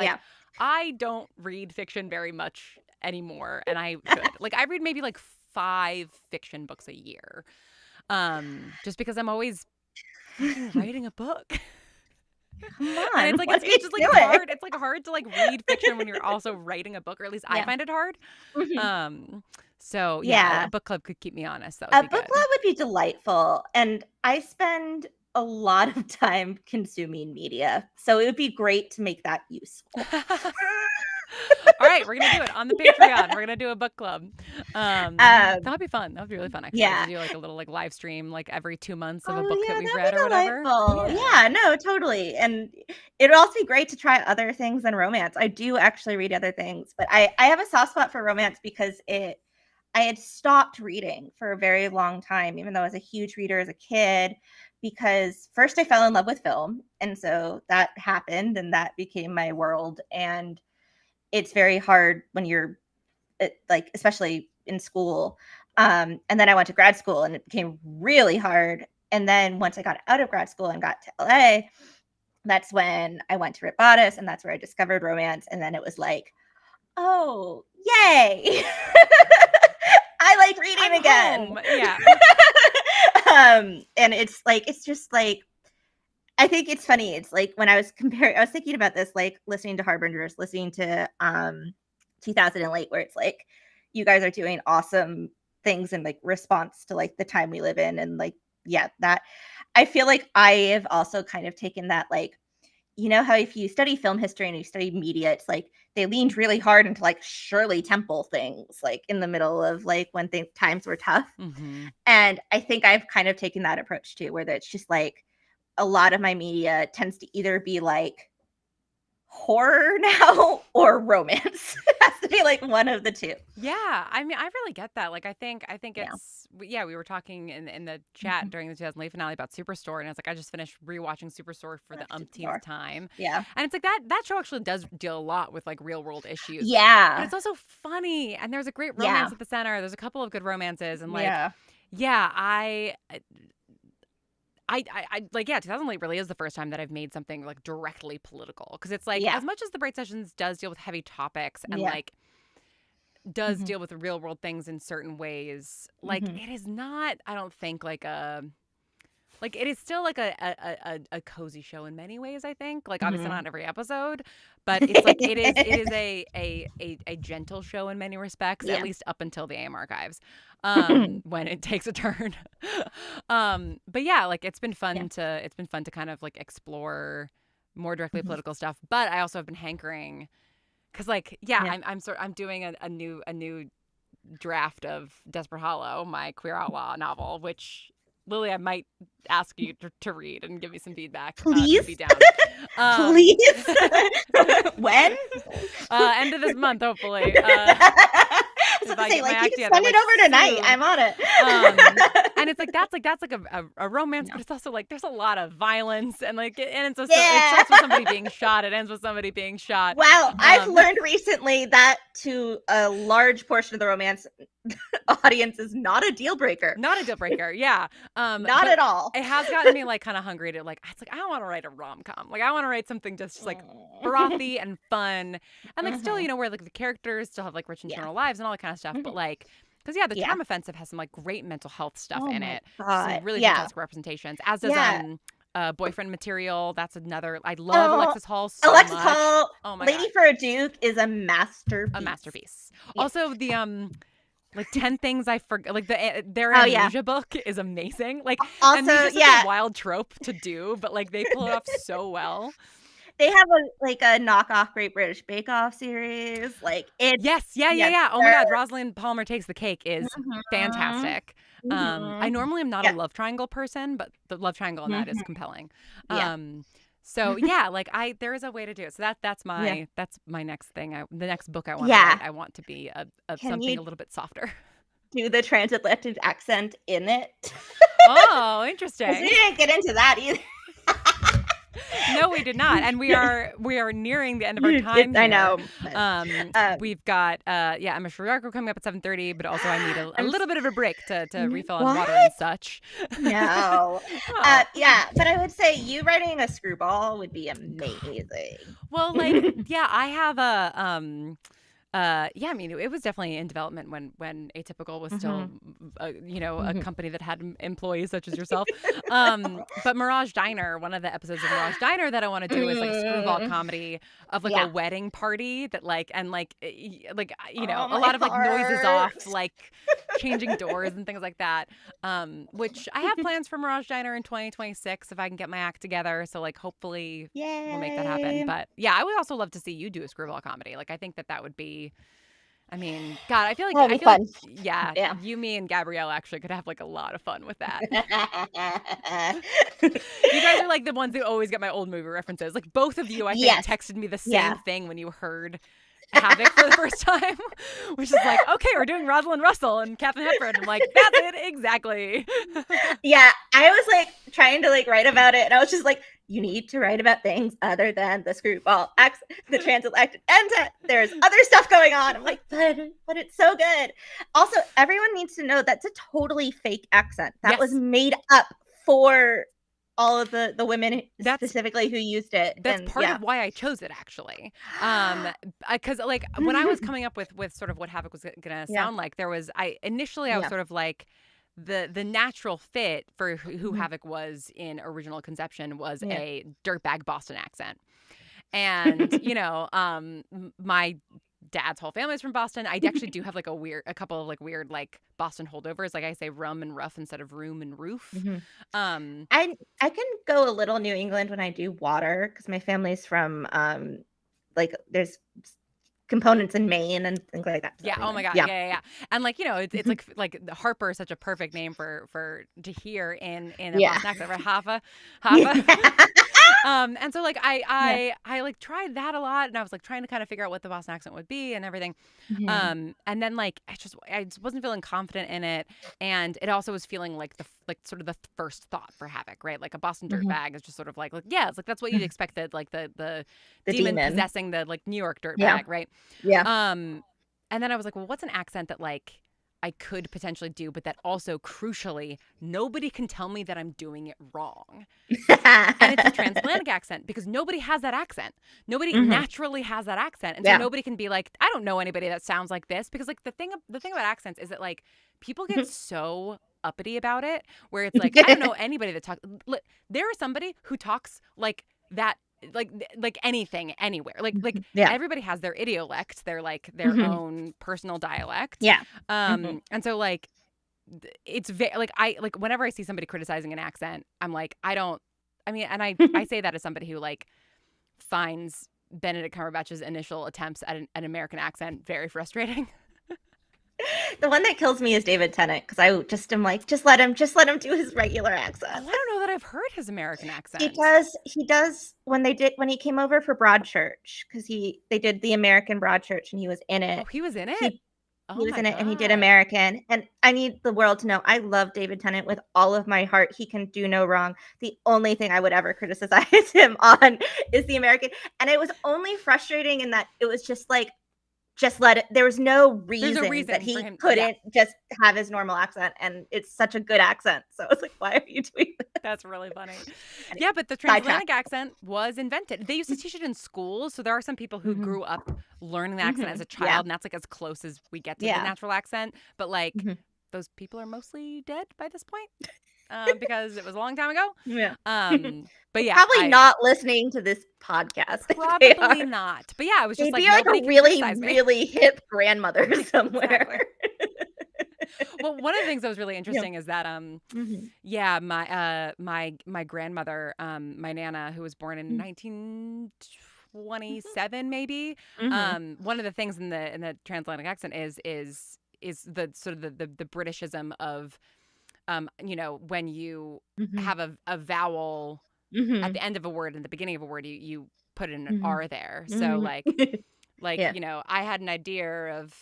I don't read fiction very much anymore, and I should. Like I read maybe like 5 fiction books a year. Just because I'm always writing a book. Come on, and it's like it's just like hard. It's like hard to like read fiction when you're also writing a book, or at least I find it hard. So a book club could keep me honest. That would be book club would be delightful, and I spend a lot of time consuming media, so it would be great to make that useful. All right, we're gonna do it on the Patreon. We're gonna do a book club. That would be fun. That would be really fun, actually. To do like a little like live stream like every 2 months of a book that we've read or whatever. Yeah, no, totally. And it would also be great to try other things than romance. I do actually read other things, but I have a soft spot for romance because I had stopped reading for a very long time, even though I was a huge reader as a kid, because first I fell in love with film, and so that happened, and that became my world. And it's very hard when you're like, especially in school. And then I went to grad school, and it became really hard. And then once I got out of grad school and got to LA, that's when I went to Rip Bodice, and that's where I discovered romance. And then it was like, oh, yay. I like reading again. Home. Yeah. And it's just like, I think it's funny. It's like when I was thinking about this, like listening to Harbingers, listening to 2008, where it's like, you guys are doing awesome things in like response to like the time we live in. And like, that I feel like I have also kind of taken that, like, you know how if you study film history and you study media, it's like they leaned really hard into like Shirley Temple things, like in the middle of like when times were tough. And I think I've kind of taken that approach too, where it's just like, a lot of my media tends to either be like horror now or romance. It has to be like one of the two. Yeah, I mean, I really get that. Like, I think it's we were talking in the chat during the 2008 finale about Superstore, and it's like I just finished rewatching Superstore for the umpteenth time. Yeah, and it's like that show actually does deal a lot with like real world issues. Yeah, but it's also funny, and there's a great romance at the center. There's a couple of good romances, and like I 2008 really is the first time that I've made something like directly political, because it's like as much as The Bright Sessions does deal with heavy topics and like does deal with real world things in certain ways, like it is not, I don't think like it is still like a cozy show in many ways, I think. Like obviously not every episode, but it's like it is a gentle show in many respects, at least up until the AM archives. When it takes a turn. But yeah, like it's been fun to kind of like explore more directly political stuff. But I also have been hankering, because like I'm doing a new draft of Desperate Hollow, my queer outlaw novel, which Lily, I might ask you to read and give me some feedback. Please. Be down. Please. When? End of this month, hopefully. was If about I to say, get my like, you act can together, send it like, over tonight. soon. I'm on it. And it's like that's like a romance, but it's also like there's a lot of violence and like and it's it Yeah. starts with somebody being shot. It ends with somebody being shot. Well, I've learned recently that to a large portion of the romance audience is not a deal breaker. Not a deal breaker, yeah. Not but at all. It has gotten me like kind of hungry to like. It's like I don't want to write a rom com. Like I want to write something just like frothy and fun, and like still where like the characters still have like rich internal lives and all that kind of stuff. But like. Because the Charm Offensive has some like great mental health stuff in it. God. Some really fantastic representations. As does Boyfriend Material. That's another. I love Alexis Hall so Alexis much. Hall, Oh my Lady God. for a Duke is a masterpiece. A masterpiece. Also the like 10 Things I Forgot. Like their Oh, amnesia book is amazing. Like Also, amnesia's such a wild trope to do, but like they pull it off so well. They have a knockoff Great British Bake Off series. Like it. Yes, yeah. Oh my God, Rosalind Palmer Takes the Cake is fantastic. I normally am not a love triangle person, but the love triangle in that is compelling. So yeah, like there is a way to do it. So that's my next thing. The next book I want to write. I want to be something a little bit softer. Do the transatlantic accent in it. Oh, interesting. We didn't get into that either. No, we did not, and we are nearing the end of our time here. I know. We've got Emma Shriarko coming up at 7:30, but also I need a little bit of a break to refill on water and such. No. But I would say you writing a screwball would be amazing. Well, like I have a I mean, it was definitely in development when Atypical was still, a company that had employees such as yourself. But Mirage Diner, one of the episodes of Mirage Diner that I want to do is like a screwball comedy of like a wedding party that a lot of like noises off, like changing doors and things like that. Which I have plans for Mirage Diner in 2026 if I can get my act together. So like hopefully we'll make that happen. But yeah, I would also love to see you do a screwball comedy. Like I think that would be. I mean, God, I feel like fun. You, me, and Gabrielle actually could have like a lot of fun with that. You guys are like the ones who always get my old movie references. Like both of you, I think, texted me the same thing when you heard Havoc for the first time, which is like, okay, we're doing Rosalind Russell and Katharine Hepburn. I'm like, that's it, exactly. Yeah, I was like trying to like write about it, and I was just like, you need to write about things other than the screwball, the transatlantic, and there's other stuff going on. I'm like, but it's so good. Also, everyone needs to know that's a totally fake accent that was made up for all of the women specifically who used it. That's part of why I chose it, actually. Because like when I was coming up with sort of what Havoc was gonna sound like, I was sort of like the natural fit for who Havoc was in original conception was a dirtbag Boston accent. And my dad's whole family is from Boston. I actually do have like a couple of like weird like Boston holdovers. Like I say rum and rough instead of room and roof. I can go a little New England when I do water because my family's from like there's components in Maine and things like that. Yeah. Oh my God. Yeah. And like it's like Harper is such a perfect name for to hear in a Boston accent. Right? Hava. And so like I like tried that a lot, and I was like trying to kind of figure out what the Boston accent would be and everything. And then like I just wasn't feeling confident in it, and it also was feeling like sort of the first thought for Havoc, right? Like a Boston dirtbag is just sort of like it's like that's what you'd expected, like the demon possessing the like New York dirtbag, right? Yeah. And then I was like, well, what's an accent that like I could potentially do, but that also crucially nobody can tell me that I'm doing it wrong. And it's a transatlantic accent because nobody has that accent. Nobody naturally has that accent, and so nobody can be like, I don't know anybody that sounds like this, because like the thing about accents is that like people get so uppity about it, where it's like I don't know anybody that talks. There is somebody who talks like that. Like anything anywhere like everybody has their idiolect, their like their own personal dialect, and so like it's like I like whenever I see somebody criticizing an accent, I'm like I say that as somebody who like finds Benedict Cumberbatch's initial attempts at an American accent very frustrating. The one that kills me is David Tennant, because I just am like, just let him do his regular accent. I don't know that I've heard his American accent. He does when he came over for Broadchurch, because they did the American Broadchurch and he was in it. Oh, he was in it? Oh He was my in it and he did God. American. And I need the world to know I love David Tennant with all of my heart. He can do no wrong. The only thing I would ever criticize him on is the American. And it was only frustrating in that it was just like, just let it. There was no There's no reason reason that for he him. Yeah, couldn't just have his normal accent. And it's such a good accent. So I was like, why are you doing that? that's really funny. Yeah, but the Sidetrack. transatlantic accent was invented. They used to teach it in schools. So there are some people who grew up learning the accent as a child, Yeah. and that's like as close as we get to the Yeah. natural accent. But like those people are mostly dead by this point. Because it was a long time ago. Yeah. But yeah, Probably not listening to this podcast. if they probably are. not. But yeah, I was just They'd like, be like nobody a can really, criticize me. really hip grandmother somewhere. Well, one of the things that was really interesting is that yeah, my grandmother, my nana, who was born in 1927 maybe, one of the things in the transatlantic accent is the sort of the Britishism of you know, when you have a vowel at the end of a word and the beginning of a word, you put in an R there. So like Yeah. you know, I had an idea of,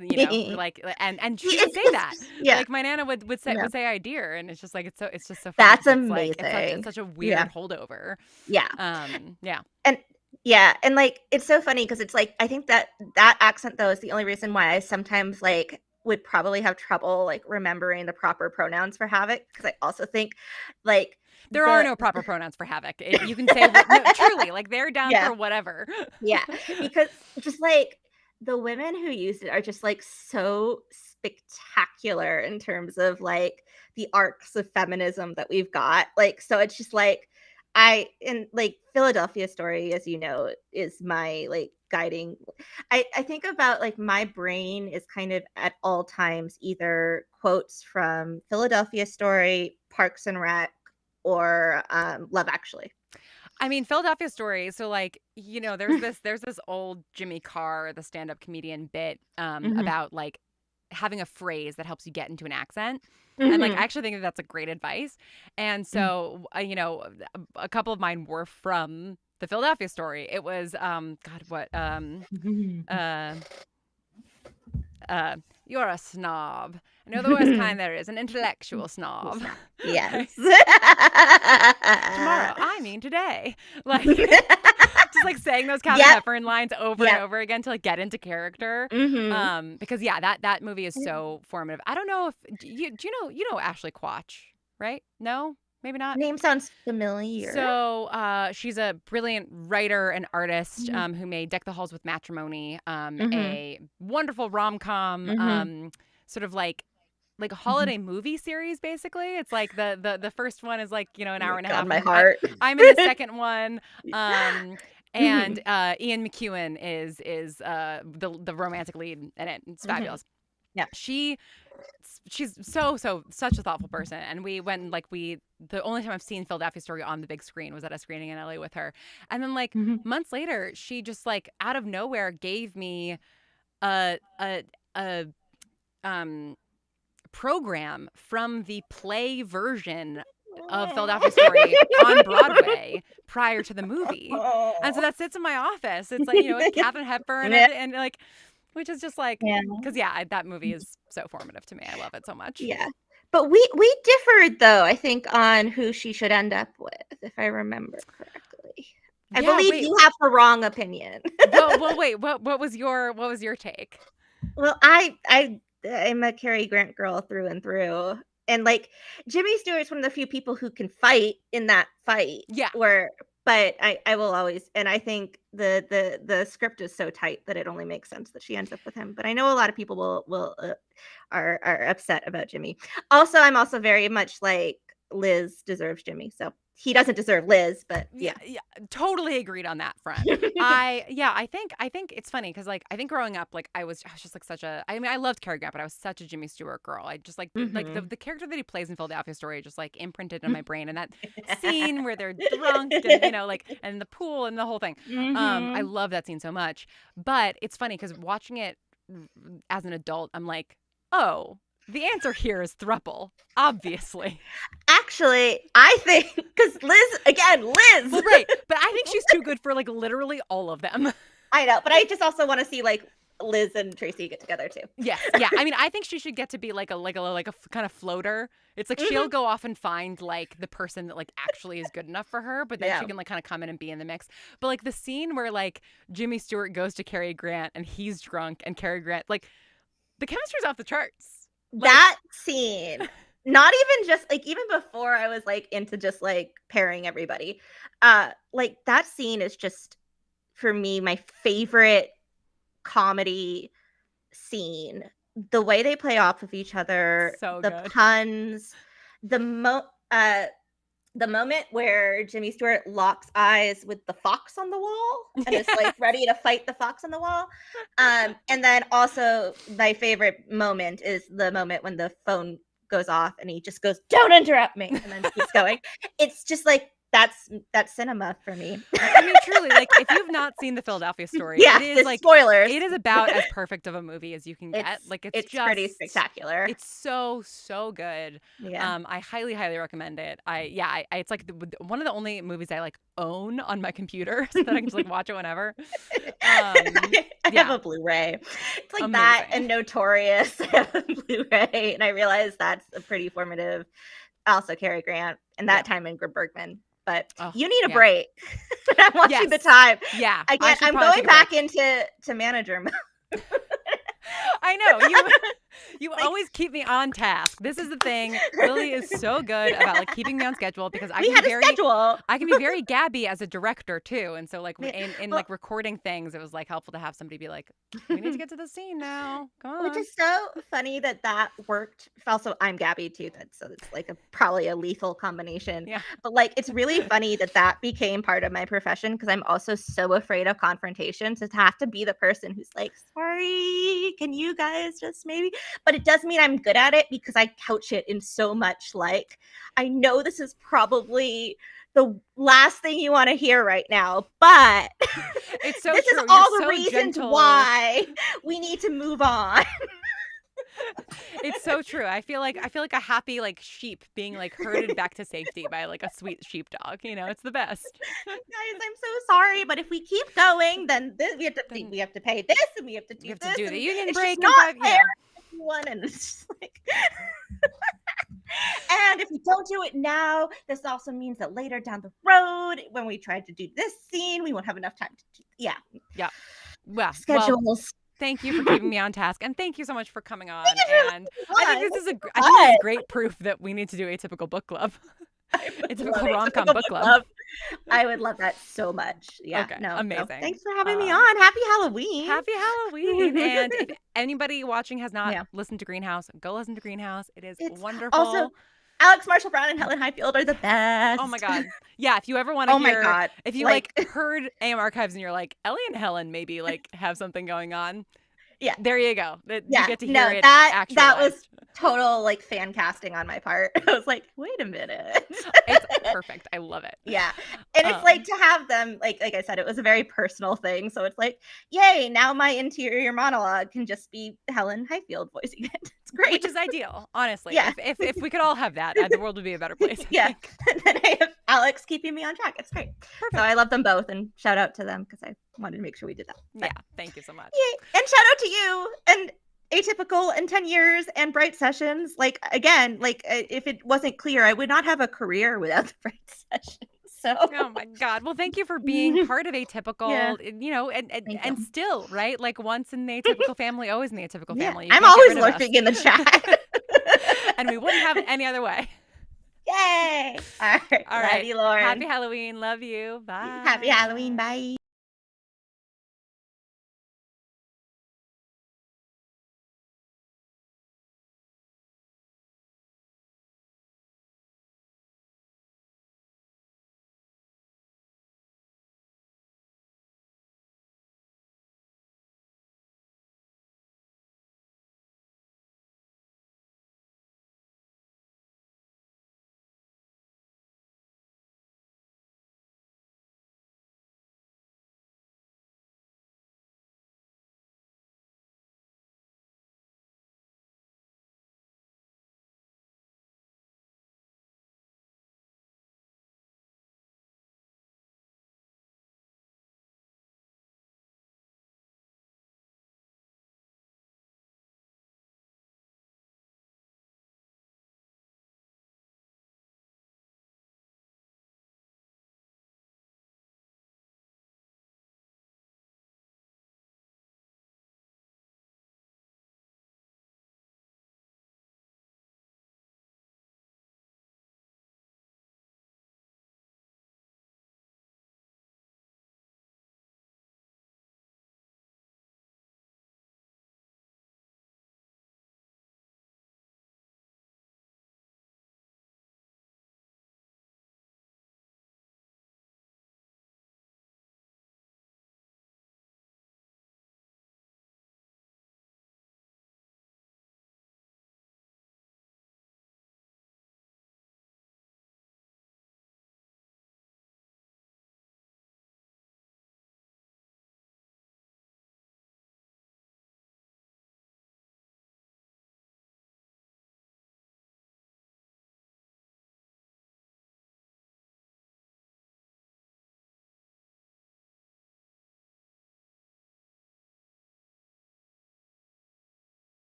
you know, like, and she would say that. Yeah. Like my nana would say Yeah. idea, and it's just like it's just so funny. That's 'cause it's like amazing. it's such a weird Yeah. holdover. Yeah. Yeah. And yeah, and like it's so funny because it's like I think that accent though is the only reason why I sometimes like would probably have trouble like remembering the proper pronouns for Havoc, because I also think like There are no proper pronouns for Havoc. You can say no, truly, like they're down Yeah. for whatever. Yeah, because just like the women who use it are just like so spectacular in terms of like the arcs of feminism that we've got. Like, so it's just like in like Philadelphia Story, as you know, is my like guiding. I think about like my brain is kind of at all times either quotes from Philadelphia Story, Parks and Rec, or Love Actually. I mean, Philadelphia Story. So, like, you know, there's this old Jimmy Carr, the stand-up comedian bit about like having a phrase that helps you get into an accent. And like, I actually think that that's a great advice. And so, you know, a couple of mine were from the Philadelphia Story. It was, God, what, you're a snob. I know the worst kind there is, an intellectual snob. Yes. Tomorrow, I mean today. Like, just like saying those Katharine Hepburn lines over and over again to like get into character. Because yeah, that movie is so formative. I don't know if do you know Ashley Quach, right? No? Maybe not. Name sounds familiar. So she's a brilliant writer and artist who made Deck the Halls with Matrimony, a wonderful rom-com, sort of like a holiday movie series, basically. It's like the first one is like, you know, an hour and a half. My heart. I'm in the second one. And Ian McEwan is the romantic lead in it. It's fabulous. Yeah. She's such a thoughtful person, and we went the only time I've seen Philadelphia Story on the big screen was at a screening in LA with her, and then like months later she just like out of nowhere gave me a program from the play version of Philadelphia Story on Broadway prior to the movie, and so that sits in my office. It's like, you know, it's Katharine Hepburn and like. Which is just like, because that movie is so formative to me. I love it so much. Yeah, but we differed though. I think on who she should end up with, if I remember correctly. I believe you have the wrong opinion. well, wait. What was your take? Well, I'm a Cary Grant girl through and through, and like Jimmy Stewart's one of the few people who can fight in that fight. Yeah. But I will always, and I think the script is so tight that it only makes sense that she ends up with him. But I know a lot of people are upset about Jimmy. Also, I'm also very much like Liz deserves Jimmy, so he doesn't deserve Liz. But yeah, totally agreed on that front. I think it's funny because like I think growing up, like I was just like I loved Cary Grant, but I was such a Jimmy Stewart girl. I just like the character that he plays in Philadelphia Story just like imprinted on my brain, and that scene where they're drunk and, you know, like, and the pool and the whole thing. I love that scene so much. But it's funny because watching it as an adult, I'm like, oh, the answer here is throuple, obviously. Actually, I think because Liz. Well, right, but I think she's too good for like literally all of them. I know, but I just also want to see like Liz and Tracy get together too. Yes, yeah. I mean, I think she should get to be like a kind of floater. It's like she'll go off and find like the person that like actually is good enough for her, but then she can like kind of come in and be in the mix. But like the scene where like Jimmy Stewart goes to Cary Grant and he's drunk and Cary Grant, like the chemistry's off the charts. Like, that scene, not even just like even before I was like into just like pairing everybody, like that scene is just for me my favorite comedy scene. The way they play off of each other, so the good. puns, the moment where Jimmy Stewart locks eyes with the fox on the wall and is like ready to fight the fox on the wall. And then also my favorite moment is the moment when the phone goes off and he just goes, "Don't interrupt me," and then keeps going. It's just like that's cinema for me. I mean, truly, like if you've not seen The Philadelphia Story, Yeah, it is like spoilers. It is about as perfect of a movie as you can get. Like it's just pretty spectacular. It's so good. Yeah. I highly recommend it. It's like one of the only movies I like own on my computer so that I can just like watch it whenever. I have a Blu-ray. It's like that and Notorious. I have a Blu-ray, and I realized that's a pretty formative. Also, Cary Grant and that time Ingrid Bergman. But you need a break. I'm watching the time. Yeah, I can't. I'm going back into manager mode. I know you always keep me on task. This is the thing. Lily is so good about like keeping me on schedule because I can be very gabby as a director too. And so like in like recording things, it was like helpful to have somebody be like, "We need to get to the scene now. Come on." Which is so funny that worked. Also, I'm gabby too. So it's like probably a lethal combination. Yeah. But like it's really funny that became part of my profession because I'm also so afraid of confrontation. So to have to be the person who's like, "Sorry, can you guys just maybe?" But it does mean I'm good at it because I couch it in so much like, I know this is probably the last thing you want to hear right now, but it's so this true. is all You're the so reasons gentle. why we need to move on. It's so true. I feel like a happy like sheep being like herded back to safety by like a sweet sheepdog. You know, it's the best. Guys, I'm so sorry, but if we keep going, then we have to pay this, and we have to do have this. to do the union it's break just not and fair to everyone, and it's just like. And if we don't do it now, this also means that later down the road, when we try to do this scene, we won't have enough time to do. Yeah. Well, schedules. Thank you for keeping me on task, and thank you so much for coming on. And I think this is great proof that we need to do Atypical book club. Atypical rom-com book club. I would love that so much. Yeah. Okay. No, amazing. No, thanks for having me on. Happy Halloween. Happy Halloween. And if anybody watching has not listened to Greenhouse, go listen to Greenhouse. It's wonderful. Also, Alex Marshall Brown and Helen Highfield are the best. Oh my God. Yeah, if you ever want to hear, my God. If you like heard AM Archives and you're like, Ellie and Helen maybe like have something going on. Yeah. There you go. You get to hear it that actualized. was total like fan casting on my part. I was like, wait a minute. It's perfect. I love it. Yeah. And it's like to have them, like I said, it was a very personal thing. So it's like, yay, now my interior monologue can just be Helen Highfield voicing it. It's great. Which is ideal, honestly. Yeah. If we could all have that, the world would be a better place. Yeah. And then I have Alex keeping me on track. It's great. Perfect. So I love them both, and shout out to them because I wanted to make sure we did that. But, yeah. Thank you so much. Yay. And shout out to you and Atypical and 10 years and Bright Sessions. Like, again, like if it wasn't clear, I would not have a career without the Bright Sessions. So. Oh my God. Well, thank you for being part of Atypical, you know, and still, right? Like once in the Atypical family, always in the Atypical family. I'm always lurking in the chat. And we wouldn't have it any other way. Yay. All right. Love you, Lauren. Happy Halloween. Love you. Bye. Happy Halloween. Bye.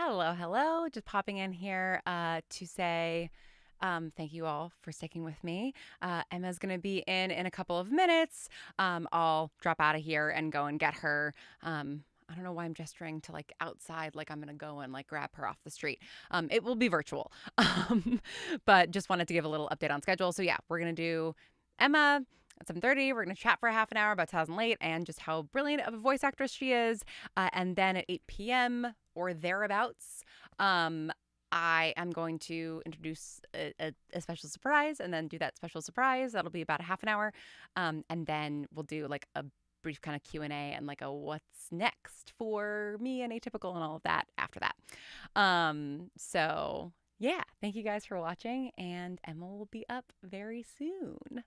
Hello, hello. Just popping in here to say thank you all for sticking with me. Emma's going to be in a couple of minutes. I'll drop out of here and go and get her. I don't know why I'm gesturing to like outside, like I'm going to go and like grab her off the street. It will be virtual. But just wanted to give a little update on schedule. So yeah, we're going to do Emma at 7:30. We're going to chat for a half an hour about 2008 and just how brilliant of a voice actress she is. And then at 8 p.m. or thereabouts, I am going to introduce a special surprise and then do that special surprise. That'll be about a half an hour. And then we'll do like a brief kind of Q&A and like a what's next for me and Atypical and all of that after that. So yeah, thank you guys for watching, and Emma will be up very soon.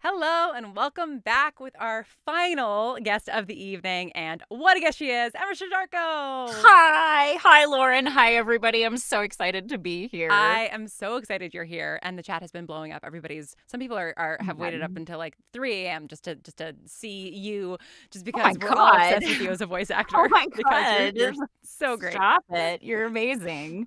Hello and welcome back with our final guest of the evening, and what a guest she is, Emma Shajarko. Hi, Lauren. Hi, everybody. I'm so excited to be here. I am so excited you're here, and the chat has been blowing up. Some people have waited up until like 3 a.m. just to see you, just because we're all obsessed with you as a voice actor. Oh my because God, you're so great. Stop it! You're amazing.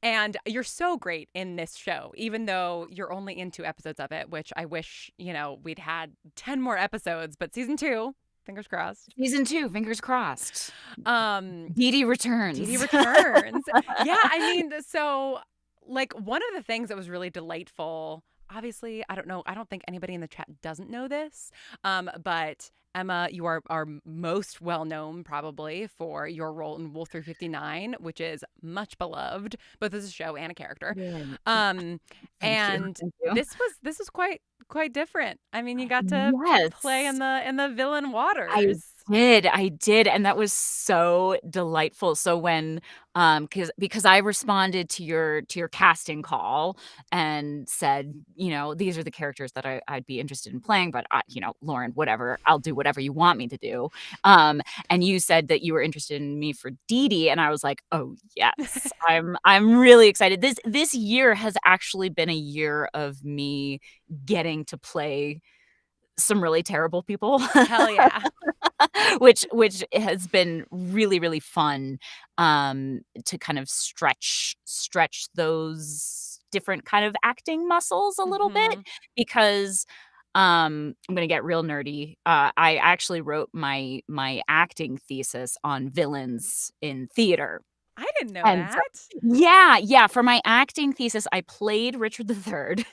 And you're so great in this show, even though you're only in 2 episodes of it, which I wish, we'd had 10 more episodes, but season 2, fingers crossed. Season 2, fingers crossed. Dee Dee returns. Dee Dee returns. Yeah, I mean, so like one of the things that was really delightful obviously, I don't know. I don't think anybody in the chat doesn't know this. But Emma, you are most well known probably for your role in Wolf 359, which is much beloved, both as a show and a character. Right. Um, Thank you. and Thank you. this was quite different. I mean, you got to play Yes. in the villain I waters. I did, and that was so delightful. So when, because I responded to your casting call and said, these are the characters that I'd be interested in playing, but Lauren, whatever, I'll do whatever you want me to do. And you said that you were interested in me for Dee Dee, and I was like, oh yes, I'm really excited. This year has actually been a year of me getting to play some really terrible people. Hell yeah. which has been really, really fun, to kind of stretch those different kind of acting muscles a little bit, because I'm gonna get real nerdy. I actually wrote my acting thesis on villains in theater. I didn't know And so that. yeah, for my acting thesis, I played Richard III,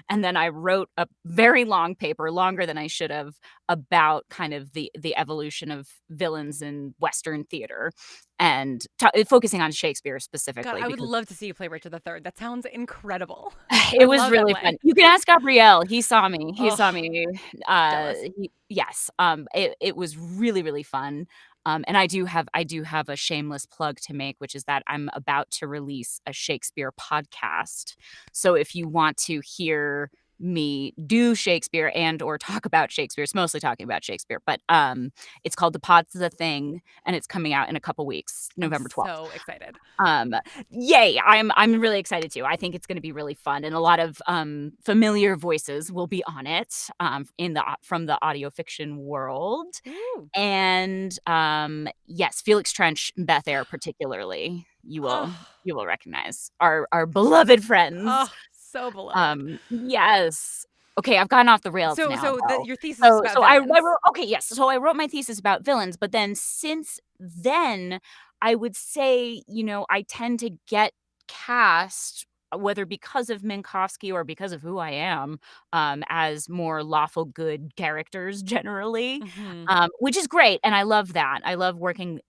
and then I wrote a very long paper, longer than I should have, about kind of the evolution of villains in Western theater, and focusing on Shakespeare God, specifically, I would because love to see you play Richard III. That sounds incredible. I it was love really LA. fun. You can ask Gabrielle. He saw me. Jealous. Yes. It was really, really fun. And I do have a shameless plug to make, which is that I'm about to release a Shakespeare podcast. So if you want to hear me do Shakespeare and or talk about Shakespeare, it's mostly talking about Shakespeare, but it's called The Pod's the Thing, and it's coming out in a couple weeks, November 12th. So excited. Yay, I'm really excited too. I think it's going to be really fun, and a lot of familiar voices will be on it, from the audio fiction world. Ooh. And yes, Felix Trench and Beth Eyre particularly, you will recognize our beloved friends. Oh, so beloved. Yes. Okay, I've gotten off the rails now. So though. your thesis is about villains. So I wrote my thesis about villains, but then since then, I would say, I tend to get cast, whether because of Minkowski or because of who I am, as more lawful good characters generally, which is great, and I love that. I love working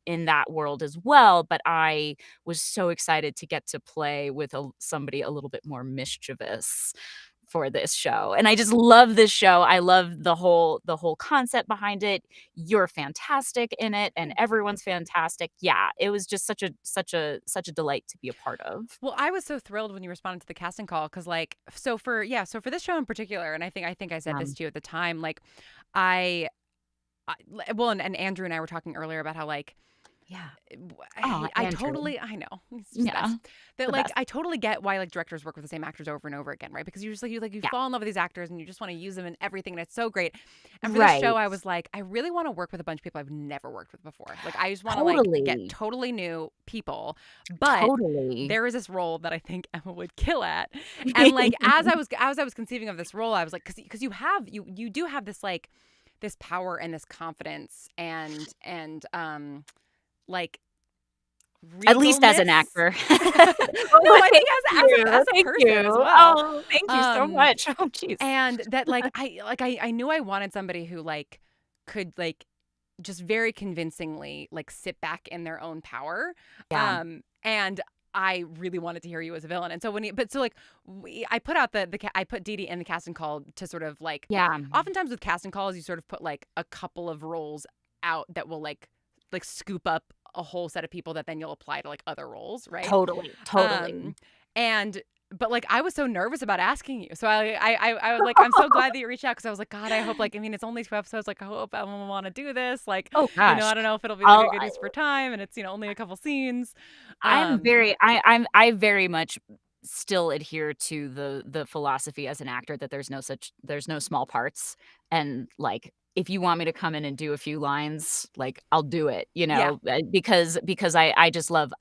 in that world as well, but I was so excited to get to play with somebody a little bit more mischievous for this show. And I just love this show. I love the whole concept behind it. You're fantastic in it, and everyone's fantastic. Yeah, it was just such a delight to be a part of. Well, I was so thrilled when you responded to the casting call, because so for this show in particular, and I think I said this to you at the time, and Andrew and I were talking earlier about how yeah. I totally, I know. He's just best. That I totally get why directors work with the same actors over and over again, right? Because you just you fall in love with these actors and you just want to use them in everything, and it's so great. And for this show, I was like, I really want to work with a bunch of people I've never worked with before. I just want to get totally new people. But there is this role that I think Emma would kill at. And as I was conceiving of this role, I was like, because you do have this this power and this confidence and at least as an actor. I think as a person as well. Oh, thank you so much. Oh, jeez. And that I knew I wanted somebody who could just very convincingly sit back in their own power. Yeah. And I really wanted to hear you as a villain. And so I put out I put Dee Dee in the casting call to sort of oftentimes with casting calls, you sort of put a couple of roles out that will scoop up a whole set of people that then you'll apply to other roles, right? Totally. But I was so nervous about asking you, so I was I'm so glad that you reached out, because I was God, I hope it's only 2 episodes, I hope I want to do this, oh gosh, I don't know if it'll be a good use for time, and it's only a couple scenes. I very much still adhere to the philosophy as an actor that there's no small parts, and if you want me to come in and do a few lines, I'll do it, because I just love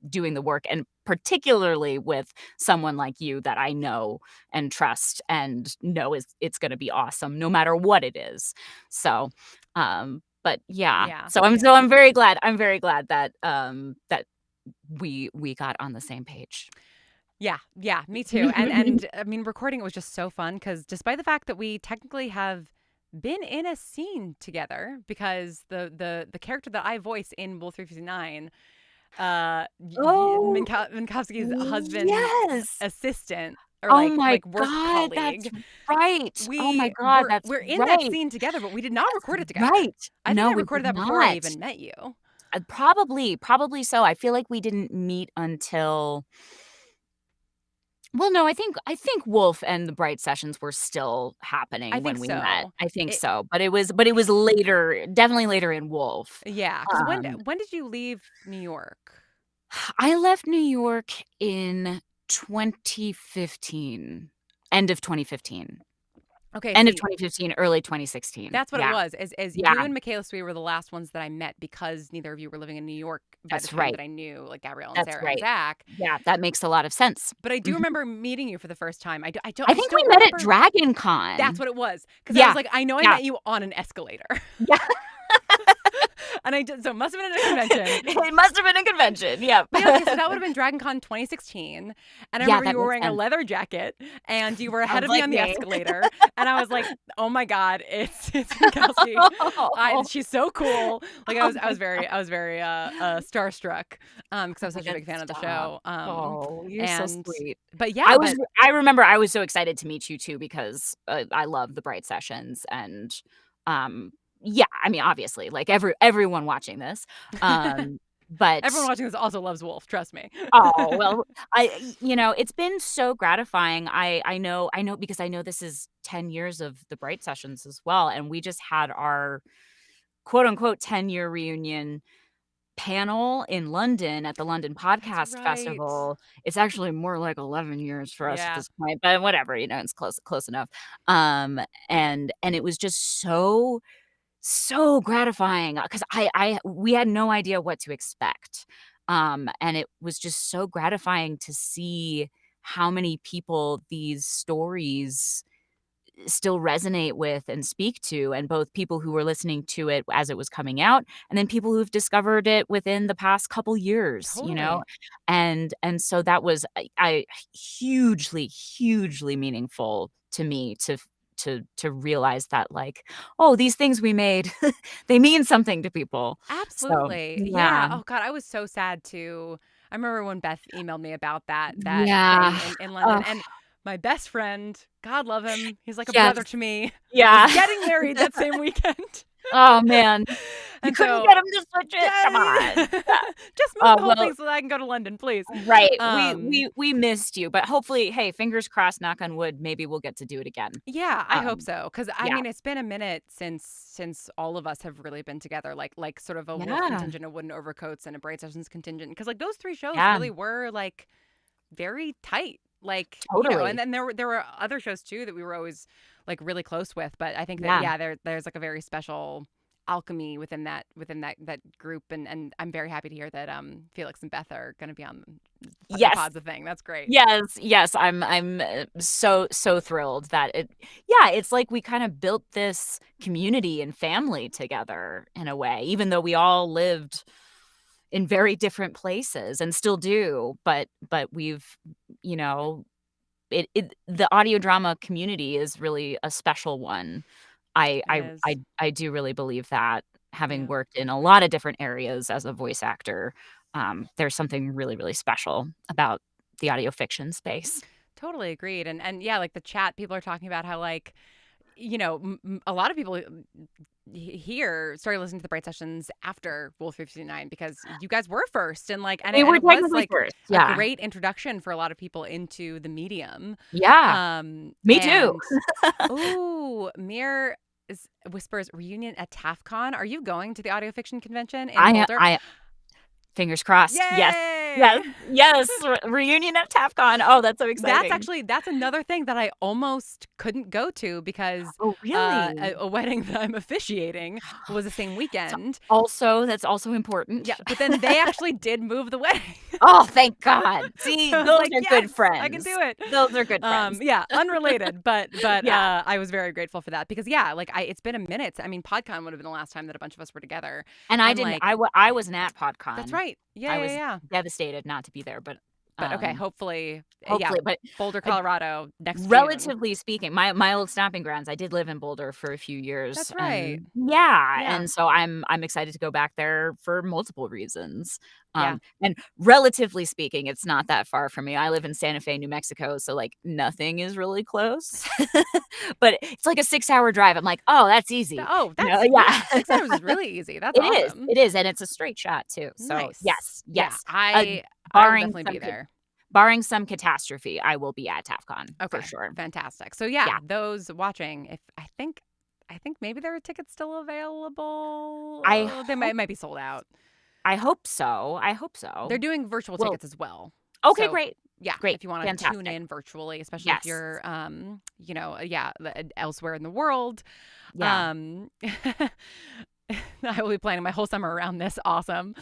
doing the work, and particularly with someone like you that I know and trust and know it's going to be awesome no matter what it is. So, but yeah. So I'm very glad that that we got on the same page. Yeah, me too. And I mean, recording it was just so fun because despite the fact that we technically have been in a scene together, because the character that I voice in Wolf 359, Oh, Minkowski's husband's yes. assistant or Oh my work God, that's colleague. right. Oh my God, that's We're in that right. scene together, but we did not record it together. Right. I think No, I we recorded did that before I not. even met you. Probably so. I feel like we didn't meet until. Well, no, I think Wolf and the Bright sessions were still happening I when think we met. so. I think It, so, but it was later, definitely later in Wolf. yeah, because when did you leave New York? I left New York in 2015, end of 2015. Okay, End of see, 2015, early 2016. that's what it Yeah. was. As Yeah. you and Michaela Sweet were the last ones that I met because neither of you were living in New York by the That's time right. that I knew like Gabrielle and That's Sarah and right. Zach. Yeah, that makes a lot of sense. But I do Mhm. remember meeting you for the first time. I I just think we don't met at remember. Dragon Con. That's what it was. Because I Yeah. was like, I know I Yeah. met you on an escalator. Yeah. And I did, so it must have been at a convention. It must have been a convention. Yep. But yeah, okay, so that would have been Dragon Con 2016. And I Yeah, remember that you were makes wearing a sense. leather jacket and you were ahead Sounds of me like on the me. escalator. And I was like, oh my God, it's Minkowski. She's so cool. Like I was very starstruck because I was such a big fan of the show. Oh, you're so sweet. But yeah, I remember I was so excited to meet you too because I love the Bright Sessions and yeah, I mean obviously like everyone watching this. But everyone watching this also loves Wolf, trust me. oh, well, it's been so gratifying. I know because I know this is 10 years of the Bright Sessions as well and we just had our quote unquote 10-year reunion panel in London at the London Podcast right. Festival. It's actually more like 11 years for us at Yeah. this point, but whatever, it's close enough. And it was just so gratifying because we had no idea what to expect. And it was just so gratifying to see how many people these stories still resonate with and speak to, and both people who were listening to it as it was coming out and then people who've discovered it within the past couple years. Totally. And so that was I hugely meaningful to me to realize that like, oh, these things we made they mean something to people. Absolutely. So, Yeah. Oh God, I was so sad too. I remember when Beth emailed me about that Yeah. thing in London. Ugh. And my best friend, God love him, he's like a Yes. brother to me. Yeah. was getting married that same weekend. Oh man. You And couldn't so- get him to switch it. Come on. Just move Oh, the whole well- thing so that I can go to London, please. Right. Um, We missed you, but hopefully, hey, fingers crossed, knock on wood, maybe we'll get to do it again. Yeah, I hope so. Because I yeah. mean, it's been a minute since all of us have really been together, like sort of a Wolf Yeah. contingent, a Wooden Overcoats, and a Bright Sessions contingent. Because like those three shows Yeah. really were like very tight. Like Totally. and then there were other shows too that we were always like really close with. But I think Yeah. that there's like a very special alchemy within that group, and I'm very happy to hear that Felix and Beth are going to be on the Yes. Pod's a thing. That's great. Yes, I'm so thrilled that it's like we kind of built this community and family together in a way, even though we all lived in very different places and still do, but we've, the audio drama community is really a special one. I do really believe that, having Yeah. worked in a lot of different areas as a voice actor, there's something really, really special about the audio fiction space. Totally agreed. And yeah, like the chat, people are talking about how like, a lot of people here started listening to the Bright Sessions after Wolf 359 because you guys were first, and like, and We were it was technically like first, a yeah. great introduction for a lot of people into the medium. Yeah. Me too. Ooh, Mir whispers reunion at TAFCon. Are you going to the audio fiction convention in I Boulder? fingers crossed. Yes. Reunion at TAFCon. Oh, that's so exciting. That's another thing that I almost couldn't go to because Oh, really? a wedding that I'm officiating was the same weekend. That's also important. Yeah, but then they actually did move the wedding. Oh, thank God. See, So I was those like, are "Yes, good friends. I can do it." Those are good friends. Yeah, unrelated, but Yeah. I was very grateful for that because it's been a minute. I mean, PodCon would have been the last time that a bunch of us were together. And I didn't. like, I wasn't at PodCon. That's right. Yeah, I was yeah. devastated not to be there, but But okay, hopefully, yeah, Hopefully, but Boulder, uh, Colorado next June. relatively speaking, my old stomping grounds, I did live in Boulder for a few years, That's right. and yeah, Yeah. and so I'm excited to go back there for multiple reasons. Yeah. And relatively speaking, it's not that far from me. I live in Santa Fe, New Mexico, so like nothing is really close. But it's like a 6-hour drive. I'm like, "Oh, that's easy." Oh, You know? that's Yeah. 6 hours is really easy. That's It awesome. is, and it's a straight shot too. So, Nice. yes, Yeah, yes. I will Barring definitely some be there. barring some catastrophe, I will be at TAFCon Okay, for sure. fantastic. So yeah, Yeah. those watching, if I think maybe there are tickets still available. I They hope might be sold out. I hope so. I hope so. They're doing virtual Well, tickets as well. okay, So great. yeah, Great. if you want to tune Fantastic. in virtually, especially if Yes. you're elsewhere in the world. Yeah. I will be planning my whole summer around this. Awesome.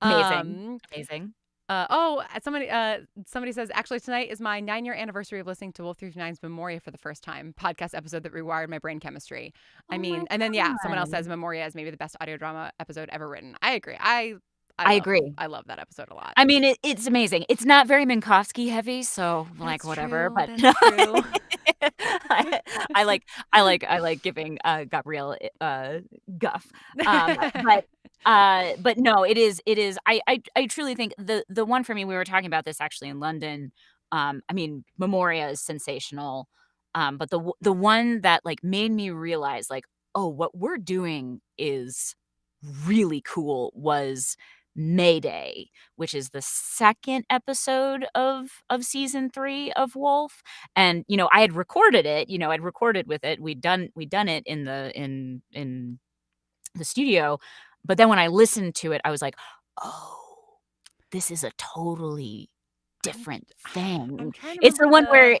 Amazing. Amazing. Somebody says, actually, tonight is my 9-year anniversary of listening to Wolf 329's Memoria for the first time, podcast episode that rewired my brain chemistry. I mean, and then, yeah, someone else says Memoria is maybe the best audio drama episode ever written. I agree. I agree. I love that episode a lot. I mean, it's amazing. It's not very Minkowski heavy, so like That's whatever. true, But that's true. I like giving Gabrielle guff. But no, it is. I truly think the one for me. We were talking about this actually in London. I mean, Memoria is sensational. But the one that like made me realize like, oh, what we're doing is really cool was Mayday, which is the second episode of season 3 of Wolf. And I had recorded it. I'd recorded with it. We'd done it in the studio. But then when I listened to it, I was like, oh, this is a totally different thing. I'm trying to It's the remember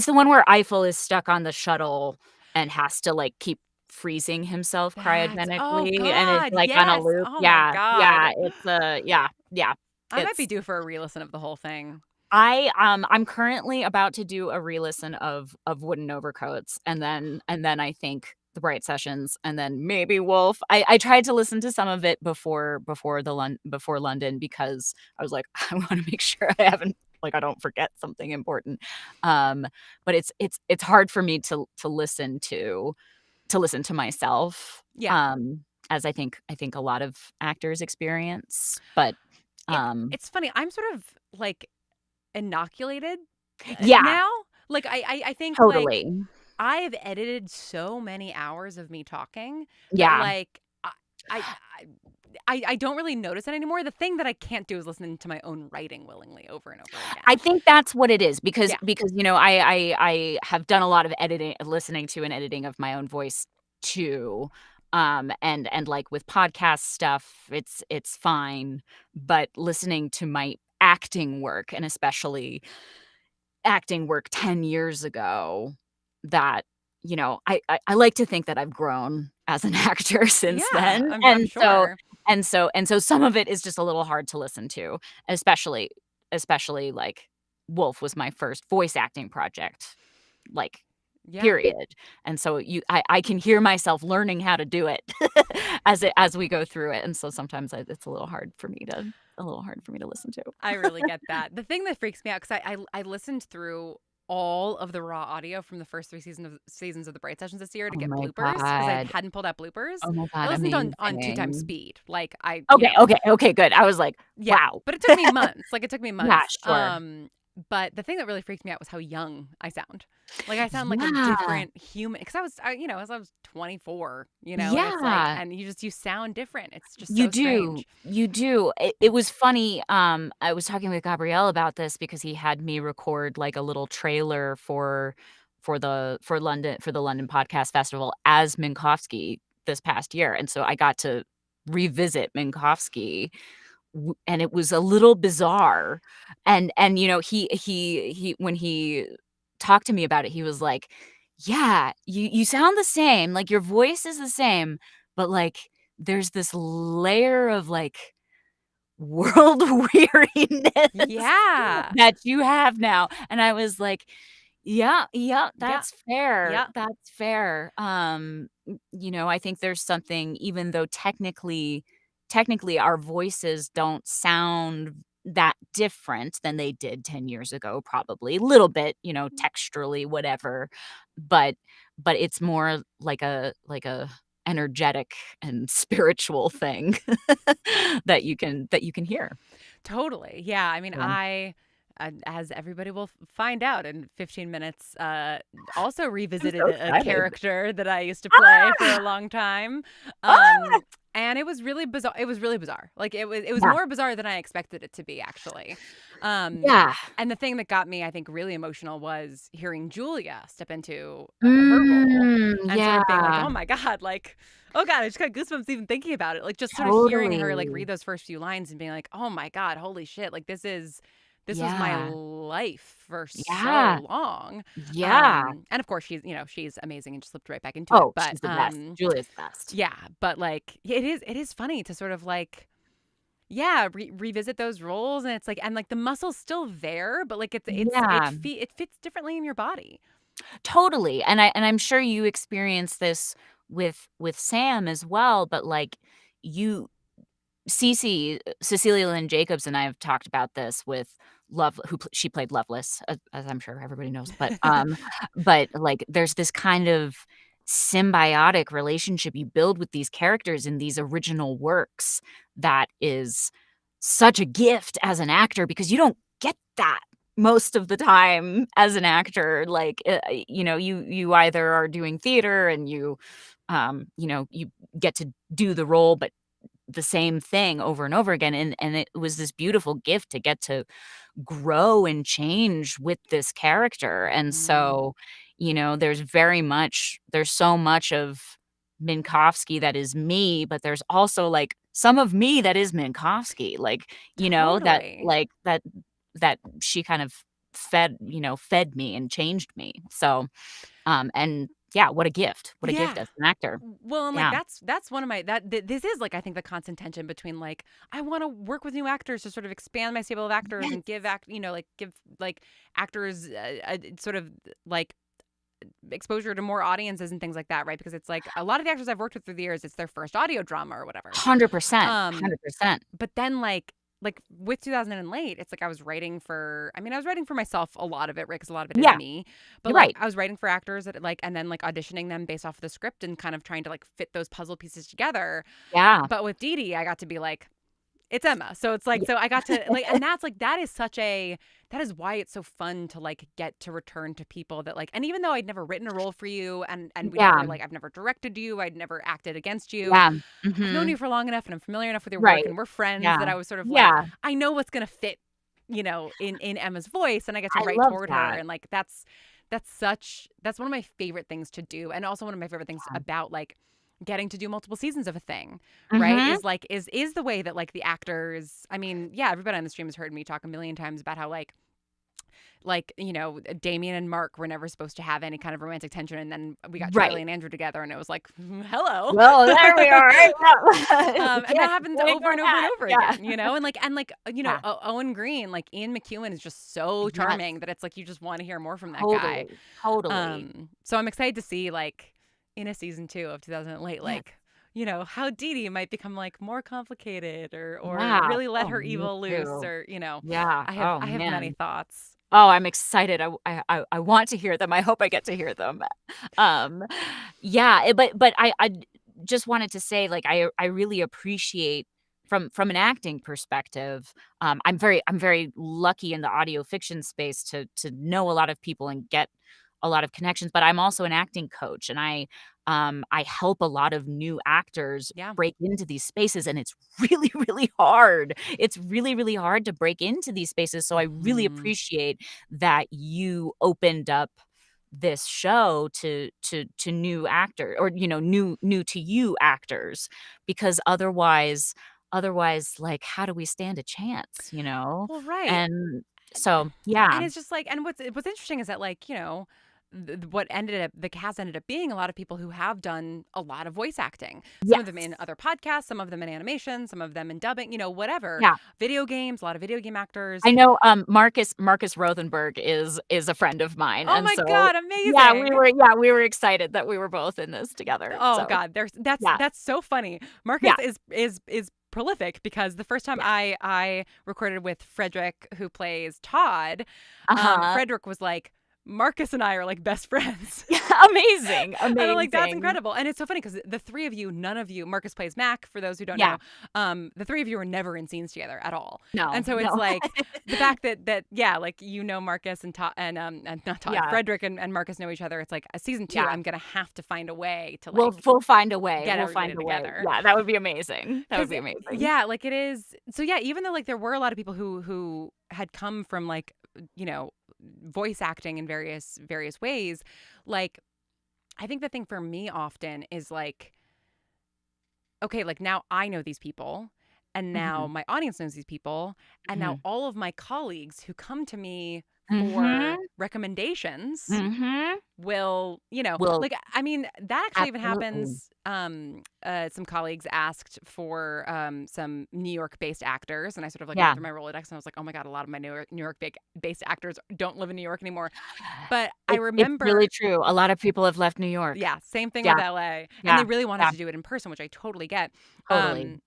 one where Eiffel is stuck on the shuttle and has to like keep freezing himself cryogenically, and God, it's like on a yes. loop. Oh my Yeah, yeah, God. it's yeah. I might be due for a re-listen of the whole thing. I'm currently about to do a re-listen of Wooden Overcoats, and then I think the Bright Sessions, and then maybe Wolf. I tried to listen to some of it before London because I was like, I want to make sure I don't forget something important. But it's hard for me to listen to myself. Yeah. As I think a lot of actors experience. But it's funny. I'm sort of like inoculated yeah. now. Like I think Totally. like I've edited so many hours of me talking that Yeah. like I don't really notice it anymore. The thing that I can't do is listen to my own writing willingly over and over again. I think that's what it is because I have done a lot of listening to and editing of my own voice too. And like with podcast stuff, it's fine, but listening to my acting work, and especially acting work 10 years ago, that I like to think that I've grown as an actor since then. I'm sure. So some of it is just a little hard to listen to, especially like Wolf was my first voice acting project, like period. And so I can hear myself learning how to do it as we go through it. And so sometimes it's a little hard for me to listen to. I really get that. The thing that freaks me out, because I listened through all of the raw audio from the first 3 seasons of the Bright Sessions this year to get bloopers because I hadn't pulled out bloopers. Oh my God, I listened on 2 times amazing. speed. Like Okay, good. I was like, wow. But it took me months. Like it took me months. Yeah, sure. But the thing that really freaked me out was how young I sound. Like I sound like a different human because I was 24, and it's like, and you sound different. It's just so strange. You do. It was funny. I was talking with Gabrielle about this because he had me record like a little trailer for the London Podcast Festival as Minkowski this past year, and so I got to revisit Minkowski. And it was a little bizarre, and he when he talked to me about it, he was like, yeah, you sound the same, like your voice is the same, but like there's this layer of like world weariness that you have now. And I was like, yeah, that's fair. That's fair. I think there's something, even though technically our voices don't sound that different than they did 10 years ago, probably. A little bit, texturally, whatever. But it's more like a energetic and spiritual thing that you can hear. Totally. Yeah. I mean, Yeah. as everybody will find out in 15 minutes, also I'm revisited so a excited. character that I used to play for a long time. And it was really bizarre. It was really bizarre. Like it was Yeah. more bizarre than I expected it to be, actually. Yeah. And the thing that got me, I think, really emotional was hearing Julia step into her role and sort of being like, Yeah. oh my God, like, oh God, I just got goosebumps even thinking about it. Like just sort of hearing her like Totally. read those first few lines and being like, oh my God, holy shit, like this was my Yeah. life for Yeah. so long. Yeah. And of course she's amazing and just slipped right back into it. Oh, But she's the best. Julia's the best. yeah, but like it is funny to sort of like yeah, revisit those roles, and it's like and like the muscle's still there, but like Yeah. it fits differently in your body. Totally. And I'm sure you experience this with Sam as well, but like you Cecilia Lynn Jacobs and I have talked about this with Love, she played Loveless, as I'm sure everybody knows. But like, there's this kind of symbiotic relationship you build with these characters in these original works that is such a gift as an actor because you don't get that most of the time as an actor. Like, you either are doing theater and you get to do the role, but the same thing over and over again, and it was this beautiful gift to get to grow and change with this character. And so, there's so much of Minkowski that is me, but there's also like some of me that is Minkowski, like, that Totally. like that she kind of fed me and changed me. So, and yeah, what a gift. What a gift Yeah. as an actor. Well, and like Yeah. that's one of my this is like I think the constant tension between like I want to work with new actors to sort of expand my stable of actors Yes. and give like actors sort of like exposure to more audiences and things like that, right? Because it's like a lot of the actors I've worked with through the years, it's their first audio drama or whatever. 100%. Um, 100%. but then like with 2000 and late, it's like I was writing for myself a lot of it, right? Because a lot of it is Yeah. me. But You're like right. I was writing for actors that like and then like auditioning them based off of the script and kind of trying to like fit those puzzle pieces together. Yeah. But with Dee Dee, I got to be like, it's Emma. So it's like, so I got to like, and that's like, that is why it's so fun to like get to return to people that like, and even though I'd never written a role for you and we Yeah. never like, I've never directed you, I'd never acted against you. Yeah. I've known Mhm. you for long enough and I'm familiar enough with your Right. work and we're friends Yeah. that I was sort of like, Yeah. I know what's going to fit, in Emma's voice and I get to I write love toward her. that. And like, that's one of my favorite things to do. And also one of my favorite things about like getting to do multiple seasons of a thing, right? Mhm. Is like is the way that like the actors, I mean, yeah, everybody on the stream has heard me talk a million times about how like Damien and Mark were never supposed to have any kind of romantic tension and then we got Right. Charlie and Andrew together and it was like, hello. Well, there we are. And that happens over and over and over Yeah. again, Yeah. Owen Green, like Ian McEwen is just so Yes. charming that it's like you just want to hear more from that guy. Totally. So I'm excited to see like in a season 2 of 2008, like, how Dee Dee might become like more complicated or Yeah. really let Oh, her me evil loose too. or, Yeah. I have Oh, many man. thoughts. Oh, I'm excited. I want to hear them. I hope I get to hear them. Um, yeah, but I just wanted to say, like, I really appreciate from an acting perspective. I'm very lucky in the audio fiction space to know a lot of people and get a lot of connections. But I'm also an acting coach, and I help a lot of new actors Yeah. break into these spaces, and it's really, really hard. It's really, really hard to break into these spaces. So I really appreciate that you opened up this show to new actor or new to you actors, because otherwise, like, how do we stand a chance? Well, right. And so yeah. And it's just like, and what's interesting is that like, what ended up the cast ended up being a lot of people who have done a lot of voice acting. Some Yes. of them in other podcasts, some of them in animation, some of them in dubbing, whatever. Yeah. Video games, a lot of video game actors. I know Marcus Rothenberg is a friend of mine. Oh and my so, God, amazing. We were excited that we were both in this together. Oh so. God, that's so funny. Marcus is prolific because the first time I recorded with Frederick, who plays Todd, Frederick was like, Marcus and I are like best friends. Amazing. And I'm like, that's incredible. And it's so funny because the three of you, none of you, Marcus plays Mac, for those who don't know, the three of you are never in scenes together at all. No. And so it's like the fact that like, Marcus and Todd and not Todd, Frederick and Marcus know each other. It's like season 2, I'm going to have to find a way to like. We'll find a way. Get we'll everybody find a way. together. Yeah, that would be amazing. That would be amazing. Yeah, like it is. So yeah, even though like there were a lot of people who had come from like, voice acting in various ways, like I think the thing for me often is like, okay, like now I know these people and now my audience knows these people and now all of my colleagues who come to me for recommendations will, like, I mean, that actually even happens. Some colleagues asked for some New York based actors, and I sort of like went through my Rolodex and I was like, oh my God, a lot of my New York based actors don't live in New York anymore. But I remember. It's really true. A lot of people have left New York. Yeah. Same thing with LA. And they really wanted to do it in person, which I totally get. Totally.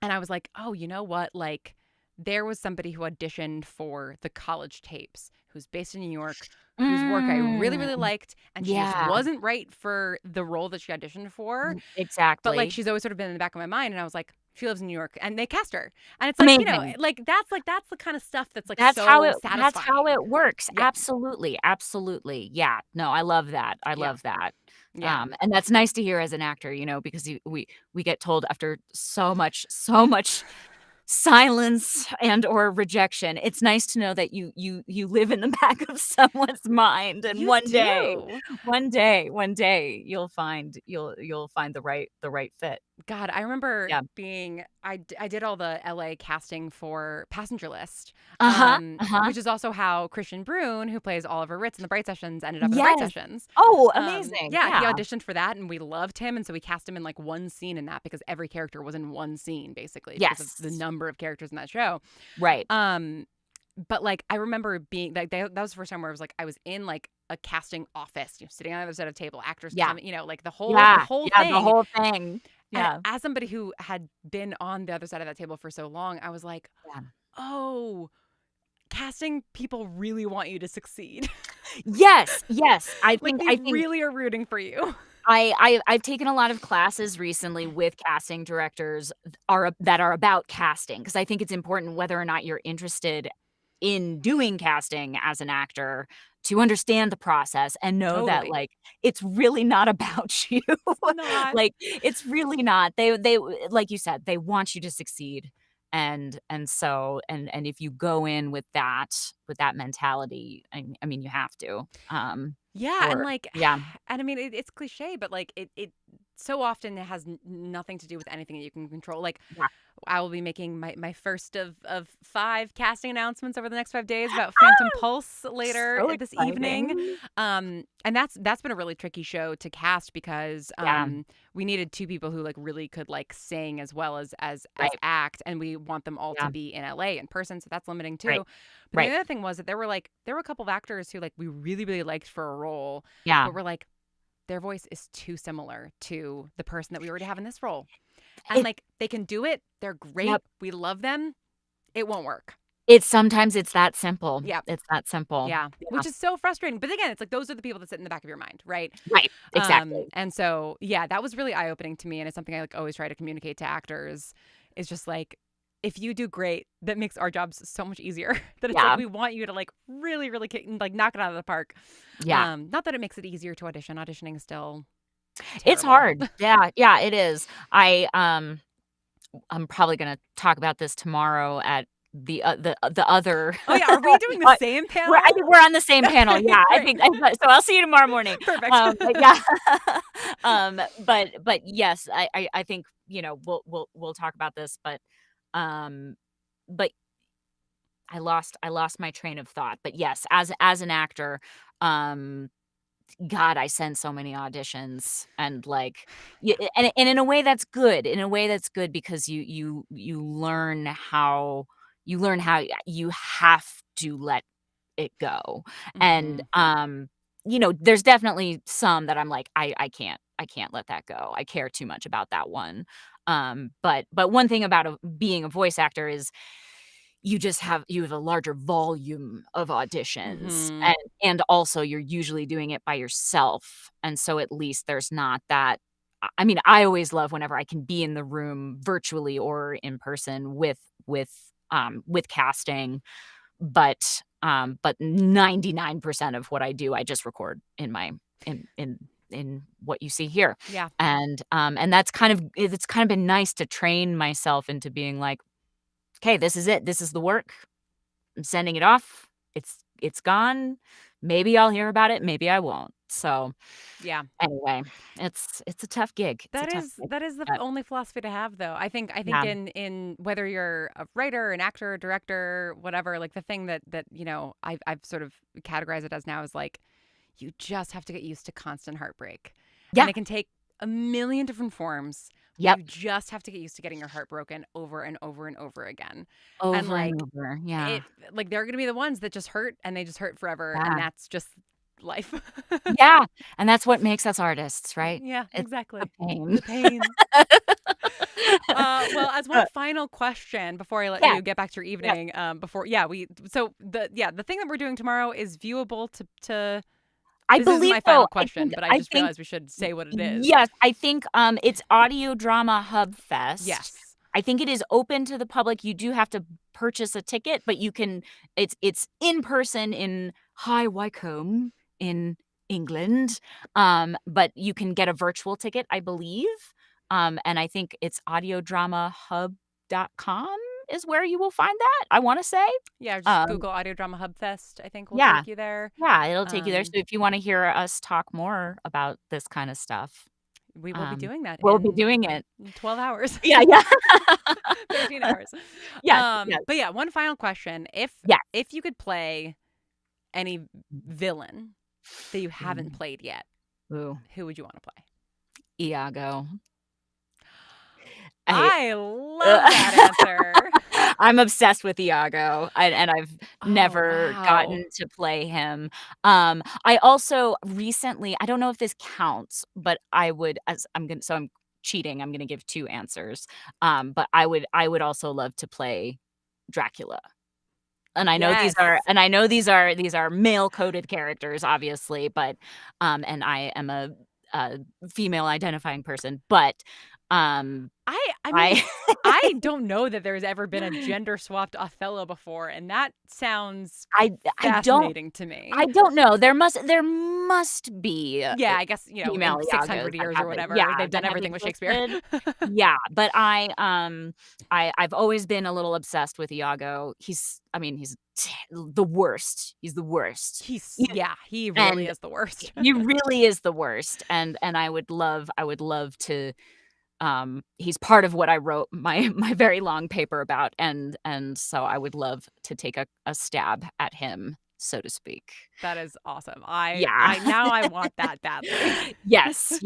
And I was like, oh, you know what? Like, there was somebody who auditioned for the College Tapes, who's based in New York, whose work I really, really liked. And she just wasn't right for the role that she auditioned for. Exactly. But like, she's always sort of been in the back of my mind. And I was like, she lives in New York, and they cast her. And it's like, like that's the kind of stuff that's like so satisfying. That's how it works. Yeah. Absolutely. Yeah. No, I love that. I love that. Yeah. And that's nice to hear as an actor, because we get told after so much silence and or rejection, it's nice to know that you live in the back of someone's mind, and one day you'll find the right fit. God, I remember I did all the LA casting for Passenger List, which is also how Christian Brune, who plays Oliver Ritz in the Bright Sessions, ended up in the Bright Sessions. Oh, amazing. He auditioned for that and we loved him. And so we cast him in like one scene in that because every character was in one scene, basically. Because of the number of characters in that show. Right. But like, I remember being like, that was the first time where I was in like a casting office, sitting on the other side of the table, actors coming, like the whole thing. The whole thing. Yeah. And as somebody who had been on the other side of that table for so long, I was like, oh, casting people really want you to succeed. Yes. I think really are rooting for you. I've taken a lot of classes recently with casting directors that are about casting, because I think it's important, whether or not you're interested in doing casting as an actor, to understand the process and know that like it's really not about you. Like it's really not. They like you said, they want you to succeed. And so if you go in with that mentality, I mean you have to. And I mean it's cliche, but like it so often it has nothing to do with anything that you can control. Like I will be making my first of 5 casting announcements over the next 5 days about Phantom Pulse later this evening. And that's been a really tricky show to cast because we needed 2 people who like really could like sing as well as act, and we want them all to be in LA in person, so that's limiting too. But the other thing was that there were a couple of actors who like we really, really liked for a role. But we're like, their voice is too similar to the person that we already have in this role. And like they can do it. They're great. We love them. It won't work. Sometimes it's that simple. Yeah. It's that simple. Yeah. Which is so frustrating. But again, it's like those are the people that sit in the back of your mind, right? Right. Exactly. And so, that was really eye-opening to me. And it's something I like always try to communicate to actors. Is just like, if you do great, that makes our jobs so much easier. That it's like we want you to like really, really like knock it out of the park. Yeah. Not that it makes it easier to audition. Auditioning is still terrible. It's hard. Yeah, it is. I'm probably gonna talk about this tomorrow at the other. Oh yeah, are we doing the same panel? I think we're on the same panel. Yeah, I think so. I'll see you tomorrow morning. Perfect. But yes, I think we'll talk about this, but I lost my train of thought. But yes, as an actor, God, I send so many auditions, and like, and in a way that's good. In a way that's good because you learn how you have to let it go, and there's definitely some that I'm like, I can't let that go. I care too much about that one. But one thing about being a voice actor is you have a larger volume of auditions, and also you're usually doing it by yourself, and so at least there's not that. I mean, I always love whenever I can be in the room virtually or in person with casting, but 99% of what I do, I just record in my in what you see here. Yeah. And that's it's kind of been nice to train myself into being like, okay, this is it. This is the work. I'm sending it off. It's gone. Maybe I'll hear about it. Maybe I won't. So Yeah. anyway, it's a tough gig. It's a That tough is gig, that is the but only philosophy to have, though. I think yeah. in whether you're a writer, an actor, a director, whatever, like the thing that I've sort of categorized it as now is like you just have to get used to constant heartbreak. Yeah. And it can take a million different forms. Yep. You just have to get used to getting your heart broken over and over and over again. Over And like and over. Yeah. like there are going to be the ones that just hurt and they just hurt forever, and Yeah. that's just life. Yeah. And that's what makes us artists, right? Yeah, It's exactly. the pain. The pain. Well, as one final question before I let Yeah. you get back to your evening, the thing that we're doing tomorrow is viewable to. I This isn't believe my final so. question, but I just realized we should say what it is. Yes, I think it's Audio Drama Hub Fest. Yes. I think it is open to the public. You do have to purchase a ticket, but you can. It's in person in High Wycombe in England, but you can get a virtual ticket, I believe. And I think it's audiodramahub.com is where you will find that. I want to say. Yeah, just Google Audio Drama Hub Fest. I think will Yeah. take you there. Yeah, it'll take you there. So if you want to hear us talk more about this kind of stuff, we will be doing that. We'll be doing it. In 12 hours. Yeah. 13 hours. Yes. But yeah, one final question. If you could play any villain that you haven't played yet, Ooh. who would you want to play? Iago. I love that answer. I'm obsessed with Iago, and I've never gotten to play him. I also recently, I don't know if this counts, but I'm cheating. I'm gonna give two answers. But I would also love to play Dracula. And I know these are male coded characters, obviously, but and I am a female identifying person, but I mean, I don't know that there's ever been a gender swapped Othello before, and that sounds fascinating to me. I don't know. There must be. Yeah, I guess female in 600 Iagos years that or whatever, have they've done everything with Shakespeare. existed. Yeah, but I've always been a little obsessed with Iago. He's the worst. He's the worst. He really is the worst. He really is the worst, and I would love to. He's part of what I wrote my very long paper about, and so I would love to take a stab at him, so to speak. That is awesome. I want that badly. Yes.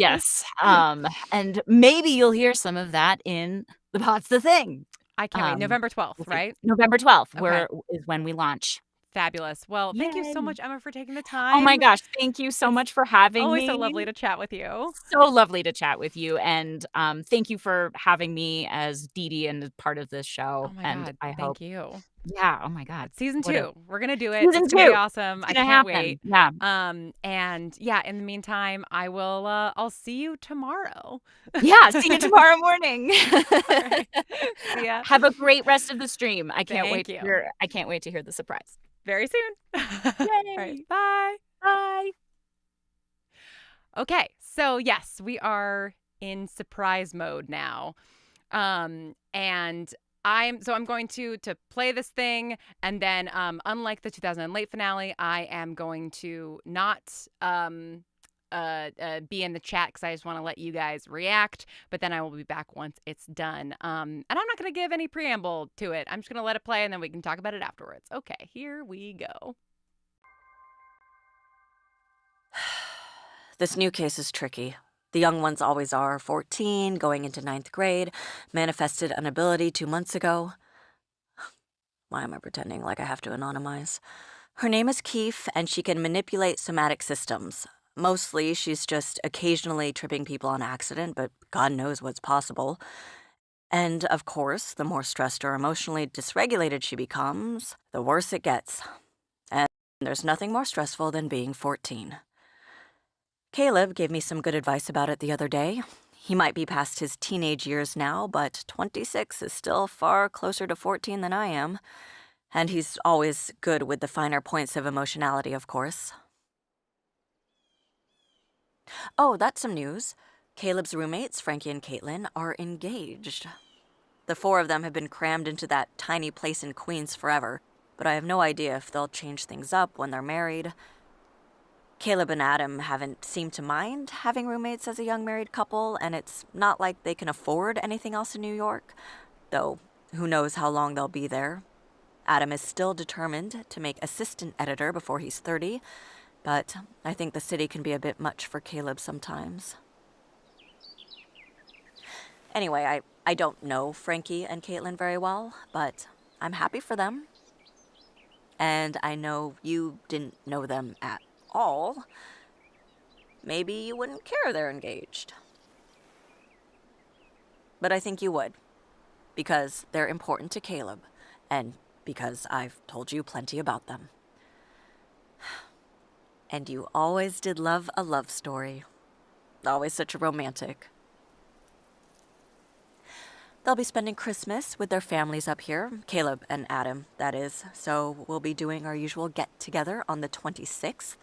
And maybe you'll hear some of that in the Pot's the Thing. I can't wait. November 12th, right? November 12th, is when we launch. Fabulous. Well, thank you so much, Emma, for taking the time. Oh my gosh, thank you so much for having me. Always so lovely to chat with you. So lovely to chat with you, and thank you for having me as Dee Dee and part of this show. Oh my and God, I hope. Thank you. Yeah. Oh my God. Season 2. We're gonna do it. Season it's gonna 2. be awesome. I can't wait. Yeah. And yeah, in the meantime, I will. I'll see you tomorrow. Yeah. See you tomorrow morning. Right. See ya. Have a great rest of the stream. I can't Thank wait you. to hear. I can't wait to hear the surprise. Very soon. Yay. All right. Bye. Bye. Okay. So yes, we are in surprise mode now. And I'm going to play this thing, and then unlike the 2008 finale, I am going to not be in the chat because I just want to let you guys react, but then I will be back once it's done. And I'm not going to give any preamble to it. I'm just going to let it play, and then we can talk about it afterwards. Okay, here we go. This new case is tricky. The young ones always are, 14, going into 9th grade, manifested an ability 2 months ago. Why am I pretending like I have to anonymize? Her name is Keefe, and she can manipulate somatic systems. Mostly, she's just occasionally tripping people on accident, but God knows what's possible. And, of course, the more stressed or emotionally dysregulated she becomes, the worse it gets. And there's nothing more stressful than being 14. Caleb gave me some good advice about it the other day. He might be past his teenage years now, but 26 is still far closer to 14 than I am. And he's always good with the finer points of emotionality, of course. Oh, that's some news. Caleb's roommates, Frankie and Caitlin, are engaged. The 4 of them have been crammed into that tiny place in Queens forever, but I have no idea if they'll change things up when they're married. Caleb and Adam haven't seemed to mind having roommates as a young married couple, and it's not like they can afford anything else in New York, though who knows how long they'll be there. Adam is still determined to make assistant editor before he's 30, but I think the city can be a bit much for Caleb sometimes. Anyway, I don't know Frankie and Caitlin very well, but I'm happy for them. And I know you didn't know them at all. Maybe you wouldn't care they're engaged. But I think you would, because they're important to Caleb, and because I've told you plenty about them. And you always did love a love story. Always such a romantic. They'll be spending Christmas with their families up here, Caleb and Adam, that is, so we'll be doing our usual get-together on the 26th.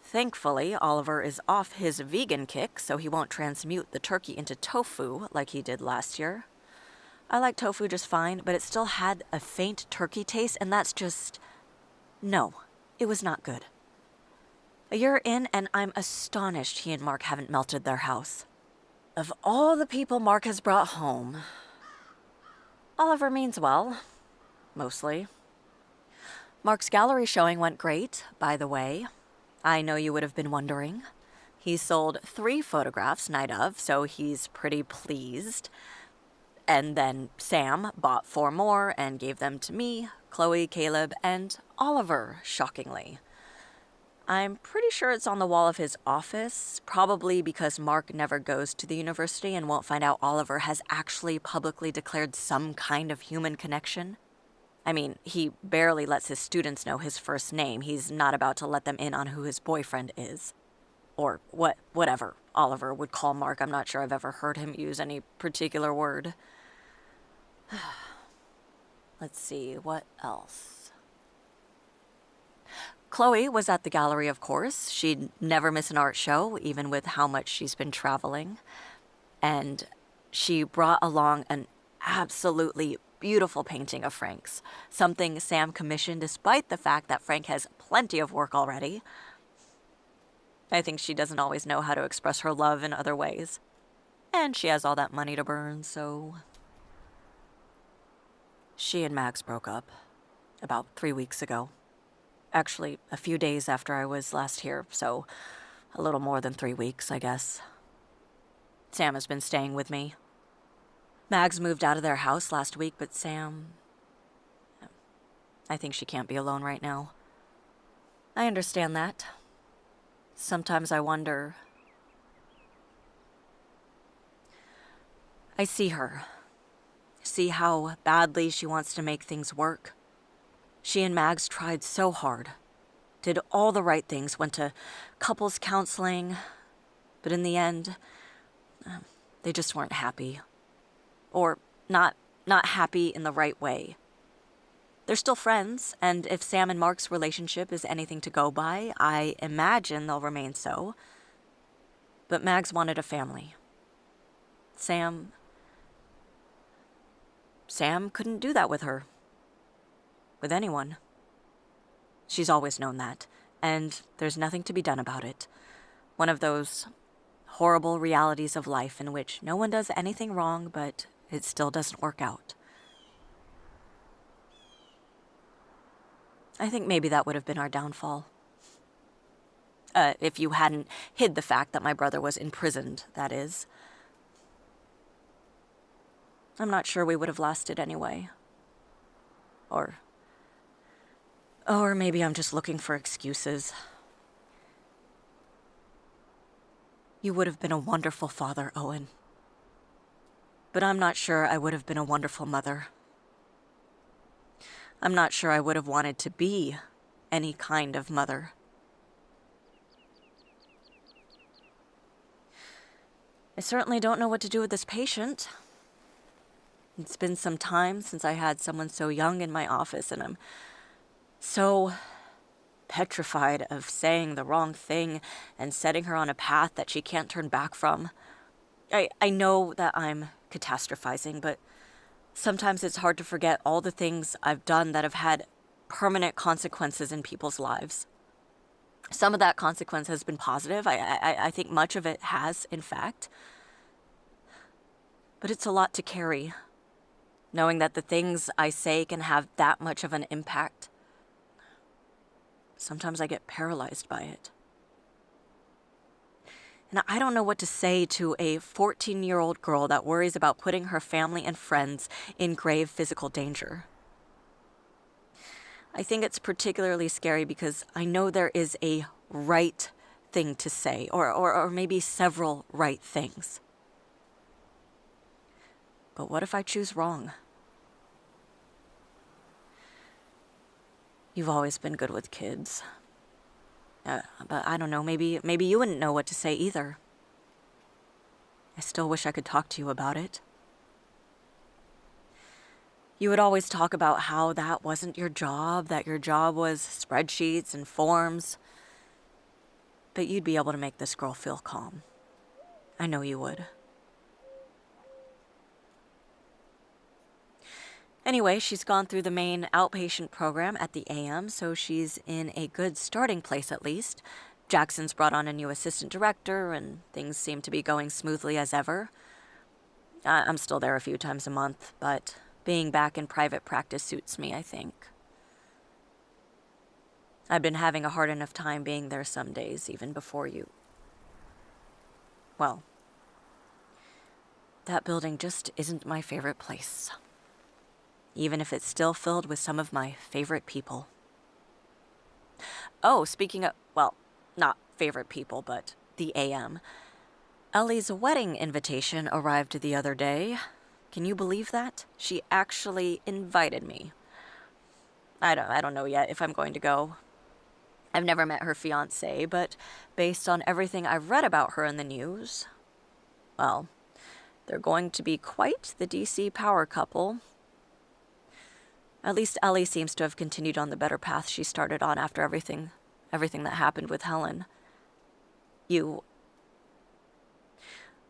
Thankfully, Oliver is off his vegan kick, so he won't transmute the turkey into tofu like he did last year. I like tofu just fine, but it still had a faint turkey taste, and that's just... No, it was not good. A year in, and I'm astonished he and Mark haven't melted their house. Of all the people Mark has brought home, Oliver means well, mostly. Mark's gallery showing went great, by the way. I know you would have been wondering. He sold 3 photographs night of, so he's pretty pleased. And then Sam bought 4 more and gave them to me, Chloe, Caleb, and Oliver, shockingly. I'm pretty sure it's on the wall of his office, probably because Mark never goes to the university and won't find out Oliver has actually publicly declared some kind of human connection. I mean, he barely lets his students know his first name. He's not about to let them in on who his boyfriend is. Or whatever Oliver would call Mark. I'm not sure I've ever heard him use any particular word. Let's see, what else? Chloe was at the gallery, of course. She'd never miss an art show, even with how much she's been traveling. And she brought along an absolutely beautiful painting of Frank's, something Sam commissioned despite the fact that Frank has plenty of work already. I think she doesn't always know how to express her love in other ways. And she has all that money to burn, so... She and Max broke up about 3 weeks ago. Actually, a few days after I was last here, so a little more than 3 weeks, I guess. Sam has been staying with me. Mags moved out of their house last week, but Sam... I think she can't be alone right now. I understand that. Sometimes I wonder... I see her. See how badly she wants to make things work. She and Mags tried so hard. Did all the right things, went to couples counseling, but in the end, they just weren't happy. Or not happy in the right way. They're still friends, and if Sam and Mark's relationship is anything to go by, I imagine they'll remain so. But Mags wanted a family. Sam couldn't do that with her. With anyone. She's always known that, and there's nothing to be done about it. One of those horrible realities of life in which no one does anything wrong, but it still doesn't work out. I think maybe that would have been our downfall. If you hadn't hid the fact that my brother was imprisoned, that is. I'm not sure we would have lasted anyway. Or maybe I'm just looking for excuses. You would have been a wonderful father, Owen. But I'm not sure I would have been a wonderful mother. I'm not sure I would have wanted to be any kind of mother. I certainly don't know what to do with this patient. It's been some time since I had someone so young in my office, and I'm so petrified of saying the wrong thing and setting her on a path that she can't turn back from. I know that I'm catastrophizing, but sometimes it's hard to forget all the things I've done that have had permanent consequences in people's lives. Some of that consequence has been positive. I think much of it has, in fact. But it's a lot to carry, knowing that the things I say can have that much of an impact. Sometimes I get paralyzed by it. And I don't know what to say to a 14-year-old girl that worries about putting her family and friends in grave physical danger. I think it's particularly scary because I know there is a right thing to say, or maybe several right things. But what if I choose wrong? You've always been good with kids. But I don't know, maybe you wouldn't know what to say either. I still wish I could talk to you about it. You would always talk about how that wasn't your job, that your job was spreadsheets and forms. But you'd be able to make this girl feel calm. I know you would. Anyway, she's gone through the main outpatient program at the AM, so she's in a good starting place at least. Jackson's brought on a new assistant director, and things seem to be going smoothly as ever. I'm still there a few times a month, but being back in private practice suits me, I think. I've been having a hard enough time being there some days, even before you. Well, that building just isn't my favorite place. Even if it's still filled with some of my favorite people. Oh, speaking of, well, not favorite people, but the AM. Ellie's wedding invitation arrived the other day. Can you believe that? She actually invited me. I don't know yet if I'm going to go. I've never met her fiancé, but based on everything I've read about her in the news, well, they're going to be quite the DC power couple. At least Ellie seems to have continued on the better path she started on after everything that happened with Helen.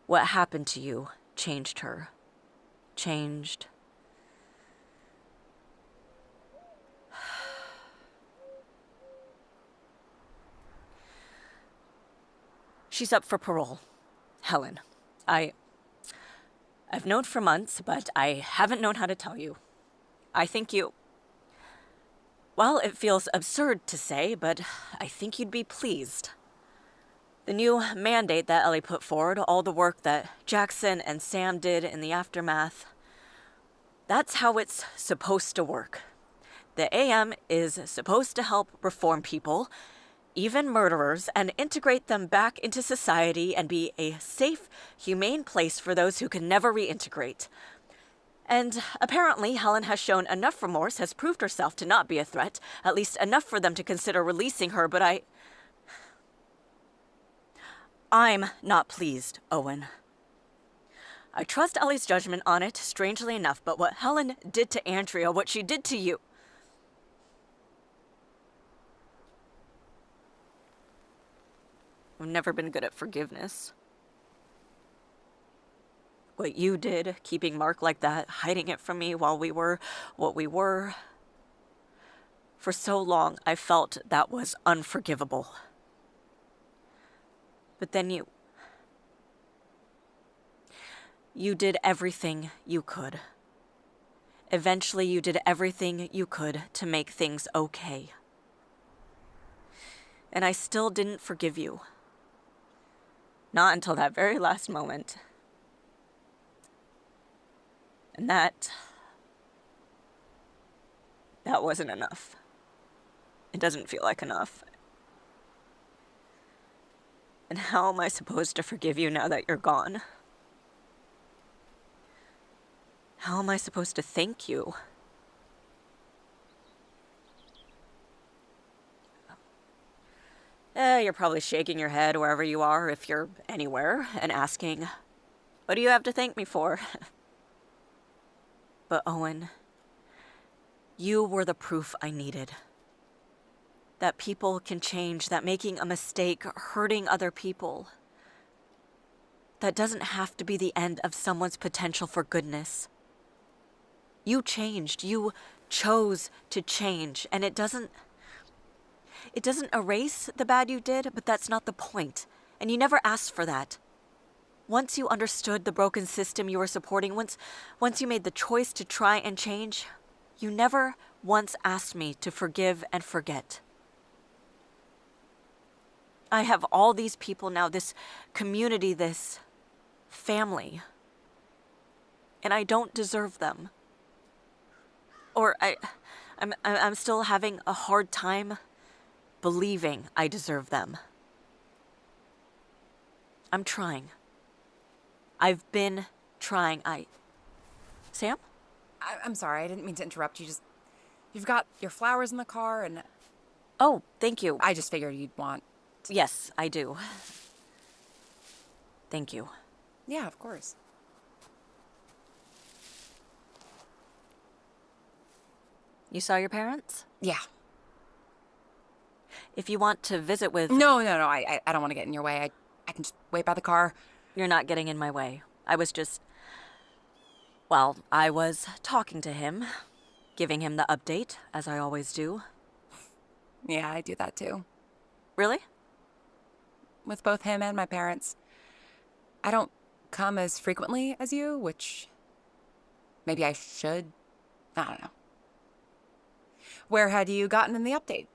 What happened to you changed her. Changed. She's up for parole. Helen. I've known for months, but I haven't known how to tell you. I think you... Well, it feels absurd to say, but I think you'd be pleased. The new mandate that Ellie put forward, all the work that Jackson and Sam did in the aftermath, that's how it's supposed to work. The AM is supposed to help reform people, even murderers, and integrate them back into society and be a safe, humane place for those who can never reintegrate. And apparently, Helen has shown enough remorse, has proved herself to not be a threat, at least enough for them to consider releasing her, but I'm not pleased, Owen. I trust Ellie's judgment on it, strangely enough, but what Helen did to Andrea, what she did to you... I've never been good at forgiveness. What you did, keeping Mark like that, hiding it from me while we were what we were. For so long, I felt that was unforgivable. But then you did everything you could. Eventually, you did everything you could to make things okay. And I still didn't forgive you. Not until that very last moment. And that wasn't enough. It doesn't feel like enough. And how am I supposed to forgive you now that you're gone? How am I supposed to thank you? You're probably shaking your head wherever you are, if you're anywhere, and asking, what do you have to thank me for? But Owen, you were the proof I needed. That people can change, that making a mistake, hurting other people, that doesn't have to be the end of someone's potential for goodness. You changed. You chose to change, and it doesn't erase the bad you did, but that's not the point. And you never asked for that. Once you understood the broken system you were supporting, once you made the choice to try and change, you never once asked me to forgive and forget. I have all these people now, this community, this family, and I don't deserve them. Or I'm still having a hard time believing I deserve them. I'm trying. I've been trying. Sam? I'm sorry, I didn't mean to interrupt you. You've got your flowers in the car and... Oh, thank you. I just figured you'd want... Yes, I do. Thank you. Yeah, of course. You saw your parents? Yeah. If you want to visit with... No, I don't want to get in your way. I can just wait by the car. You're not getting in my way. I was talking to him, giving him the update, as I always do. Yeah, I do that too. Really? With both him and my parents. I don't come as frequently as you, which maybe I should. I don't know. Where had you gotten in the update?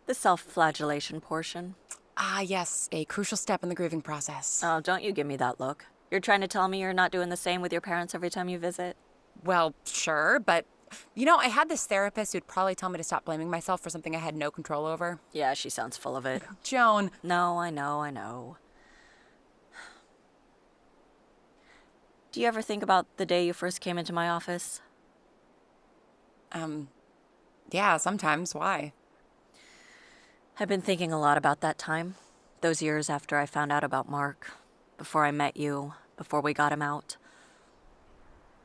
The self-flagellation portion. Ah, yes, a crucial step in the grieving process. Oh, don't you give me that look. You're trying to tell me you're not doing the same with your parents every time you visit? Well, sure, but I had this therapist who'd probably tell me to stop blaming myself for something I had no control over. Yeah, she sounds full of it. Joan. No, I know. Do you ever think about the day you first came into my office? Yeah, sometimes. Why? I've been thinking a lot about that time. Those years after I found out about Mark. Before I met you. Before we got him out.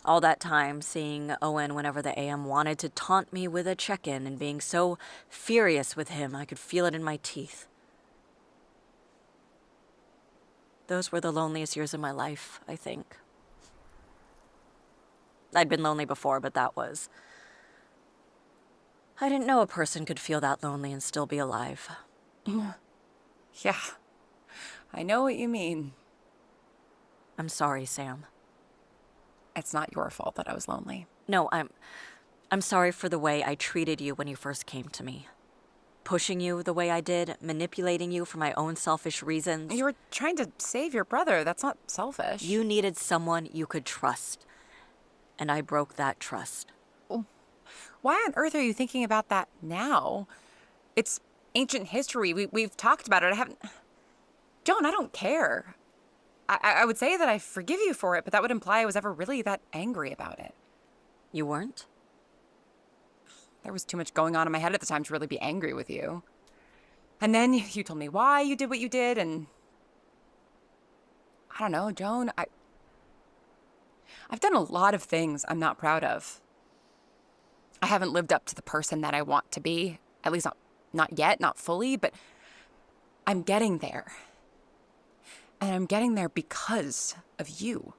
All that time, seeing Owen whenever the AM wanted to taunt me with a check-in and being so furious with him, I could feel it in my teeth. Those were the loneliest years of my life, I think. I'd been lonely before, but that was... I didn't know a person could feel that lonely and still be alive. Yeah, I know what you mean. I'm sorry, Sam. It's not your fault that I was lonely. No, I'm sorry for the way I treated you when you first came to me. Pushing you the way I did, manipulating you for my own selfish reasons. You were trying to save your brother. That's not selfish. You needed someone you could trust. And I broke that trust. Why on earth are you thinking about that now? It's ancient history. We've talked about it. Joan, I don't care. I would say that I forgive you for it, but that would imply I was ever really that angry about it. You weren't? There was too much going on in my head at the time to really be angry with you. And then you told me why you did what you did, and... I don't know, Joan, I've done a lot of things I'm not proud of. I haven't lived up to the person that I want to be. At least not yet, not fully, but I'm getting there. And I'm getting there because of you.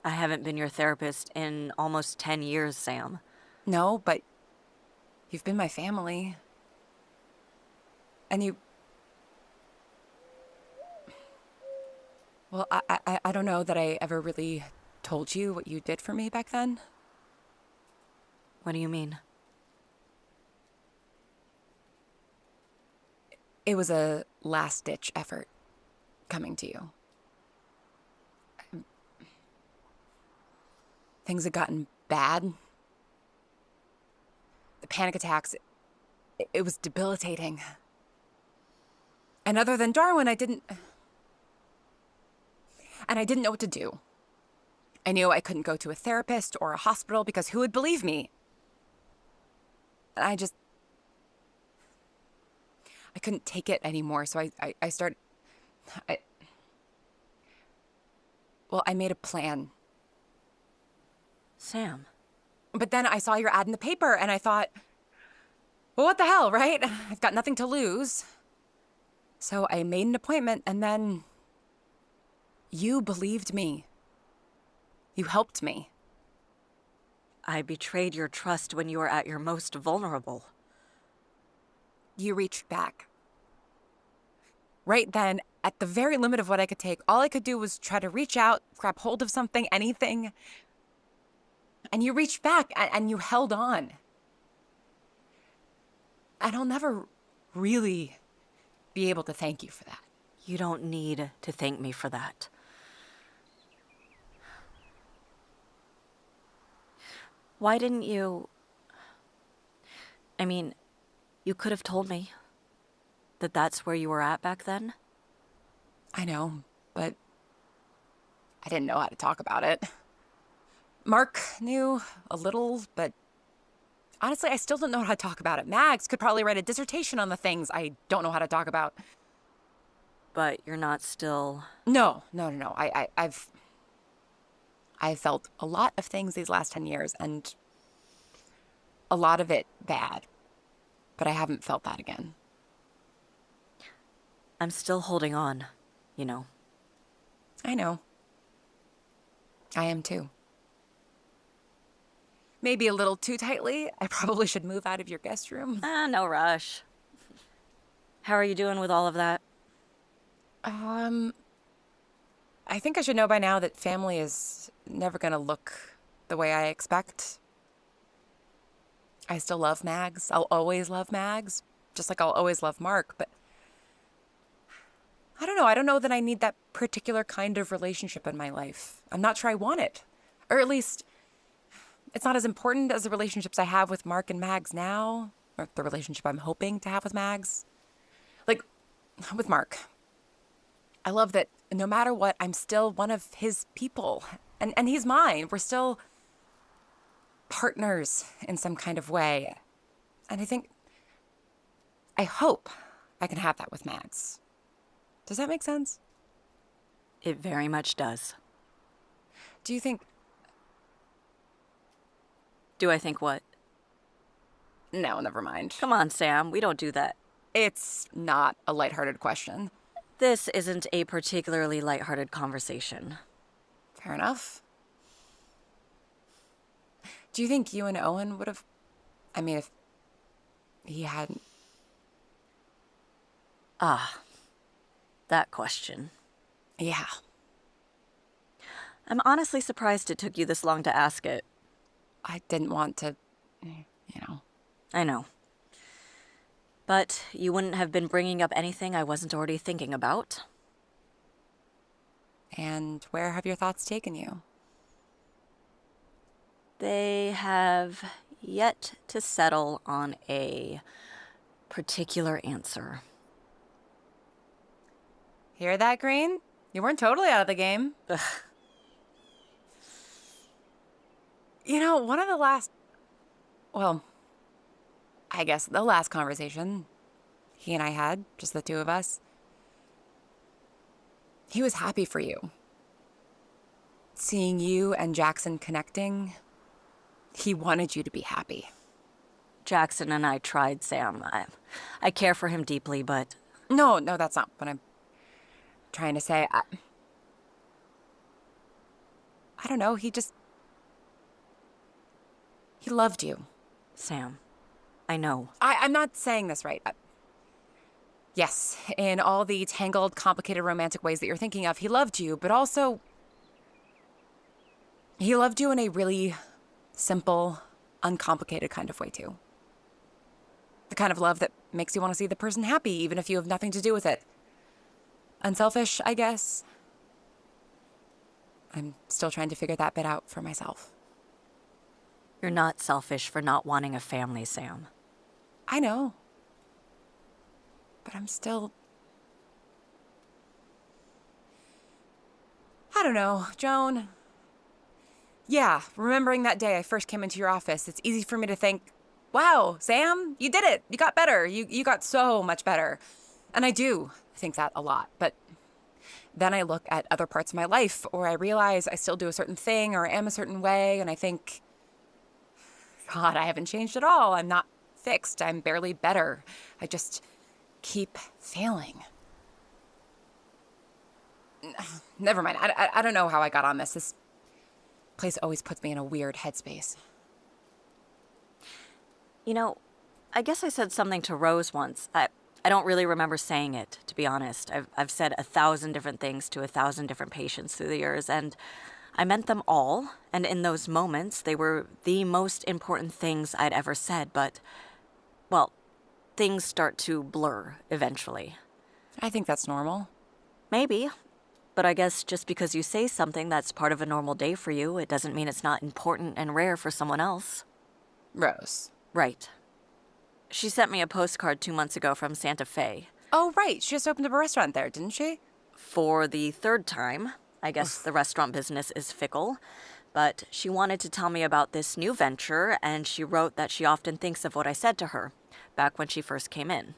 I haven't been your therapist in almost 10 years, Sam. No, but you've been my family. And you... Well, I don't know that I ever really told you what you did for me back then. What do you mean? It was a last-ditch effort coming to you. Things had gotten bad. The panic attacks, it was debilitating. And other than Darwin, I didn't know what to do. I knew I couldn't go to a therapist or a hospital because who would believe me? And I couldn't take it anymore, so I made a plan. Sam. But then I saw your ad in the paper and I thought, well, what the hell, right? I've got nothing to lose. So I made an appointment and then you believed me. You helped me. I betrayed your trust when you were at your most vulnerable. You reached back. Right then, at the very limit of what I could take, all I could do was try to reach out, grab hold of something, anything. And you reached back and you held on. And I'll never really be able to thank you for that. You don't need to thank me for that. Why didn't you... I mean, you could have told me that that's where you were at back then. I know, but I didn't know how to talk about it. Mark knew a little, but honestly, I still don't know how to talk about it. Mags could probably write a dissertation on the things I don't know how to talk about. But you're not still... No. I've felt a lot of things these last 10 years, and a lot of it bad. But I haven't felt that again. I'm still holding on, you know. I know. I am too. Maybe a little too tightly. I probably should move out of your guest room. No rush. How are you doing with all of that? I think I should know by now that family is never gonna look the way I expect. I still love Mags. I'll always love Mags, just like I'll always love Mark, but I don't know. I don't know that I need that particular kind of relationship in my life. I'm not sure I want it. Or at least, it's not as important as the relationships I have with Mark and Mags now, or the relationship I'm hoping to have with Mags. Like, with Mark, I love that no matter what, I'm still one of his people. And he's mine. We're still partners in some kind of way. And I hope I can have that with Mags. Does that make sense? It very much does. Do you think... Do I think what? No, never mind. Come on, Sam. We don't do that. It's not a lighthearted question. This isn't a particularly lighthearted conversation. Fair enough. Do you think you and Owen would have... I mean, if he hadn't... Ah, that question. Yeah. I'm honestly surprised it took you this long to ask it. I didn't want to, you know. I know. But you wouldn't have been bringing up anything I wasn't already thinking about. And where have your thoughts taken you? They have yet to settle on a particular answer. Hear that, Green? You weren't totally out of the game. Ugh. You know, one of the last... Well, I guess the last conversation he and I had, just the two of us, he was happy for you. Seeing you and Jackson connecting, he wanted you to be happy. Jackson and I tried, Sam. I care for him deeply, but... No, that's not what I'm trying to say. I don't know, he loved you. Sam, I know. I'm not saying this right. Yes, in all the tangled, complicated, romantic ways that you're thinking of, he loved you, but also... he loved you in a really simple, uncomplicated kind of way, too. The kind of love that makes you want to see the person happy, even if you have nothing to do with it. Unselfish, I guess. I'm still trying to figure that bit out for myself. You're not selfish for not wanting a family, Sam. I know. But I'm still... I don't know, Joan. Yeah, remembering that day I first came into your office, it's easy for me to think, wow, Sam, you did it. You got better. You got so much better. And I do think that a lot. But then I look at other parts of my life, or I realize I still do a certain thing or am a certain way, and I think, God, I haven't changed at all. I'm not fixed. I'm barely better. I just keep failing. Never mind. I don't know how I got on this. This place always puts me in a weird headspace. You know, I guess I said something to Rose once. I don't really remember saying it, to be honest. I've said 1,000 different things to 1,000 different patients through the years, and I meant them all, and in those moments, they were the most important things I'd ever said, but, well, things start to blur eventually. I think that's normal. Maybe. But I guess just because you say something that's part of a normal day for you, it doesn't mean it's not important and rare for someone else. Rose. Right. She sent me a postcard 2 months ago from Santa Fe. Oh, right. She just opened up a restaurant there, didn't she? For the third time. I guess the restaurant business is fickle. But she wanted to tell me about this new venture, and she wrote that she often thinks of what I said to her back when she first came in.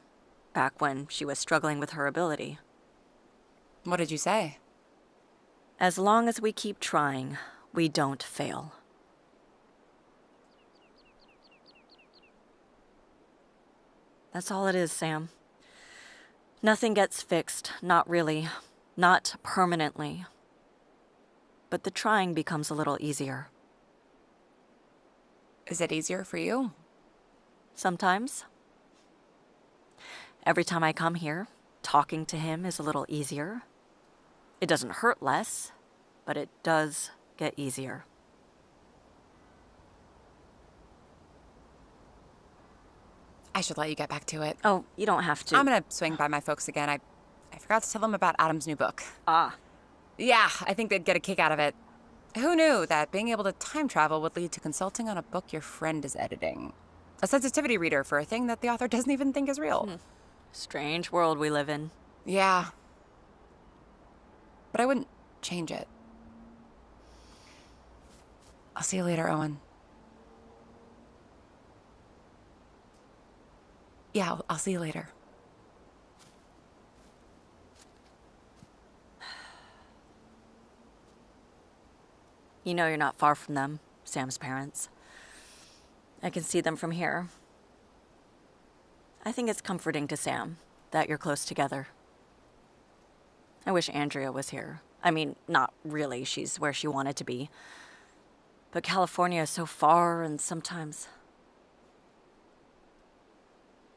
Back when she was struggling with her ability. What did you say? As long as we keep trying, we don't fail. That's all it is, Sam. Nothing gets fixed, not really, not permanently. But the trying becomes a little easier. Is it easier for you? Sometimes. Every time I come here, talking to him is a little easier. It doesn't hurt less, but it does get easier. I should let you get back to it. Oh, you don't have to. I'm gonna swing by my folks again. I forgot to tell them about Adam's new book. Ah. Yeah, I think they'd get a kick out of it. Who knew that being able to time travel would lead to consulting on a book your friend is editing? A sensitivity reader for a thing that the author doesn't even think is real. Strange world we live in. Yeah. But I wouldn't change it. I'll see you later, Owen. Yeah, I'll see you later. You know you're not far from them, Sam's parents. I can see them from here. I think it's comforting to Sam that you're close together. I wish Andrea was here. I mean, not really, she's where she wanted to be. But California is so far, and sometimes...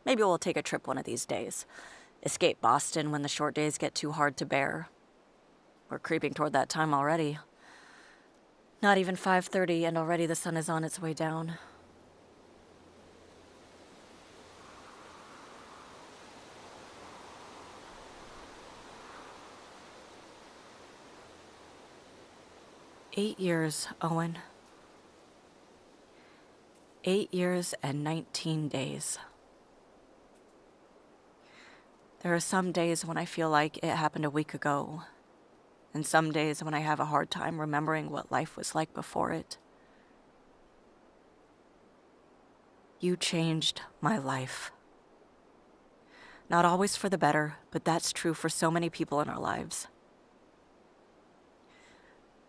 Maybe we'll take a trip one of these days. Escape Boston when the short days get too hard to bear. We're creeping toward that time already. Not even 5:30, and already the sun is on its way down. "8 years, Owen. 8 years and 19 days. There are some days when I feel like it happened a week ago, and some days when I have a hard time remembering what life was like before it. You changed my life. Not always for the better, but that's true for so many people in our lives.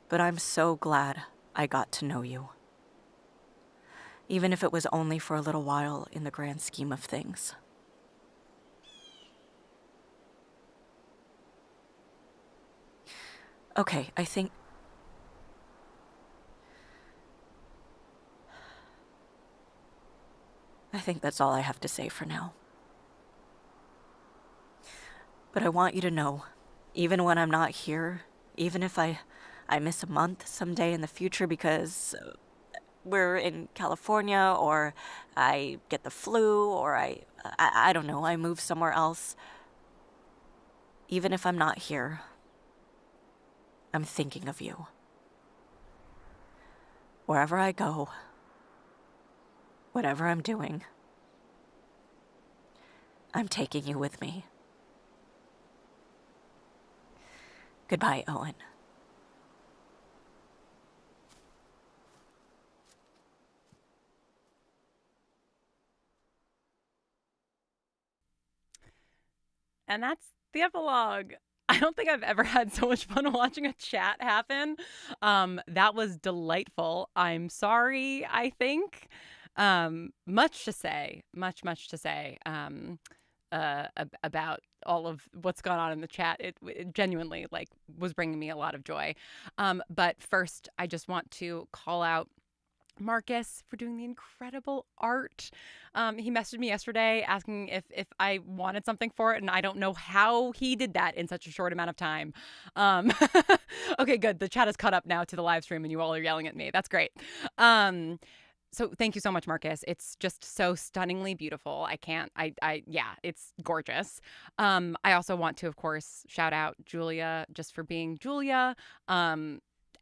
But I'm so glad I got to know you. Even if it was only for a little while in the grand scheme of things. Okay, I think that's all I have to say for now. But I want you to know, even when I'm not here, even if I miss a month someday in the future because we're in California, or I get the flu, or I don't know, I move somewhere else. Even if I'm not here, I'm thinking of you. Wherever I go, whatever I'm doing, I'm taking you with me. Goodbye, Owen. And that's the epilogue. I don't think I've ever had so much fun watching a chat happen. That was delightful. I'm sorry, I think. Much to say, much to say about all of what's gone on in the chat. It genuinely was bringing me a lot of joy. But first, I just want to call out Marcus for doing the incredible art. He messaged me yesterday asking if I wanted something for it, and I don't know how he did that in such a short amount of time. Okay, good. The chat is caught up now to the live stream, and you all are yelling at me. That's great. So thank you so much, Marcus. It's just so stunningly beautiful. Yeah, it's gorgeous. I also want to, of course, shout out Julia just for being Julia.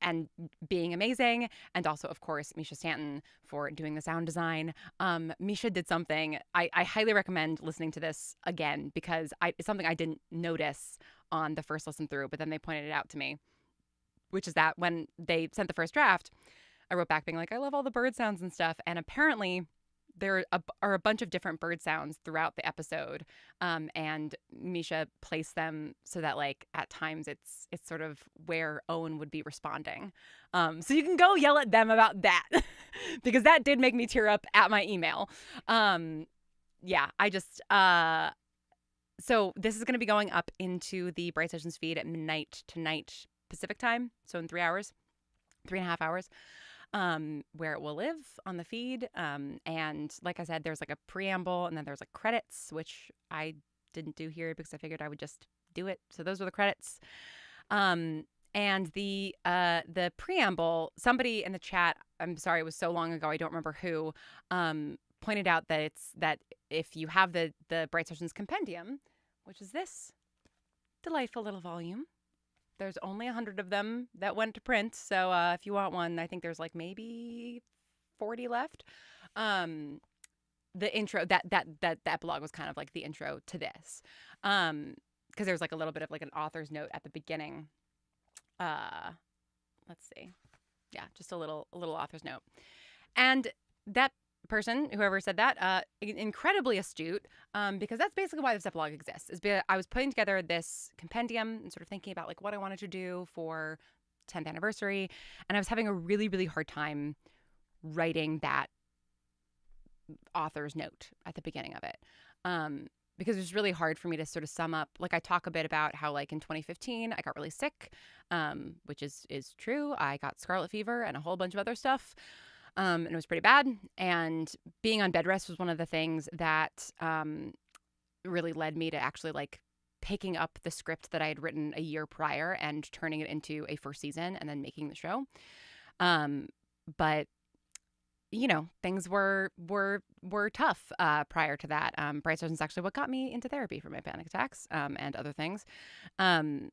And being amazing. And also, of course, Misha Stanton for doing the sound design. Misha did something. I highly recommend listening to this again because it's something I didn't notice on the first listen through, but then they pointed it out to me, which is that when they sent the first draft, I wrote back being like, I love all the bird sounds and stuff. And apparently there are a bunch of different bird sounds throughout the episode. And Misha placed them so that at times it's sort of where Owen would be responding. So you can go yell at them about that because that did make me tear up at my email. Yeah, I just, so this is going to be going up into the Bright Sessions feed at midnight tonight Pacific time. So in 3.5 hours. Where it will live on the feed. And like I said, there's a preamble and then there's credits, which I didn't do here because I figured I would just do it. So those are the credits. And the preamble, somebody in the chat, I'm sorry, it was so long ago, I don't remember who, pointed out that if you have the Bright Sessions Compendium, which is this delightful little volume, there's only 100 of them that went to print. So if you want one, I think there's maybe 40 left. The intro, the epilogue was kind of the intro to this. Because there's a little bit of an author's note at the beginning. Let's see. Yeah, just a little author's note. And that person, whoever said that, incredibly astute, because that's basically why this epilogue exists. I was putting together this compendium and sort of thinking about what I wanted to do for 10th anniversary, and I was having a really, really hard time writing that author's note at the beginning of it, because it was really hard for me to sort of sum up. I talk a bit about how in 2015 I got really sick, which is true. I got scarlet fever and a whole bunch of other stuff. And it was pretty bad. And being on bed rest was one of the things that really led me to actually picking up the script that I had written a year prior and turning it into a first season and then making the show. But things were tough prior to that. Bright Sessions is actually what got me into therapy for my panic attacks and other things. And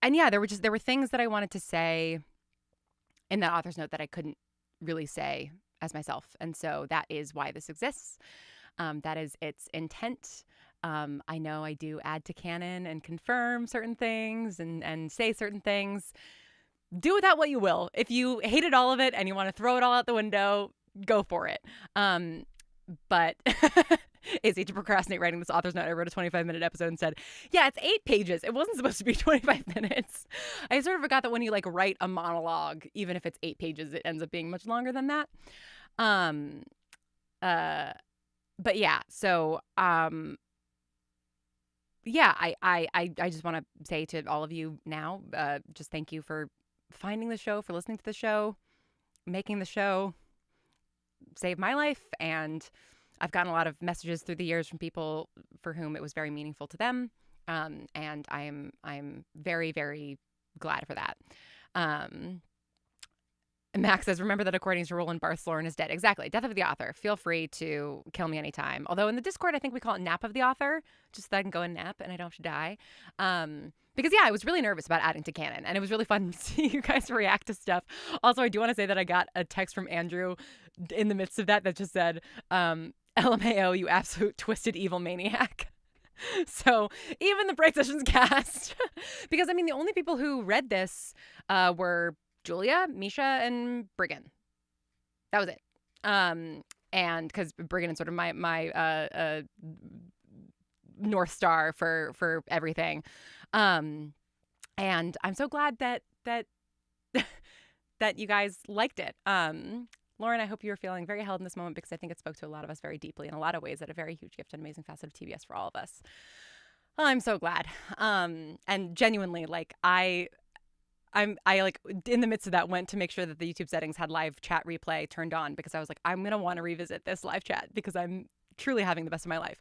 yeah, there were things that I wanted to say in that author's note that I couldn't really say as myself. And so that is why this exists. That is its intent. I know I do add to canon and confirm certain things and say certain things. Do with that what you will. If you hated all of it and you want to throw it all out the window, go for it. But Izzy, to procrastinate writing this author's note, I wrote a 25-minute episode and said, yeah, it's 8 pages. It wasn't supposed to be 25 minutes. I sort of forgot that when you write a monologue, even if it's 8 pages, it ends up being much longer than that. But yeah, so yeah, I just want to say to all of you now, just thank you for finding the show, for listening to the show, making the show, saved my life. And I've gotten a lot of messages through the years from people for whom it was very meaningful to them. And I'm very, very glad for that. And Max says, remember that according to Roland Barthes, Lauren is dead. Exactly. Death of the author. Feel free to kill me anytime. Although in the Discord, I think we call it nap of the author, just so that I can go and nap and I don't have to die. Because, yeah, I was really nervous about adding to canon. And it was really fun to see you guys react to stuff. Also, I do want to say that I got a text from Andrew in the midst of that just said, LMAO, you absolute twisted evil maniac. So even the Bright Sessions cast, because, I mean, the only people who read this were Julia, Misha, and Briggan. That was it. And because Briggan is sort of my North Star for everything. And I'm so glad that that you guys liked it. Lauren, I hope you were feeling very held in this moment because I think it spoke to a lot of us very deeply in a lot of ways, at a very huge gift and amazing facet of TBS for all of us. I'm so glad. And genuinely, like I like in the midst of that went to make sure that the YouTube settings had live chat replay turned on because I was like, I'm going to want to revisit this live chat because I'm truly having the best of my life.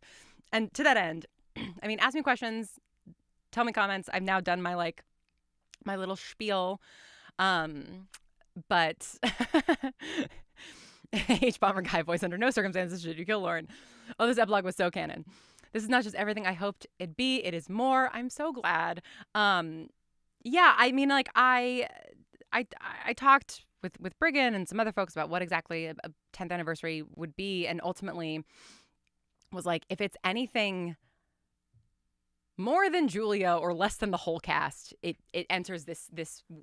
And to that end, I mean, ask me questions, tell me comments. I've now done my little spiel. But H Bomber Guy voice, under no circumstances should you kill Lauren. Oh, this epilogue was so canon. This is not just everything I hoped it'd be. It is more. I'm so glad. Yeah, I mean, like I talked with Briggan and some other folks about what exactly a 10th anniversary would be, and ultimately was like, if it's anything more than Julia or less than the whole cast, it enters this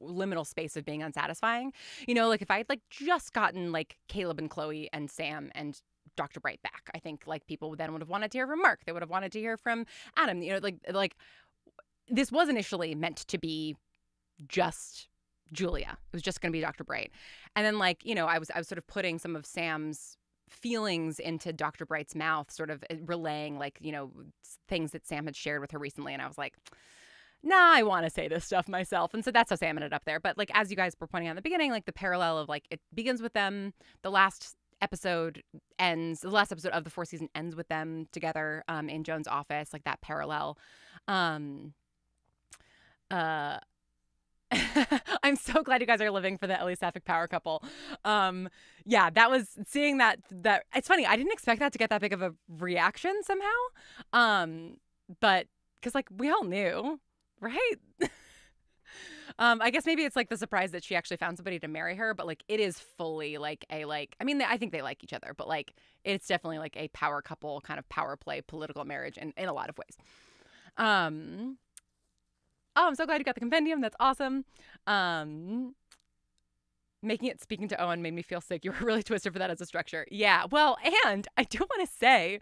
liminal space of being unsatisfying. You know, like if I had like just gotten like Caleb and Chloe and Sam and Dr. Bright back, I think like people then would have wanted to hear from Mark. They would have wanted to hear from Adam. You know, like this was initially meant to be just Julia. It was just going to be Dr. Bright. And then like, you know, I was sort of putting some of Sam's feelings into Dr. Bright's mouth, sort of relaying like, you know, things that Sam had shared with her recently. And I was like, nah, I want to say this stuff myself. And so that's how Sam ended up there. But like, as you guys were pointing out in the beginning, like the parallel of like, it begins with them. The last episode of the fourth season ends with them together in Joan's office, like that parallel. I'm so glad you guys are living for the Ellie Sapphic power couple. Yeah, that was seeing that it's funny. I didn't expect that to get that big of a reaction somehow. But because like we all knew, right? I guess maybe it's like the surprise that she actually found somebody to marry her, but like it is fully like I mean, I think they like each other, but like it's definitely like a power couple, kind of power play political marriage in a lot of ways. Oh, I'm so glad you got the compendium. That's awesome. Speaking to Owen made me feel sick. You were really twisted for that as a structure. Yeah. Well, and I do want to say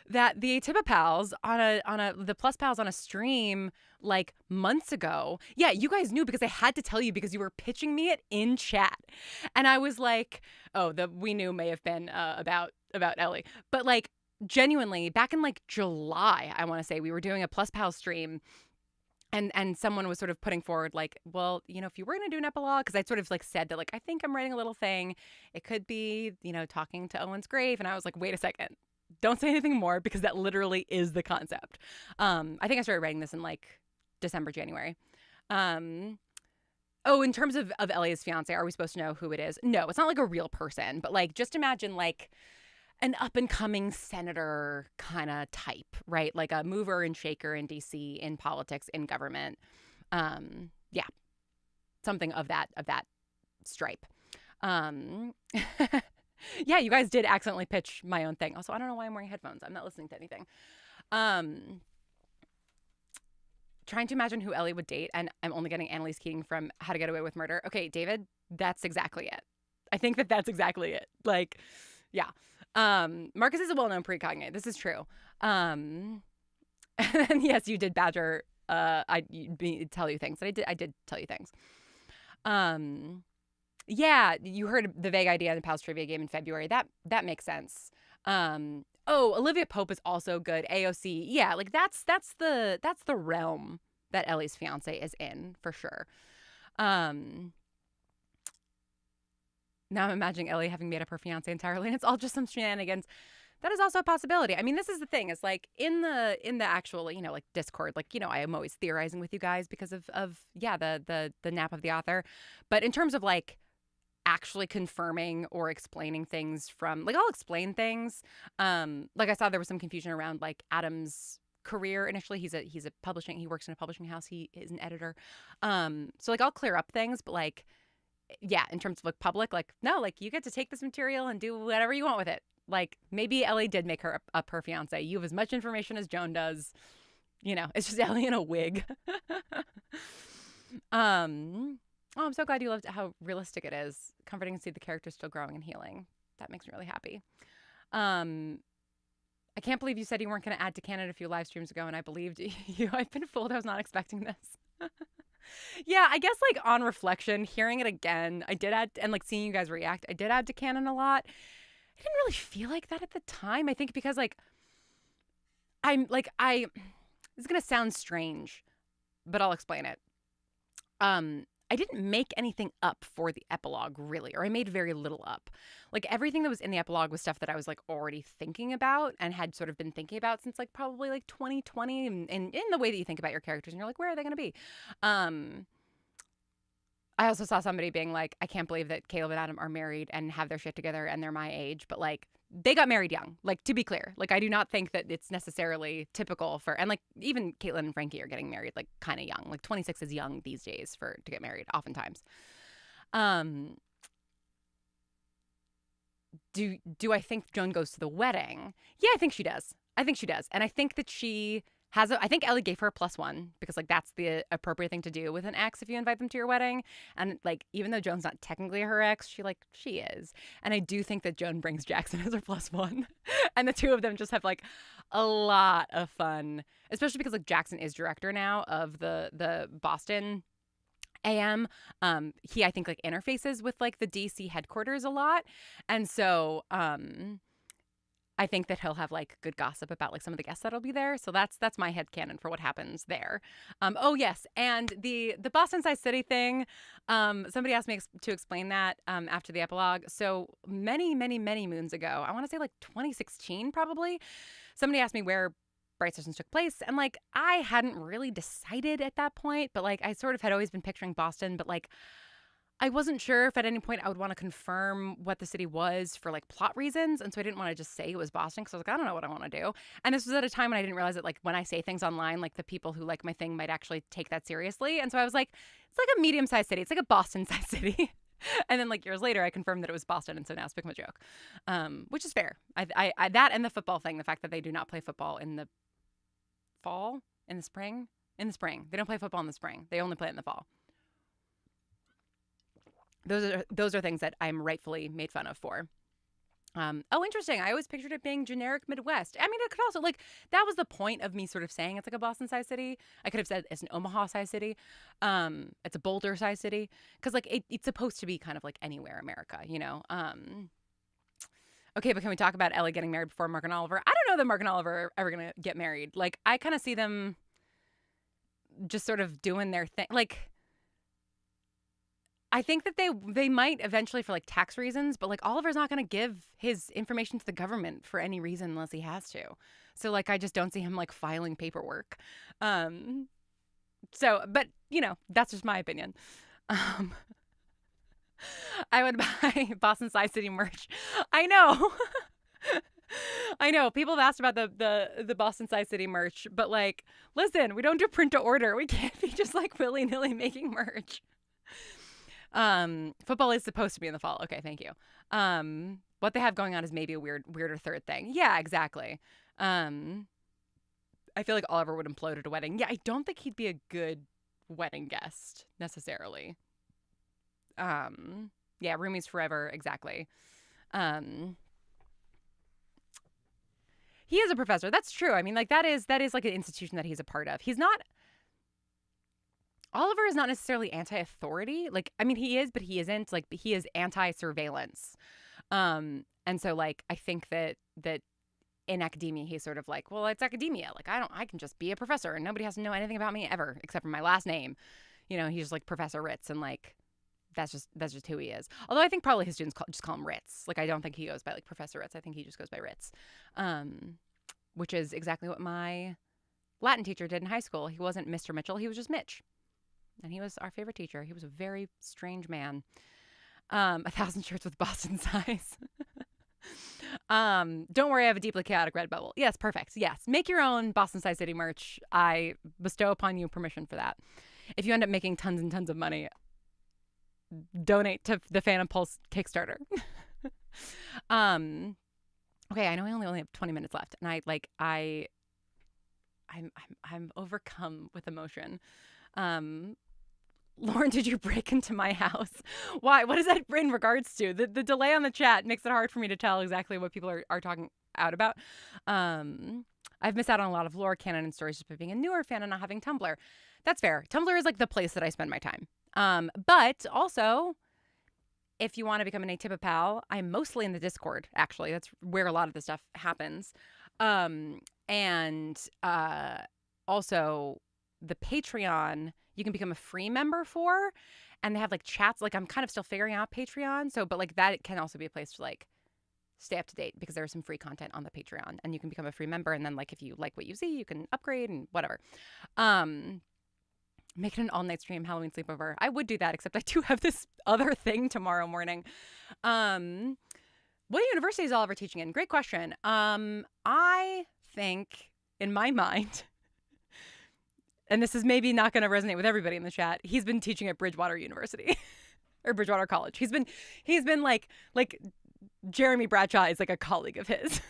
that the Atypicals the Plus Pals on a stream like months ago. Yeah, you guys knew because I had to tell you because you were pitching me it in chat. And I was like, oh, the we knew may have been about Ellie. But like genuinely back in like July, I want to say we were doing a Plus Pal stream. And someone was sort of putting forward like, well, you know, if you were going to do an epilogue, because I sort of like said that like, I think I'm writing a little thing. It could be, you know, talking to Owen's grave. And I was like, wait a second. Don't say anything more because that literally is the concept. I think I started writing this in like December, January. Oh, in terms of Ellie's fiance, are we supposed to know who it is? No, it's not like a real person. But like, just imagine like an up-and-coming senator kind of type, right? Like a mover and shaker in DC, in politics, in government. Yeah, something of that stripe. Yeah, you guys did accidentally pitch my own thing. Also, I don't know why I'm wearing headphones. I'm not listening to anything. Trying to imagine who Ellie would date, and I'm only getting Annalise Keating from How to Get Away with Murder. Okay, David, that's exactly it. I think that's exactly it. Like, yeah. Marcus is a well-known precognate. This is true. And yes, you did badger. Tell you things. I did tell you things. Yeah, you heard the vague idea in the Pals trivia game in February. That makes sense. Oh, Olivia Pope is also good. AOC. Yeah, like that's the realm that Ellie's fiance is in for sure. Now I'm imagining Ellie having made up her fiance entirely, and it's all just some shenanigans. That is also a possibility. I mean, this is the thing. It's like in the actual, you know, like Discord, like, you know, I am always theorizing with you guys because of the nap of the author. But in terms of like actually confirming or explaining things from, like, I'll explain things. Like I saw there was some confusion around like Adam's career initially. He works in a publishing house. He is an editor. So like I'll clear up things, but like, yeah, in terms of like public, like, no, like you get to take this material and do whatever you want with it. Like maybe Ellie did make her up her fiance. You have as much information as Joan does. You know, it's just Ellie in a wig. Oh, I'm so glad you loved how realistic it is. Comforting to see the characters still growing and healing. That makes me really happy. I can't believe you said you weren't going to add to canon a few live streams ago, and I believed you. I've been fooled. I was not expecting this. Yeah, I guess like on reflection, hearing it again, I did add, and like seeing you guys react, I did add to canon a lot. I didn't really feel like that at the time. I think because like this is going to sound strange, but I'll explain it. I didn't make anything up for the epilogue, really, or I made very little up. Like, everything that was in the epilogue was stuff that I was, like, already thinking about and had sort of been thinking about since, like, probably, like, 2020, and in the way that you think about your characters, and you're like, where are they going to be? I also saw somebody being like, I can't believe that Caleb and Adam are married and have their shit together and they're my age, but, like, they got married young. Like, to be clear, like, I do not think that it's necessarily typical for, and like even Caitlin and Frankie are getting married like kind of young. Like 26 is young these days to get married oftentimes. Do I think Joan goes to the wedding? Yeah, I think she does. And I think that she has I think Ellie gave her a +1 because like that's the appropriate thing to do with an ex if you invite them to your wedding. And like even though Joan's not technically her ex, she is. And I do think that Joan brings Jackson as her +1. And the two of them just have like a lot of fun, especially because like Jackson is director now of the Boston AM. He I think like interfaces with like the DC headquarters a lot. And so I think that he'll have like good gossip about like some of the guests that'll be there. So that's my headcanon for what happens there. Oh yes, and the Boston Size City thing. Somebody asked me to explain that after the epilogue. So many moons ago, I want to say like 2016 probably. Somebody asked me where Bright Citizens took place, and like I hadn't really decided at that point, but like I sort of had always been picturing Boston, but like I wasn't sure if at any point I would want to confirm what the city was for like plot reasons. And so I didn't want to just say it was Boston because I was like, I don't know what I want to do. And this was at a time when I didn't realize that like when I say things online, like the people who like my thing might actually take that seriously. And so I was like, it's like a medium-sized city. It's like a Boston-sized city. And then like years later, I confirmed that it was Boston. And so now it's become a joke, which is fair. I that and the football thing, the fact that they do not play football in the fall, in the spring. They don't play football in the spring. They only play it in the fall. Those are things that I'm rightfully made fun of for. Oh, interesting. I always pictured it being generic Midwest. I mean, it could also, like, that was the point of me sort of saying it's like a Boston-sized city. I could have said it's an Omaha-sized city. It's a Boulder-sized city. Because, like, it's supposed to be kind of like anywhere America, you know? Okay, but can we talk about Ellie getting married before Mark and Oliver? I don't know that Mark and Oliver are ever going to get married. Like, I kind of see them just sort of doing their thing. Like, I think that they might eventually for like tax reasons, but like Oliver's not going to give his information to the government for any reason unless he has to. So like I just don't see him like filing paperwork. So, but you know, that's just my opinion. I would buy Boston Size City merch. I know. I know. People have asked about the Boston Size City merch, but like, listen, we don't do print to order. We can't be just like willy-nilly making merch. Football is supposed to be in the fall. Okay, thank you. What they have going on is maybe a weirder third thing. Yeah, exactly. I feel like Oliver would implode at a wedding. Yeah, I don't think he'd be a good wedding guest necessarily. Yeah, roomies forever, exactly. He is a professor. That's true. I mean, like that is like an institution that he's a part of. Oliver is not necessarily anti-authority. Like, I mean, he is, but he isn't. Like, he is anti-surveillance. And so, like, I think that in academia, he's sort of like, well, it's academia. Like, I can just be a professor and nobody has to know anything about me ever except for my last name. You know, he's just like Professor Ritz, and like, that's just who he is. Although I think probably his students just call him Ritz. Like, I don't think he goes by like Professor Ritz. I think he just goes by Ritz, which is exactly what my Latin teacher did in high school. He wasn't Mr. Mitchell. He was just Mitch. And he was our favorite teacher. He was a very strange man. 1,000 shirts with Boston size. Don't worry, I have a deeply chaotic red bubble. Yes, perfect. Yes, make your own Boston size city merch. I bestow upon you permission for that. If you end up making tons and tons of money, donate to the Phantom Pulse Kickstarter. Okay, I know I only have 20 minutes left, and I'm overcome with emotion. Lauren, did you break into my house? Why? What is that in regards to? The delay on the chat makes it hard for me to tell exactly what people are talking out about. I've missed out on a lot of lore, canon, and stories just by being a newer fan and not having Tumblr. That's fair. Tumblr is like the place that I spend my time. But also, if you want to become an Atypical, I'm mostly in the Discord, actually. That's where a lot of the stuff happens. Also, the Patreon, you can become a free member for, and they have like chats. Like, I'm kind of still figuring out Patreon. But like that can also be a place to like stay up to date because there's some free content on the Patreon, and you can become a free member. And then like if you like what you see, you can upgrade and whatever. Make it an all-night stream Halloween sleepover. I would do that, except I do have this other thing tomorrow morning. What university is Oliver teaching in? Great question. I think, in my mind, and this is maybe not going to resonate with everybody in the chat, he's been teaching at Bridgewater University or Bridgewater College. He's been like Jeremy Bradshaw is like a colleague of his.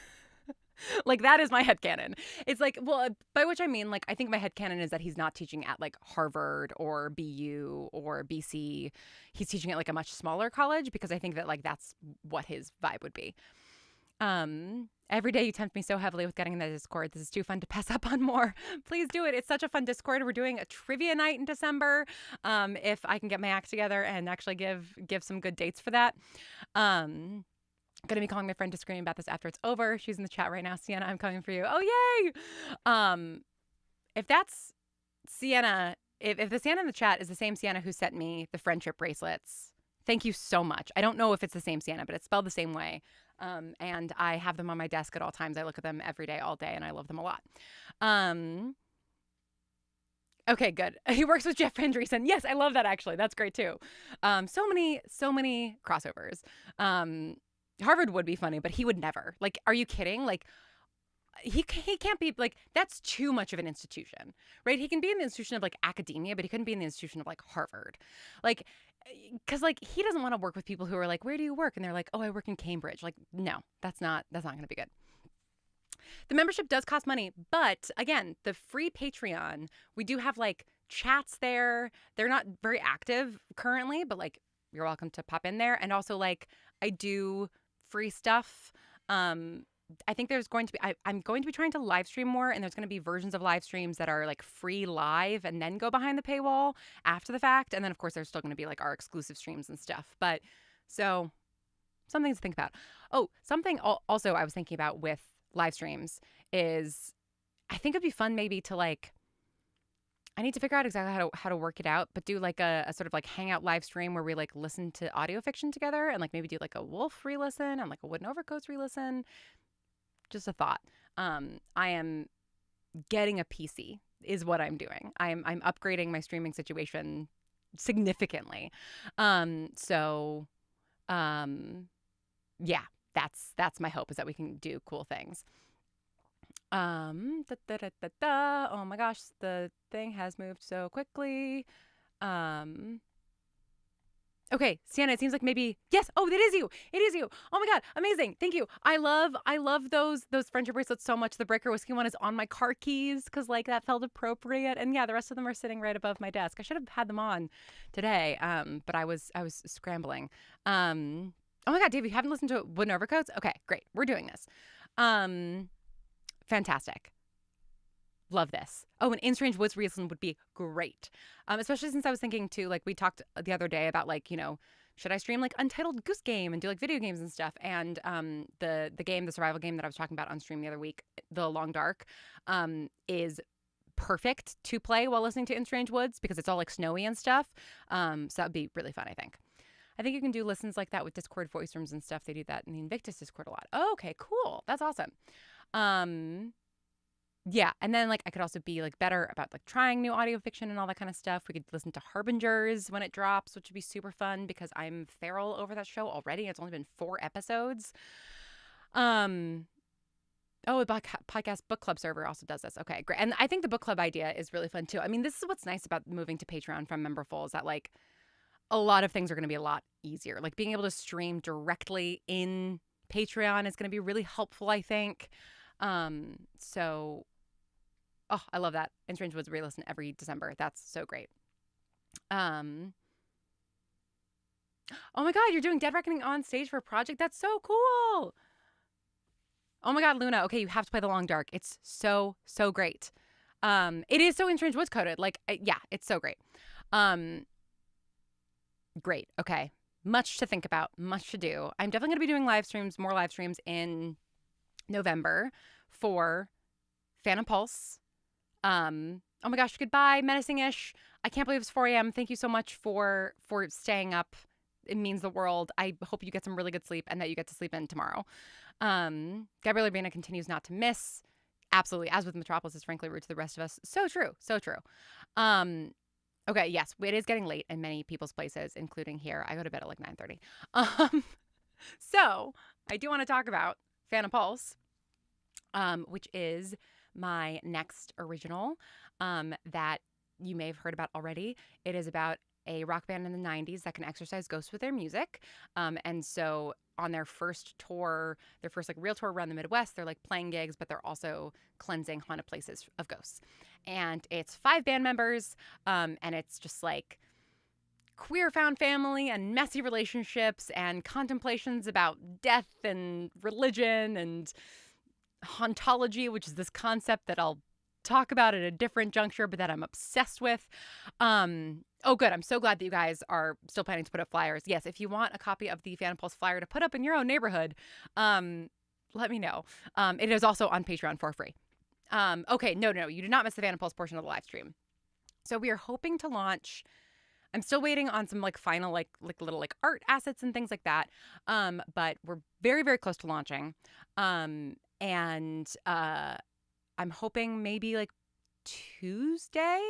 Like, that is my headcanon. It's like, well, by which I mean, like, I think my headcanon is that he's not teaching at like Harvard or BU or BC. He's teaching at like a much smaller college because I think that like that's what his vibe would be. Every day you tempt me so heavily with getting in the Discord. This is too fun to pass up on more. Please do it. It's such a fun Discord. We're doing a trivia night in December. If I can get my act together and actually give some good dates for that. Going to be calling my friend to scream about this after it's over. She's in the chat right now. Sienna, I'm coming for you. Oh, yay! If that's Sienna, if the Sienna in the chat is the same Sienna who sent me the friendship bracelets, thank you so much. I don't know if it's the same Sienna, but it's spelled the same way. And I have them on my desk at all times. I look at them every day, all day, and I love them a lot. Okay, good. He works with Jeff Andreessen. Yes, I love that, actually. That's great, too. So many crossovers. Harvard would be funny, but he would never. Like, are you kidding? Like, he can't be, like, that's too much of an institution, right? He can be in the institution of, like, academia, but he couldn't be in the institution of, like, Harvard. Like, because, like, he doesn't want to work with people who are like, where do you work? And they're like, oh, I work in Cambridge. Like, no, that's not going to be good. The membership does cost money, but, again, the free Patreon, we do have, like, chats there. They're not very active currently, but, like, you're welcome to pop in there. And also, like, I do free stuff. I think there's going to be, I'm going to be trying to live stream more, and there's going to be versions of live streams that are like free live and then go behind the paywall after the fact. And then of course there's still going to be like our exclusive streams and stuff. But so something to think about. Oh, something also I was thinking about with live streams is I think it'd be fun maybe to like, I need to figure out exactly how to work it out, but do like a sort of like hangout live stream where we like listen to audio fiction together and like maybe do like a Wolf re-listen and like a Wooden Overcoats re-listen. Just a thought. I am getting a PC is what I'm doing. I'm upgrading my streaming situation significantly. Yeah, that's my hope, is that we can do cool things. Oh my gosh, the thing has moved so quickly. Okay, Sienna, it seems like maybe, yes. Oh, it is you. It is you. Oh my God, amazing. Thank you. I love those friendship bracelets so much. The Breaker Whiskey one is on my car keys because like that felt appropriate. And yeah, the rest of them are sitting right above my desk. I should have had them on today. But I was scrambling. Oh my God, Dave, you haven't listened to Wooden Overcoats? Okay, great. We're doing this. Fantastic. Love this. Oh, an In Strange Woods re-listen would be great. Especially since I was thinking too, like we talked the other day about like, you know, should I stream like Untitled Goose Game and do like video games and stuff? And the survival game that I was talking about on stream the other week, The Long Dark, is perfect to play while listening to In Strange Woods because it's all like snowy and stuff. So that would be really fun, I think. I think you can do listens like that with Discord voice rooms and stuff. They do that in the Invictus Discord a lot. Oh, okay, cool. That's awesome. yeah, and then like I could also be like better about like trying new audio fiction and all that kind of stuff. We could listen to Harbingers when it drops, which would be super fun because I'm feral over that show already. It's only been 4 episodes. Oh, a podcast book club server also does this. Okay, great. And I think the book club idea is really fun too. I mean, this is what's nice about moving to Patreon from Memberful is that like a lot of things are going to be a lot easier. Like being able to stream directly in Patreon is going to be really helpful, I think. So, oh, I love that. In Strange Woods re-listen every December. That's so great. Oh my God, you're doing Dead Reckoning on stage for a project? That's so cool. Oh my God, Luna. Okay, you have to play The Long Dark. It's so, so great. It is so in Strange Woods coded. Like, yeah, it's so great. Great. Okay. Much to think about, much to do. I'm definitely going to be doing more live streams in November for Phantom Pulse. Oh my gosh, goodbye, Menacing-ish. I can't believe it's 4 a.m. Thank you so much for staying up. It means the world. I hope you get some really good sleep and that you get to sleep in tomorrow. Gabrielle Urbina continues not to miss. Absolutely. As with Metropolis is frankly rude to the rest of us. So true. So true. Okay, yes, it is getting late in many people's places, including here. I go to bed at like 9:30. So I do want to talk about Phantom Pulse, which is my next original that you may have heard about already. It is about a rock band in the 90s that can exorcise ghosts with their music. And so on their first tour, their first like real tour around the Midwest, they're like playing gigs, but they're also cleansing haunted places of ghosts. And it's 5 band members, and it's just like queer found family and messy relationships and contemplations about death and religion and hauntology, which is this concept that I'll talk about at a different juncture, but that I'm obsessed with. Oh, good. I'm so glad that you guys are still planning to put up flyers. Yes, if you want a copy of the Phantom Pulse flyer to put up in your own neighborhood, let me know. It is also on Patreon for free. Okay, no, you did not miss the Phantom Pulse portion of the live stream. So we are hoping to launch. I'm still waiting on some like final like little like art assets and things like that. But we're very, very close to launching. And I'm hoping maybe like Tuesday.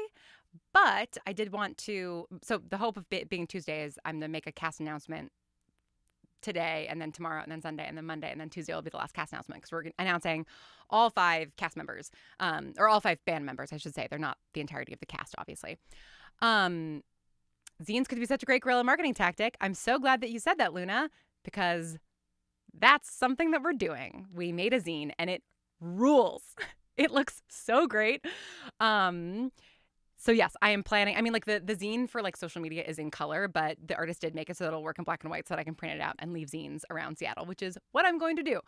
But I did want to, so the hope of it being Tuesday is I'm going to make a cast announcement today and then tomorrow and then Sunday and then Monday and then Tuesday will be the last cast announcement because we're announcing all 5 cast members, or all 5 band members, I should say. They're not the entirety of the cast, obviously. Zines could be such a great guerrilla marketing tactic. I'm so glad that you said that, Luna, because that's something that we're doing. We made a zine and it rules. It looks so great. So yes, I am planning. I mean, like the zine for like social media is in color, but the artist did make it so that it'll work in black and white so that I can print it out and leave zines around Seattle, which is what I'm going to do.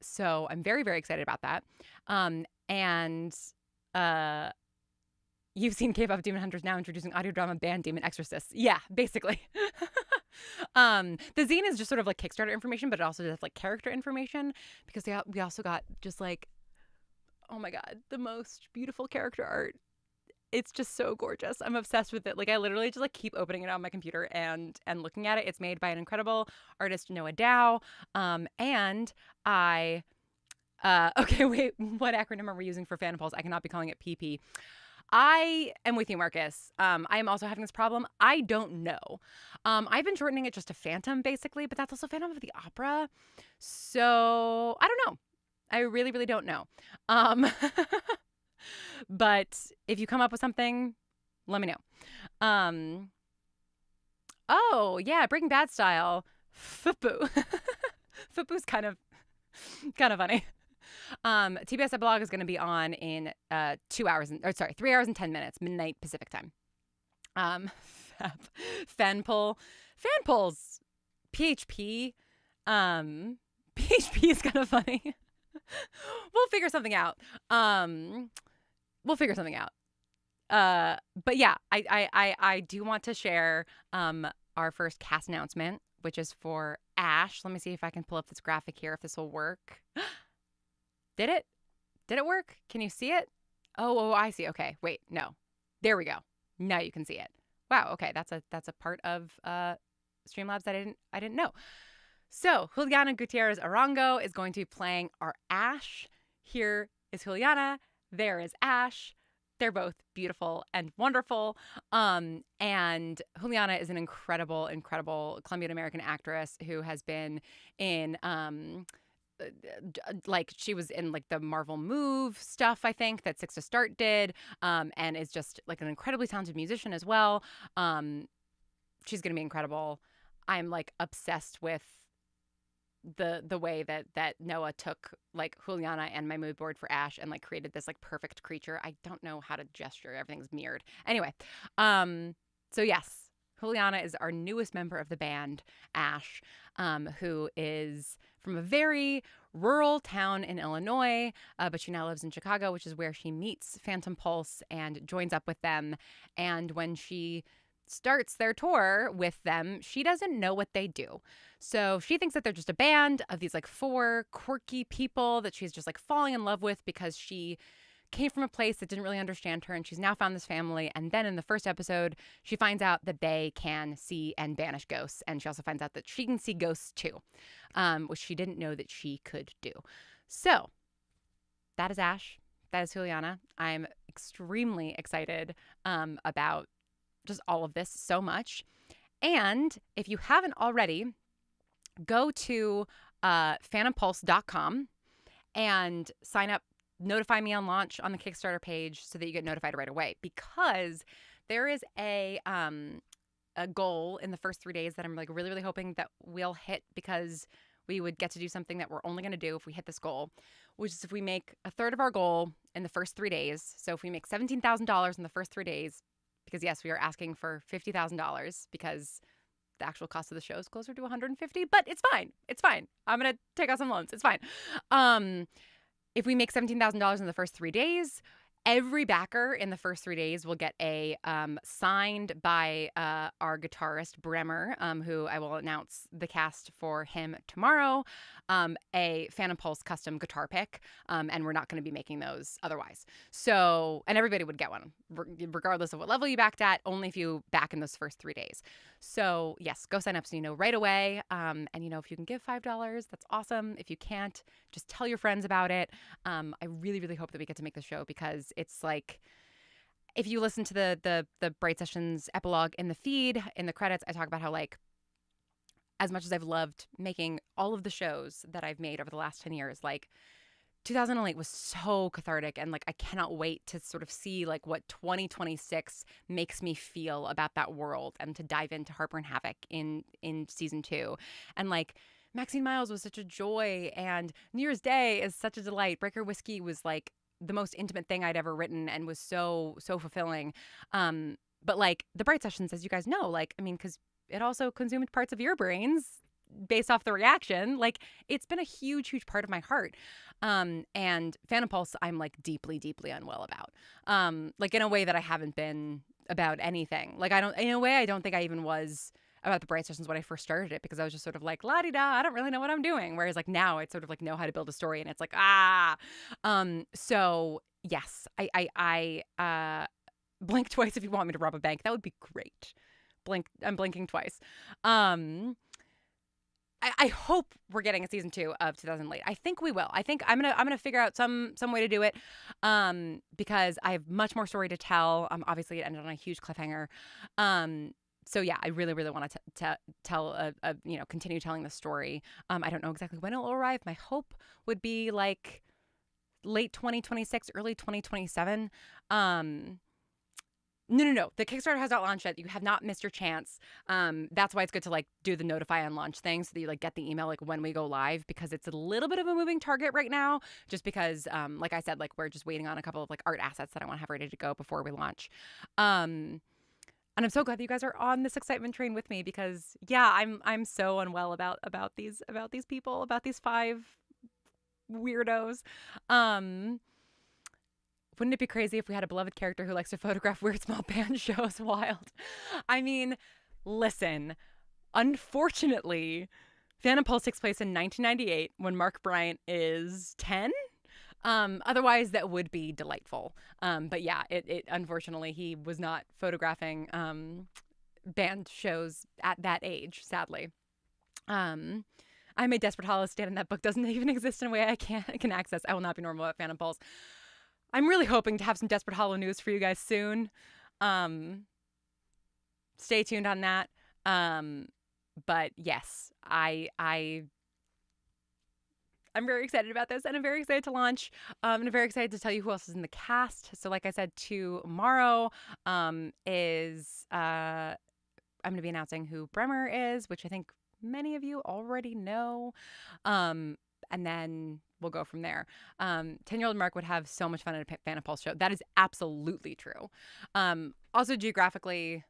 So I'm very, very excited about that. And you've seen K-pop Demon Hunters now introducing audio drama band Demon Exorcists. Yeah, basically. The zine is just sort of like Kickstarter information, but it also does like character information because we also got just like, oh my God, the most beautiful character art. It's just so gorgeous. I'm obsessed with it. Like I literally just like keep opening it on my computer and looking at it. It's made by an incredible artist, Noah Dow. And I, okay, wait, what acronym are we using for Phantom Pulse? I cannot be calling it PP. I am with you, Marcus. I am also having this problem. I don't know. I've been shortening it just to Phantom basically, but that's also Phantom of the Opera. So I don't know. I really, really don't know. But if you come up with something, let me know. Oh, yeah, Breaking Bad style. Fupu. Fupu's kind of funny. TBS Blog is going to be on in 3 hours and 10 minutes, midnight Pacific time. Fanpul's PHP. PHP is kind of funny. We'll figure something out. But yeah, I do want to share our first cast announcement, which is for Ash. Let me see if I can pull up this graphic here, if this will work. Did it work? Can you see it? Oh, I see. Okay, wait, no. There we go. Now you can see it. Wow, okay, that's a part of Streamlabs that I didn't know. So Juliana Gutierrez Arango is going to be playing our Ash here is Juliana. There is Ash. They're both beautiful and wonderful. And Juliana is an incredible, incredible Colombian American actress who has been in like she was in like the Marvel Move stuff, I think, that Six to Start did, and is just like an incredibly talented musician as well. She's gonna be incredible. I'm like obsessed with the way that Noah took like Juliana and my mood board for Ash and like created this like perfect creature. I don't know how to gesture. Everything's mirrored. Anyway, so yes, Juliana is our newest member of the band, Ash, who is from a very rural town in Illinois, but she now lives in Chicago, which is where she meets Phantom Pulse and joins up with them. And when she starts their tour with them, she doesn't know what they do. So she thinks that they're just a band of these like 4 quirky people that she's just like falling in love with because she came from a place that didn't really understand her, and she's now found this family. And then in the first episode, she finds out that they can see and banish ghosts, and she also finds out that she can see ghosts too, which she didn't know that she could do. So that is Ash. That is Juliana. I'm extremely excited about just all of this so much. And if you haven't already, go to phantompulse.com and sign up. Notify me on launch on the Kickstarter page so that you get notified right away, because there is a goal in the first 3 days that I'm like really, really hoping that we'll hit, because we would get to do something that we're only going to do if we hit this goal, which is if we make a third of our goal in the first 3 days. So if we make $17,000 in the first 3 days, because yes, we are asking for $50,000 because the actual cost of the show is closer to $150,000, but it's fine. It's fine. I'm going to take out some loans. It's fine. If we make $17,000 in the first 3 days, every backer in the first 3 days will get a signed by our guitarist Bremer, who I will announce the cast for him tomorrow, a Phantom Pulse custom guitar pick, and we're not going to be making those otherwise. So, and everybody would get one, regardless of what level you backed at, only if you back in those first 3 days. So yes, go sign up so you know right away. And you know, if you can give $5, that's awesome. If you can't, just tell your friends about it. I really, really hope that we get to make the show, because it's like, if you listen to the Bright Sessions epilogue in the feed, in the credits, I talk about how like, as much as I've loved making all of the shows that I've made over the last 10 years, like 2008 was so cathartic, and like I cannot wait to sort of see like what 2026 makes me feel about that world, and to dive into Harper and Havoc in season 2. And like Maxine Miles was such a joy, and New Year's Day is such a delight. Breaker Whiskey was like the most intimate thing I'd ever written and was so fulfilling. But like the Bright Sessions, as you guys know, like, I mean, because it also consumed parts of your brains based off the reaction. Like, it's been a huge, huge part of my heart. And Phantom Pulse, I'm like deeply, deeply unwell about. Like in a way that I haven't been about anything. Like in a way, I don't think I even was about the Bright Sessions when I first started it, because I was just sort of like, la-di-da, I don't really know what I'm doing. Whereas like now it's sort of like know how to build a story, and it's like, so yes, I blink twice if you want me to rob a bank. That would be great. I'm blinking twice. I hope we're getting a season 2 of 2000 Late. I think we will. I think I'm gonna figure out some way to do it, because I have much more story to tell. Obviously it ended on a huge cliffhanger. So yeah, I really, really want to tell continue telling the story. I don't know exactly when it will arrive. My hope would be like late 2026, early 2027. No. The Kickstarter has not launched yet. You have not missed your chance. That's why it's good to like do the notify on launch thing, so that you like get the email like when we go live, because it's a little bit of a moving target right now, just because like I said, like we're just waiting on a couple of like art assets that I want to have ready to go before we launch. And I'm so glad that you guys are on this excitement train with me, because yeah, I'm so unwell about these people, about these 5 weirdos. Wouldn't it be crazy if we had a beloved character who likes to photograph weird small band shows? Wild. I mean, listen, unfortunately, Phantom Pulse takes place in 1998 when Mark Bryant is 10. Otherwise, that would be delightful. But yeah, it unfortunately, he was not photographing band shows at that age, sadly. I'm I'm a Desperate Hollow stan, and that book doesn't even exist in a way I can access. I will not be normal at Phantom Pulse. I'm really hoping to have some Desperate Hollow news for you guys soon. Stay tuned on that. But yes, I'm very excited about this, and I'm very excited to launch. And I'm very excited to tell you who else is in the cast. So like I said, tomorrow is I'm going to be announcing who Bremer is, which I think many of you already know. And then we'll go from there. 10-year-old Mark would have so much fun at a Phantom Pulse show. That is absolutely true. Also, geographically,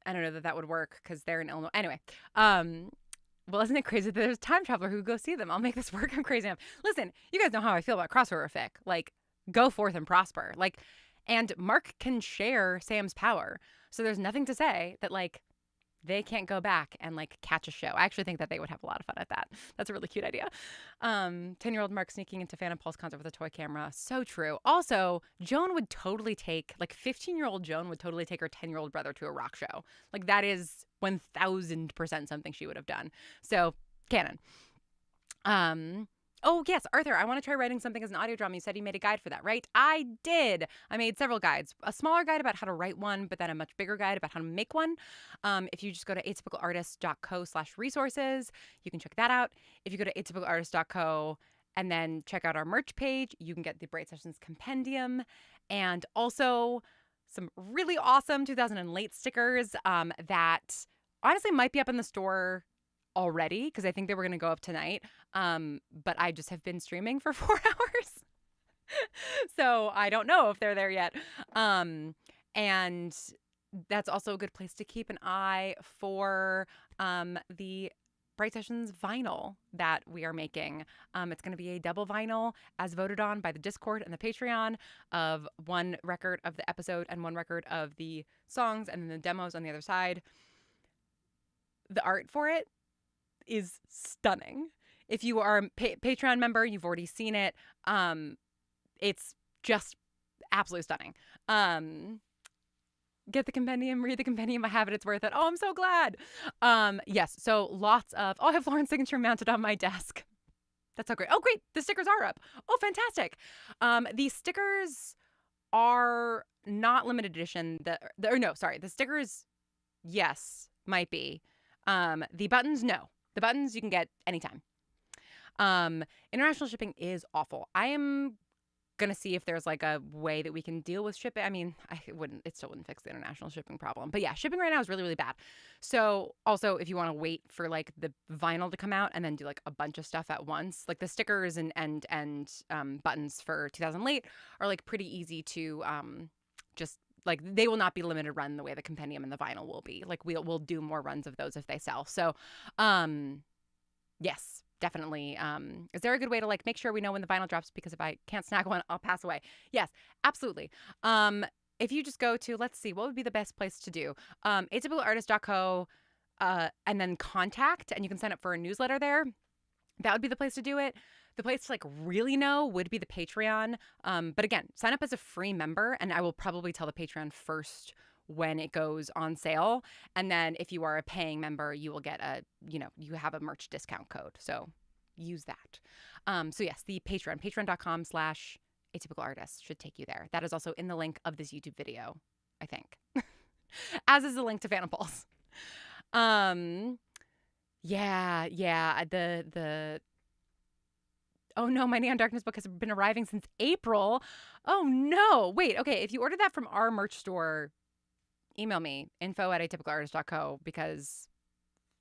I don't know that would work because they're in Illinois. Anyway, well, isn't it crazy that there's a time traveler who go see them? I'll make this work. I'm crazy enough. Listen, you guys know how I feel about crossover fic. Like, go forth and prosper. Like, and Mark can share Sam's power. So there's nothing to say that, like, they can't go back and, like, catch a show. I actually think that they would have a lot of fun at that. That's a really cute idea. 10-year-old Mark sneaking into Phantom Pulse concert with a toy camera. So true. Also, Joan would totally take, like, 15-year-old Joan would totally take her 10-year-old brother to a rock show. Like, that is 1000% something she would have done. So, canon. Oh, yes, Arthur, I want to try writing something as an audio drama. You said you made a guide for that, right? I did. I made several guides. A smaller guide about how to write one, but then a much bigger guide about how to make one. If you just go to atypicalartist.co/resources, you can check that out. If you go to atypicalartist.co and then check out our merch page, you can get the Bright Sessions Compendium and also some really awesome 2000 and late stickers that honestly might be up in the store already because I think they were going to go up tonight. But I just have been streaming for 4 hours. So I don't know if they're there yet. And that's also a good place to keep an eye for the Bright Sessions vinyl that we are making. It's going to be a double vinyl as voted on by the Discord and the Patreon of one record of the episode and one record of the songs and then the demos on the other side. The art for it is stunning. If you are a Patreon member, you've already seen it. It's just absolutely stunning. Get the compendium, read the compendium. I have it. It's worth it. Oh, I'm so glad. Yes. So lots of, I have Lauren's signature mounted on my desk. That's so great. Oh, great. The stickers are up. Oh, fantastic. The stickers are not limited edition. The stickers, yes, might be. The buttons, no. The buttons you can get anytime. International shipping is awful. I am gonna see if there's like a way that we can deal with shipping. I mean, it still wouldn't fix the international shipping problem. But yeah, shipping right now is really, really bad. So also if you want to wait for like the vinyl to come out and then do like a bunch of stuff at once, like the stickers and buttons for 2000 Late are like pretty easy to just like they will not be limited run the way the compendium and the vinyl will be. Like we'll do more runs of those if they sell. So yes, definitely. Is there a good way to like make sure we know when the vinyl drops? Because if I can't snag one, I'll pass away. Yes, absolutely. If you just go to, let's see, what would be the best place to do? atypicalartist.co and then contact, and you can sign up for a newsletter there. That would be the place to do it. The place to like really know would be the Patreon. But again, sign up as a free member, and I will probably tell the Patreon first when it goes on sale. And then if you are a paying member, you will get you have a merch discount code. So use that. So yes, the Patreon, patreon.com/atypicalartist should take you there. That is also in the link of this YouTube video, I think. As is the link to Phantom Pulse. The oh no, my Neon Darkness book has been arriving since April. Oh no. Wait, okay, if you ordered that from our merch store, email me, info@atypicalartist.co, because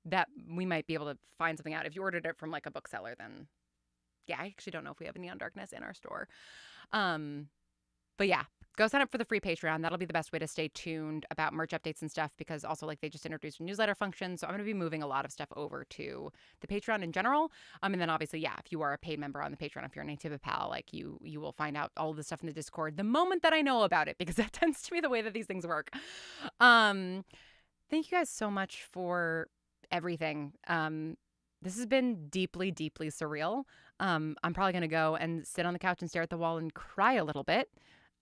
that we might be able to find something out. If you ordered it from like a bookseller, then yeah, I actually don't know if we have Neon Darkness in our store. But yeah, go sign up for the free Patreon. That'll be the best way to stay tuned about merch updates and stuff, because also like they just introduced a newsletter function. So I'm going to be moving a lot of stuff over to the Patreon in general. And then obviously, yeah, if you are a paid member on the Patreon, if you're an Atypical, like you will find out all the stuff in the Discord the moment that I know about it, because that tends to be the way that these things work. Thank you guys so much for everything. This has been deeply, deeply surreal. I'm probably going to go and sit on the couch and stare at the wall and cry a little bit.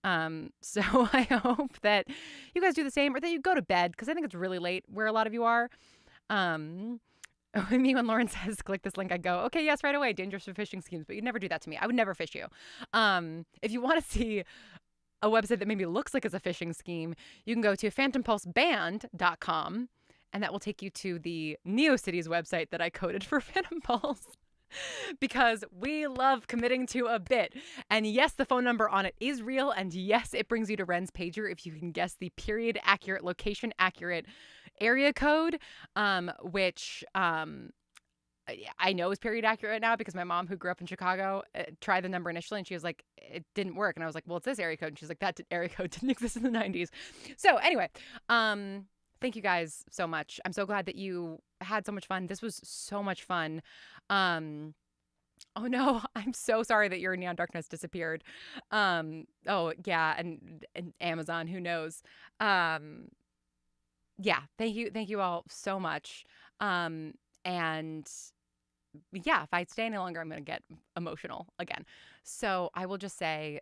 So I hope that you guys do the same, or that you go to bed, because I think it's really late where a lot of you are. Me when Lauren says click this link, I go, okay, yes, right away. Dangerous for phishing schemes, but you'd never do that to me. I would never fish you. If you want to see a website that maybe looks like it's a phishing scheme, you can go to phantompulseband.com, and that will take you to the NeoCities website that I coded for Phantom Pulse. Because we love committing to a bit. And yes, the phone number on it is real. And yes, it brings you to Ren's pager if you can guess the period accurate, location accurate area code, which I know is period accurate now because my mom, who grew up in Chicago, tried the number initially and she was like, it didn't work. And I was like, well, it's this area code. And she's like, that area code didn't exist in the 90s. So anyway, thank you guys so much. I'm so glad that you had so much fun. This was so much fun. Oh no, I'm so sorry that your Neon Darkness disappeared. Oh yeah, and Amazon, who knows? Yeah, thank you all so much. And yeah, if I stay any longer, I'm gonna get emotional again. So I will just say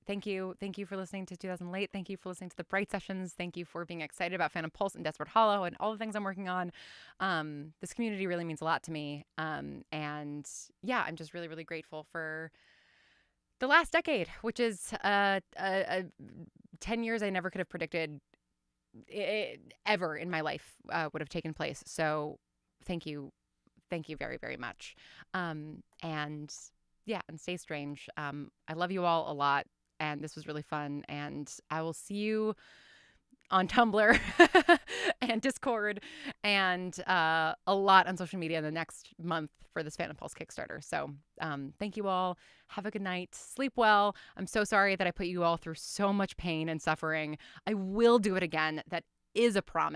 thank you for listening to 2000 Late. Thank you for listening to the Bright Sessions. Thank you for being excited about Phantom Pulse and Desperate Hollow and all the things I'm working on. This community really means a lot to me. And yeah, I'm just really, really grateful for the last decade, which is 10 years I never could have predicted ever in my life would have taken place. So thank you very, very much. And yeah, and stay strange. I love you all a lot. And this was really fun. And I will see you on Tumblr and Discord and a lot on social media in the next month for this Phantom Pulse Kickstarter. So thank you all. Have a good night. Sleep well. I'm so sorry that I put you all through so much pain and suffering. I will do it again. That is a promise.